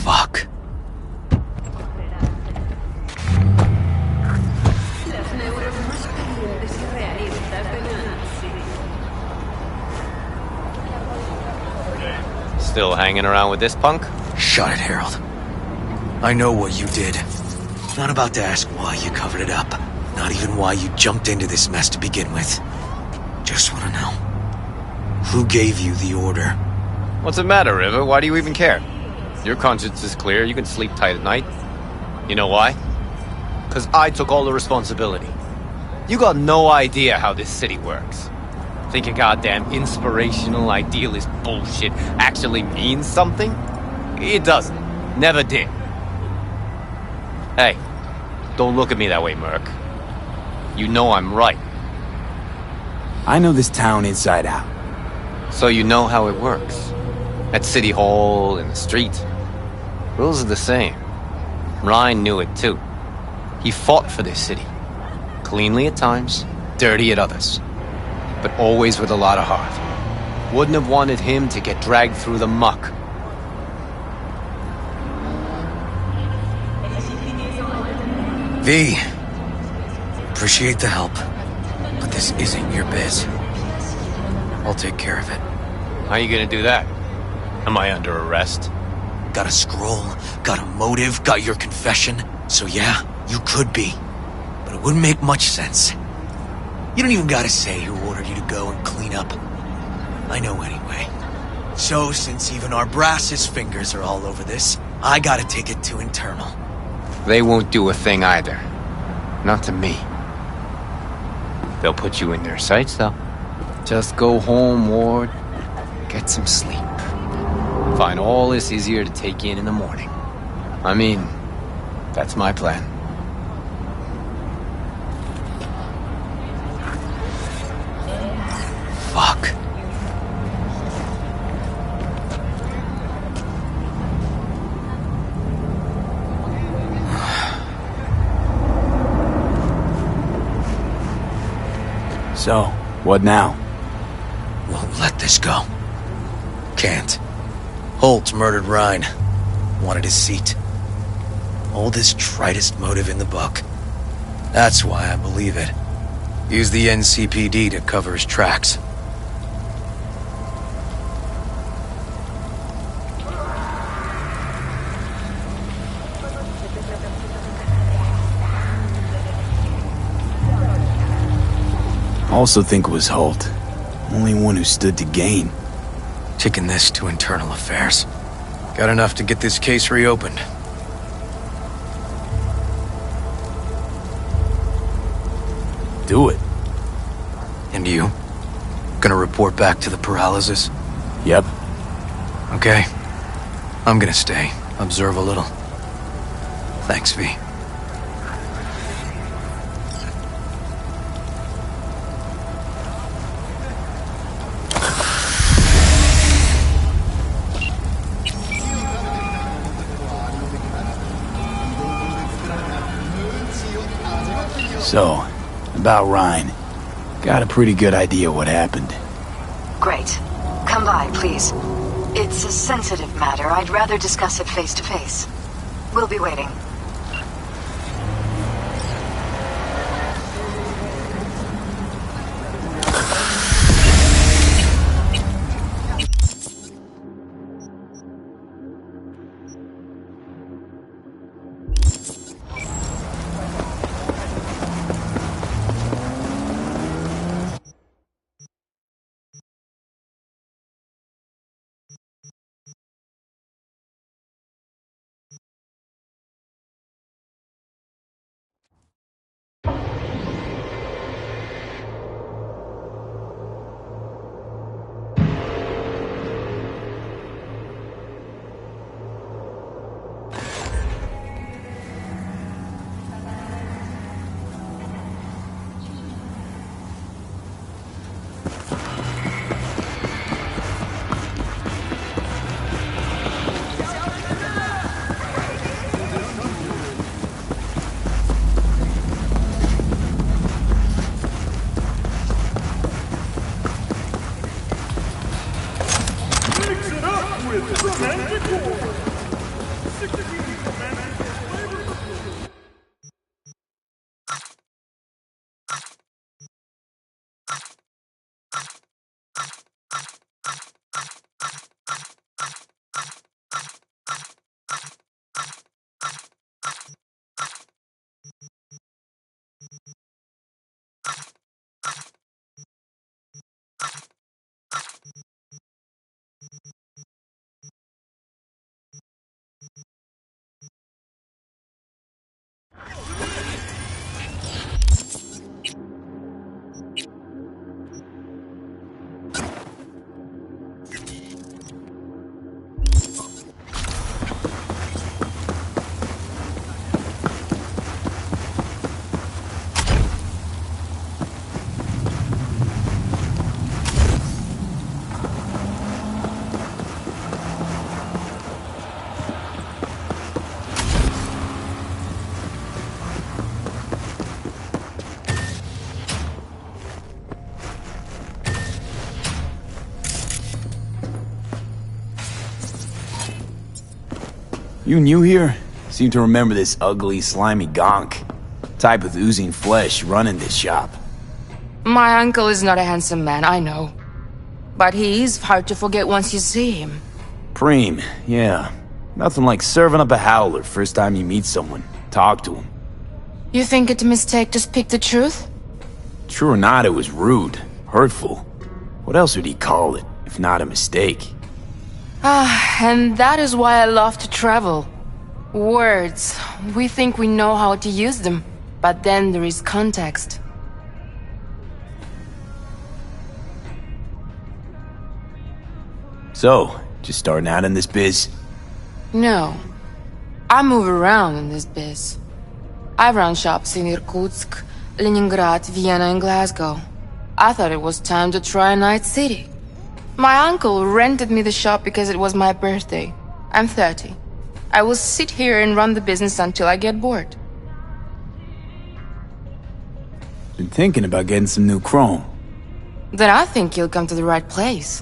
S23: Fuck.
S8: Still hanging around with this punk?
S23: Shut it, Harold. I know what you did. Not about to ask why you covered it up. Not even why you jumped into this mess to begin with. Just want to know. Who gave you the order?
S8: What's the matter, River? Why do you even care? Your conscience is clear. You can sleep tight at night. You know why? Because I took all the responsibility. You got no idea how this city works. Think a goddamn inspirational, idealist bullshit actually means something? It doesn't. Never did. Hey, don't look at me that way, Merc. You know I'm right.
S1: I know this town inside out.
S8: So you know how it works. At City Hall, in the street. Rules are the same. Ryan knew it too. He fought for this city. Cleanly at times, dirty at others. But always with a lot of heart. Wouldn't have wanted him to get dragged through the muck.
S23: V, appreciate the help, but this isn't your biz. I'll take care of it.
S8: How you gonna do that? Am I under arrest?
S23: Got a scroll, got a motive, got your confession. So yeah, you could be. But it wouldn't make much sense. You don't even gotta say who ordered you to go and clean up. I know anyway. So since even our brass's fingers are all over this, I gotta take it to internal.
S8: They won't do a thing either. Not to me. They'll put you in their sights, though. Just go home, Ward. Get some sleep. Find all this easier to take in the morning. I mean, that's my plan.
S23: Fuck.
S1: So, what now?
S23: Won't let this go. Can't. Holt murdered Ryan. Wanted his seat. Oldest, tritest motive in the book. That's why I believe it. Use the NCPD to cover his tracks.
S1: Also think it was Holt. Only one who stood to gain.
S23: Taking this to internal affairs. Got enough to get this case reopened.
S1: Do it.
S23: And you? Gonna report back to the paralysis?
S1: Yep.
S23: Okay. I'm gonna stay. Observe a little. Thanks, V.
S1: So, about Ryan. Got a pretty good idea what happened.
S16: Great. Come by, please. It's a sensitive matter. I'd rather discuss it face to face. We'll be waiting.
S1: You new here? Seem to remember this ugly, slimy gonk. Type with oozing flesh running this shop.
S10: My uncle is not a handsome man, I know. But he is hard to forget once you see him.
S1: Preem, yeah. Nothing like serving up a howler first time you meet someone. Talk to him.
S10: You think it's a mistake to speak the truth?
S1: True or not, it was rude. Hurtful. What else would he call it, if not a mistake?
S10: And that is why I love to travel. Words. We think we know how to use them. But then there is context.
S1: So, just starting out in this biz?
S10: No. I move around in this biz. I run shops in Irkutsk, Leningrad, Vienna, and Glasgow. I thought it was time to try a night city. My uncle rented me the shop because it was my birthday. I'm 30. I will sit here and run the business until I get bored.
S1: Been thinking about getting some new chrome.
S10: Then I think you'll come to the right place.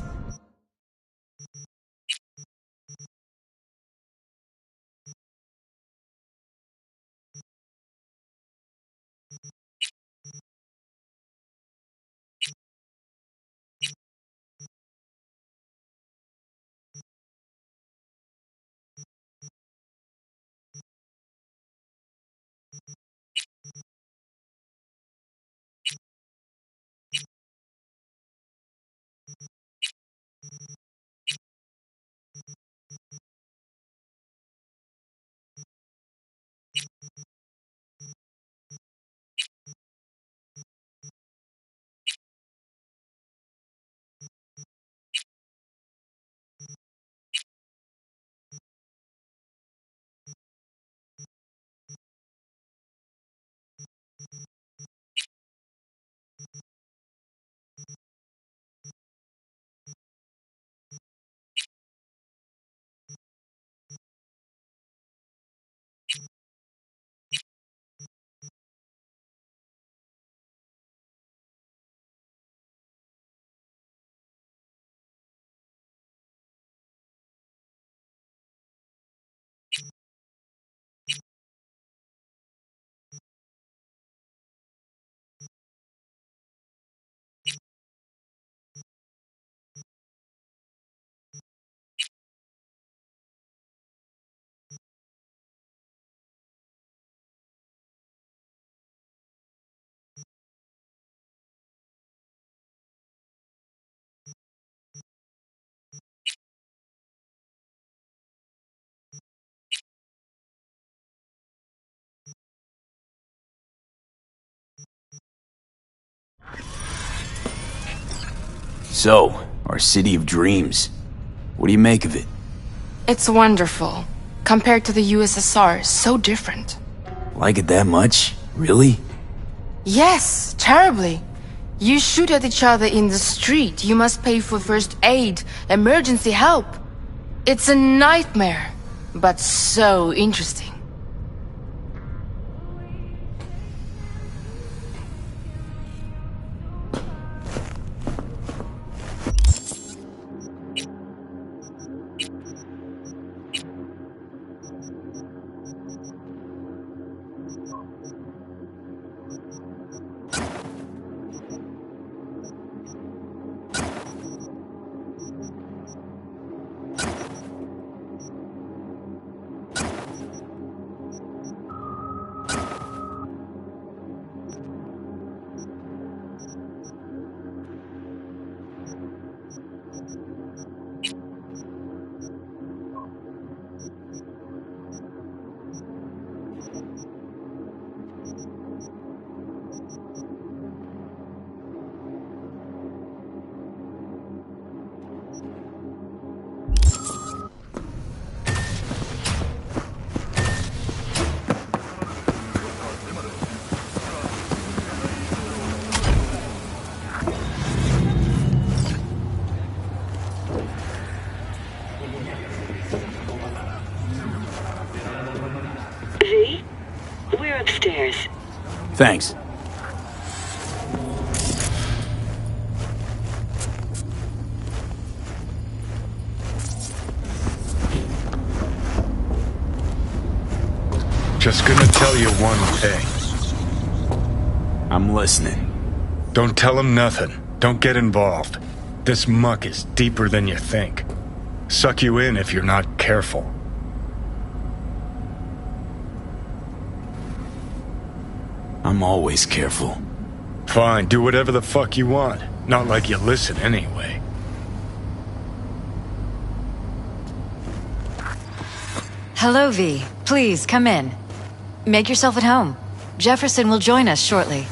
S1: So, our city of dreams. What do you make of it?
S10: It's wonderful. Compared to the USSR, so different.
S1: Like it that much? Really?
S10: Yes, terribly. You shoot at each other in the street. You must pay for first aid, emergency help. It's a nightmare, but so interesting.
S14: V, we're upstairs.
S1: Thanks.
S9: Just gonna tell you one thing.
S1: I'm listening.
S9: Don't tell him nothing. Don't get involved. This muck is deeper than you think. Suck you in if you're not careful.
S1: I'm always careful.
S9: Fine, do whatever the fuck you want. Not like you listen anyway.
S16: Hello, V. Please, come in. Make yourself at home. Jefferson will join us shortly.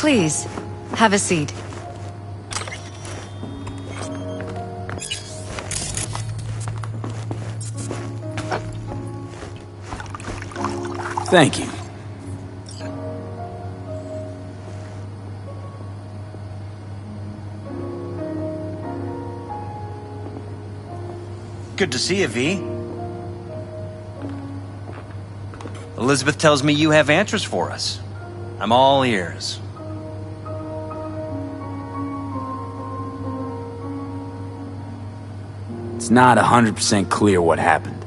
S16: Please, have a seat.
S1: Thank you.
S21: Good to see you, V. Elizabeth tells me you have answers for us. I'm all ears.
S1: It's not 100% clear what happened.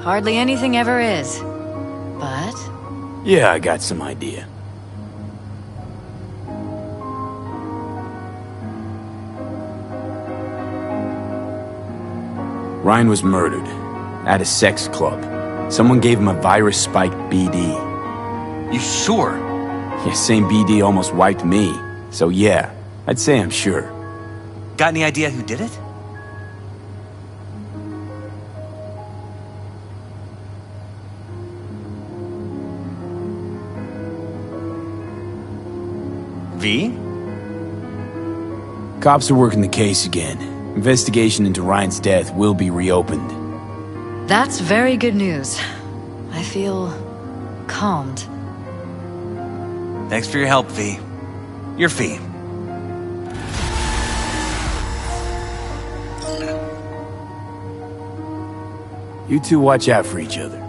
S16: Hardly anything ever is. But...
S1: Yeah, I got some idea. Ryan was murdered. At a sex club. Someone gave him a virus-spiked BD.
S21: You sure?
S1: Yeah, same BD almost wiped me. So yeah, I'd say I'm sure.
S21: Got any idea who did it? V?
S1: Cops are working the case again. Investigation into Ryan's death will be reopened.
S16: that's very good news. I feel... calmed.
S21: Thanks for your help, V. Your fee.
S1: You two watch out for each other.